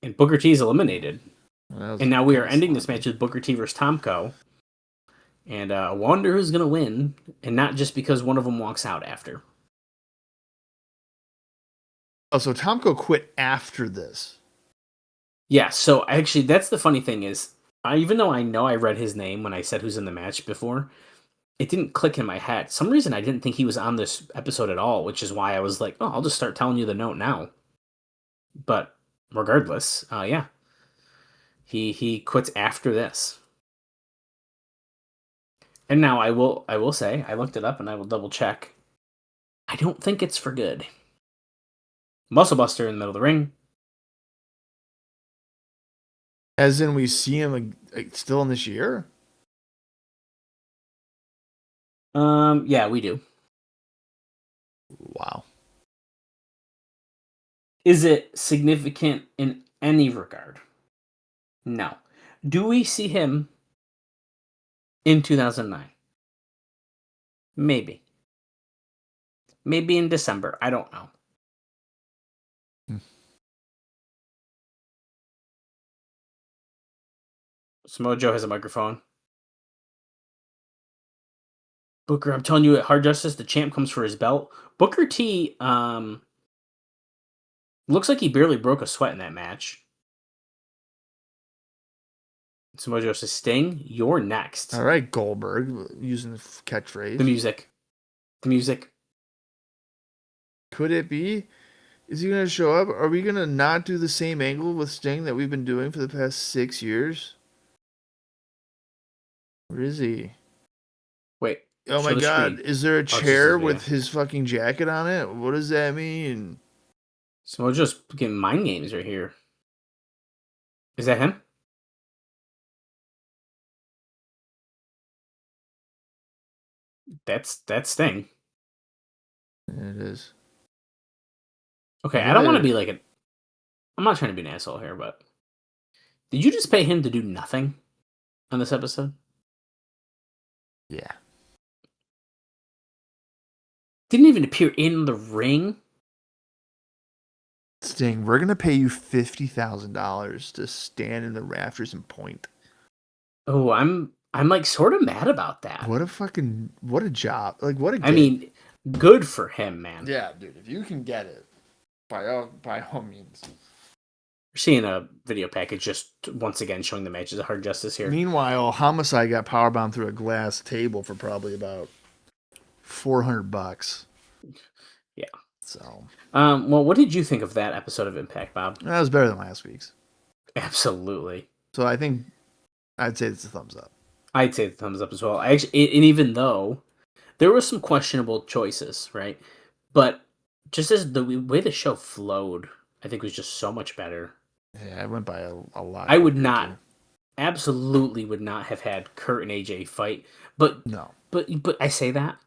And Booker T is eliminated. And now we are ending this match with Booker T versus Tomko. And I wonder who's going to win, and not just because one of them walks out after. Oh, so Tomko quit after this. Yeah, so actually, that's the funny thing is, even though I know I read his name when I said who's in the match before, it didn't click in my head. Some reason I didn't think he was on this episode at all, which is why I was like, oh, I'll just start telling you the note now. But regardless, yeah. He quits after this. And now I will say, I looked it up and I will double check. I don't think it's for good. Muscle Buster in the middle of the ring. As in, we see him still in this year? Yeah, we do. Wow. Is it significant in any regard? No. Do we see him in 2009? Maybe. Maybe in December. I don't know. Samoa Joe has a microphone. Booker, I'm telling you, at Hard Justice, the champ comes for his belt. Booker T, looks like he barely broke a sweat in that match. Samoa Joe says, Sting, you're next. All right, Goldberg, using the catchphrase. The music. The music. Could it be? Is he going to show up? Are we going to not do the same angle with Sting that we've been doing for the past 6 years? Where is he? Wait. Oh my god, is there a chair with his fucking jacket on it? What does that mean? Samoa Joe's getting mind games right here. Is that him? That's Sting. It is. Okay, I don't want to be like an... I'm not trying to be an asshole here, but... Did you just pay him to do nothing on this episode? Yeah. Didn't even appear in the ring? Sting, we're going to pay you $50,000 to stand in the rafters and point. Oh, I'm like sort of mad about that. What a job. Like, what a gig. I mean, good for him, man. Yeah, dude, if you can get it, by all means. We're seeing a video package just once again showing the matches of Hard Justice here. Meanwhile, Homicide got powerbombed through a glass table for probably about $400. Yeah. So. Well, what did you think of that episode of Impact, Bob? That was better than last week's. Absolutely. So I think I'd say it's a thumbs up. I'd say the thumbs up as well. And even though there were some questionable choices, right? But just as the way the show flowed, I think was just so much better. Yeah, I went by a lot. I would not, absolutely would not have had Kurt and AJ fight. But no. But I say that.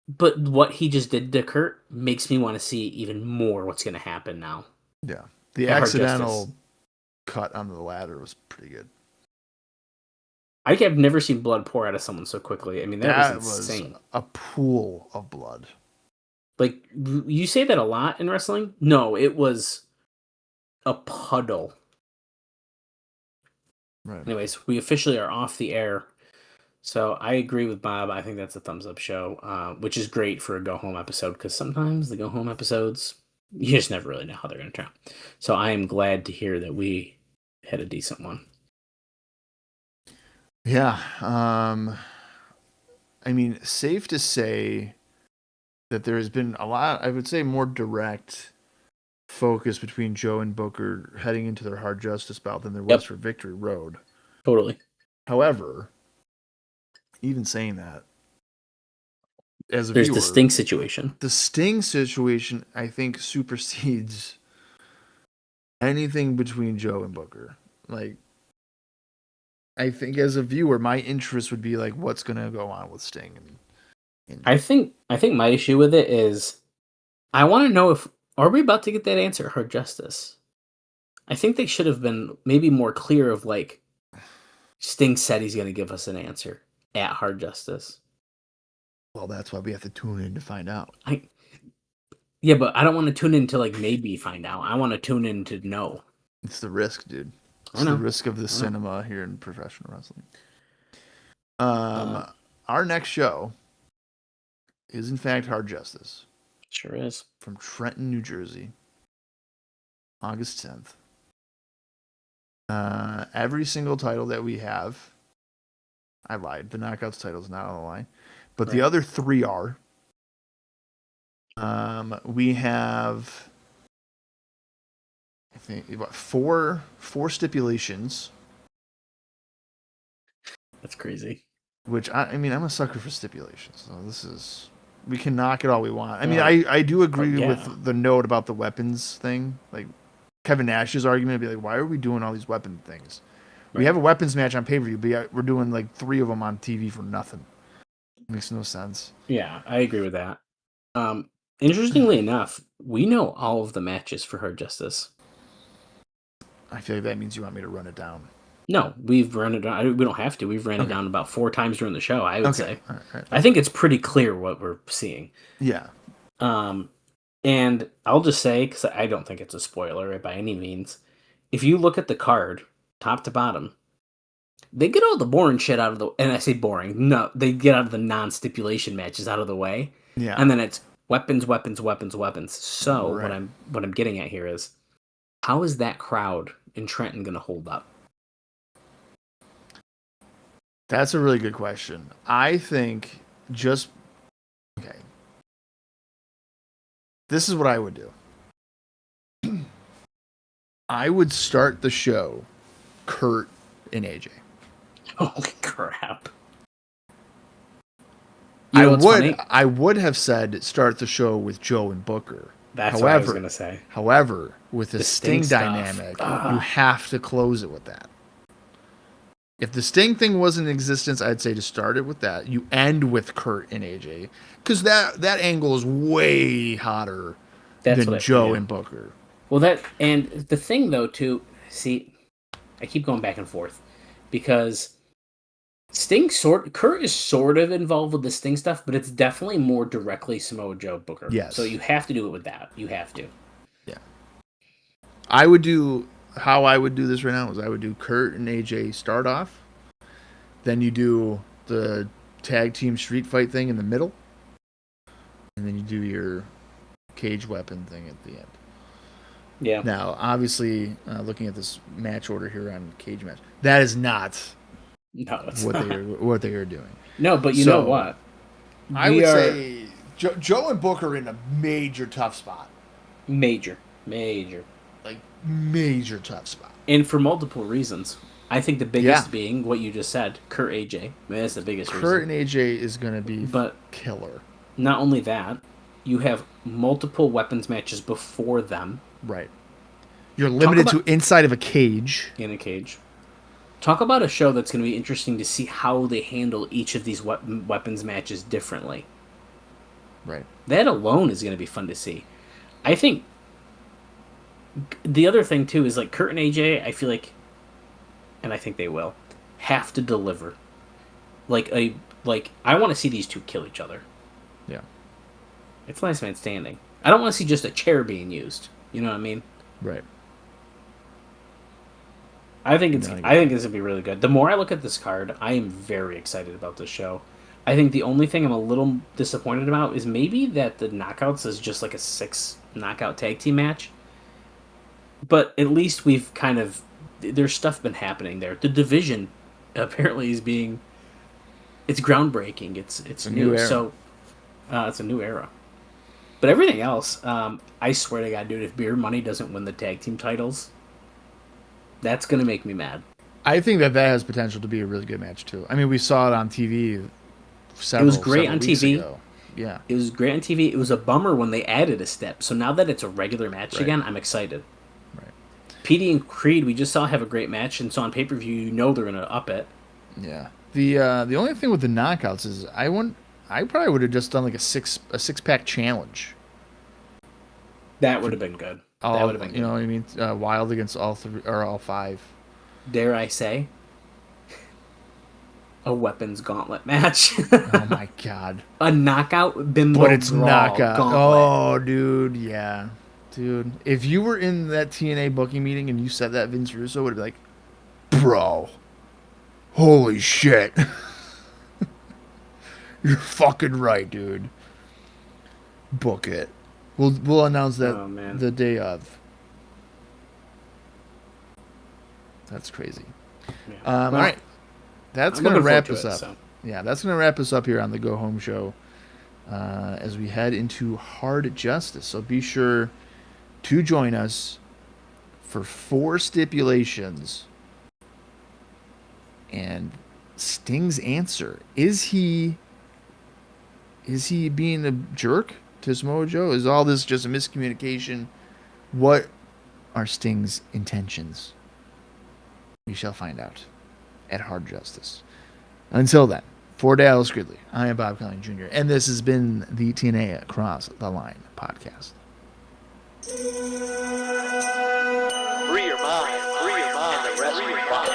But what he just did to Kurt makes me want to see even more what's going to happen now. Yeah. The accidental cut onto the ladder was pretty good. I have never seen blood pour out of someone so quickly. I mean, that was insane. A pool of blood. Like, you say that a lot in wrestling? No, it was a puddle. Right. Anyways, we officially are off the air. So I agree with Bob. I think that's a thumbs up show, which is great for a go home episode because sometimes the go home episodes, you just never really know how they're going to turn out. So I am glad to hear that we had a decent one. Yeah. I mean, safe to say that there has been a lot, I would say, more direct focus between Joe and Booker heading into their Hard Justice bout than there was for Victory Road. Totally. However, even saying that, as a there's viewer, the Sting situation. The Sting situation, I think, supersedes anything between Joe and Booker. Like, I think as a viewer, my interest would be like, what's going to go on with Sting? And I think my issue with it is, I want to know are we about to get that answer at Hard Justice? I think they should have been maybe more clear of like, Sting said he's going to give us an answer at Hard Justice. Well, that's why we have to tune in to find out. Yeah, but I don't want to tune in to like maybe find out. I want to tune in to know. It's the risk, dude. It's the risk of the cinema here in professional wrestling. Our next show is in fact Hard Justice. Sure is. From Trenton, New Jersey. August 10th. Every single title that we have, I lied. The Knockouts title is not on the line. But the other three are. We have, I think, four stipulations. That's crazy. Which, I mean, I'm a sucker for stipulations. So we can knock it all we want. I mean, I do agree with the note about the weapons thing. Like, Kevin Nash's argument would be like, why are we doing all these weapon things? Right. We have a weapons match on pay-per-view, but we're doing like 3 of them on TV for nothing. Makes no sense. Yeah, I agree with that. Interestingly enough, we know all of the matches for Hard Justice. I feel like that means you want me to run it down. No, we've run it down. We don't have to. We've ran it down about 4 times during the show, I would say. All right. I think it's pretty clear what we're seeing. Yeah. And I'll just say, because I don't think it's a spoiler by any means, if you look at the card, top to bottom, they get all the boring shit out of the... And I say boring. No, they get out of the non-stipulation matches out of the way. Yeah. And then it's weapons. So what I'm getting at here is, how is that crowd in Trenton going to hold up? That's a really good question. I think okay. This is what I would do. I would start the show Kurt and AJ. Holy crap. You know what's funny? I would have said start the show with Joe and Booker. That's what I was going to say. However, with the Sting Sting dynamic, you have to close it with that. If the Sting thing was in existence, I'd say to start it with that. You end with Kurt and AJ. Because that angle is way hotter than Joe and Booker. Well, and the thing, though, too, see, I keep going back and forth. Because Kurt is sort of involved with the Sting stuff, but it's definitely more directly Samoa Joe Booker. Yes. So you have to do it with that. You have to. Yeah. How I would do this right now is I would do Kurt and AJ start off. Then you do the tag team street fight thing in the middle. And then you do your cage weapon thing at the end. Yeah. Now, obviously, looking at this match order here on Cage Match, that is not what they are doing. No, but you know what? I would say Joe and Booker are in a major tough spot. Major tough spot. And for multiple reasons. I think the biggest being what you just said, Kurt AJ. I mean, that's the biggest reason. Kurt and AJ is going to be killer. Not only that, you have multiple weapons matches before them. Right. You're limited to inside of a cage. In a cage. Talk about a show that's going to be interesting to see how they handle each of these weapons matches differently. Right. That alone is going to be fun to see. I think the other thing, too, is like Kurt and AJ, I feel like, and I think they will, have to deliver. I want to see these two kill each other. Yeah. It's Last Man Standing. I don't want to see just a chair being used. You know what I mean? Right. I think it's going to be really good. The more I look at this card, I am very excited about this show. I think the only thing I'm a little disappointed about is maybe that the Knockouts is just like a 6 knockout tag team match. But at least we've kind of... There's stuff been happening there. The division apparently is being... It's groundbreaking. It's new. So it's a new era. But everything else, I swear to God, dude, if Beer Money doesn't win the tag team titles, that's going to make me mad. I think that has potential to be a really good match, too. I mean, we saw it on TV It was great on TV. Ago. Yeah. It was great on TV. It was a bummer when they added a step. So now that it's a regular match again, I'm excited. Right. PD and Creed, we just saw have a great match, and so on pay-per-view, you know they're going to up it. Yeah. The only thing with the Knockouts is I probably would have just done like a six-pack challenge. That would have been good. That would have been good. You know what I mean? Wild against all 3 or all 5. Dare I say, a Weapons Gauntlet match. Oh my God. A Knockout Bimbo But it's Brawl Knockout. Gauntlet. Oh, dude, yeah. Dude, if you were in that TNA booking meeting and you said that, Vince Russo would be like, bro, holy shit. You're fucking right, dude. Book it. We'll announce that the day of. That's crazy. Yeah. All right. That's going to wrap us up. So. Yeah, that's going to wrap us up here on the Go Home Show as we head into Hard Justice. So be sure to join us for 4 stipulations. And Sting's answer. Is he being a jerk to Samoa Joe? Is all this just a miscommunication? What are Sting's intentions? We shall find out at Hard Justice. Until then, for Dallas Gridley, I am Bob Colling Jr., and this has been the TNA Across the Line podcast. Free your mind, and the rest will follow.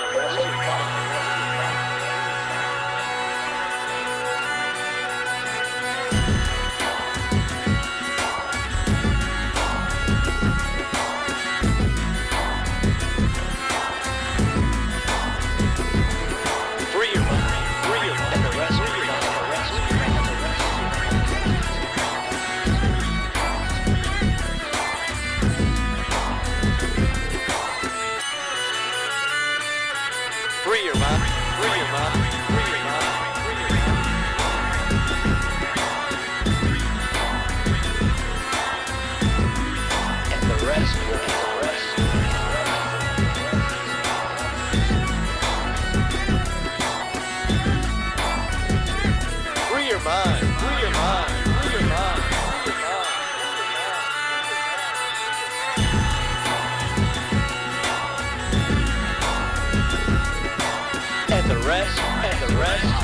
Free your mind. Free your mind. Free your mind. And the rest.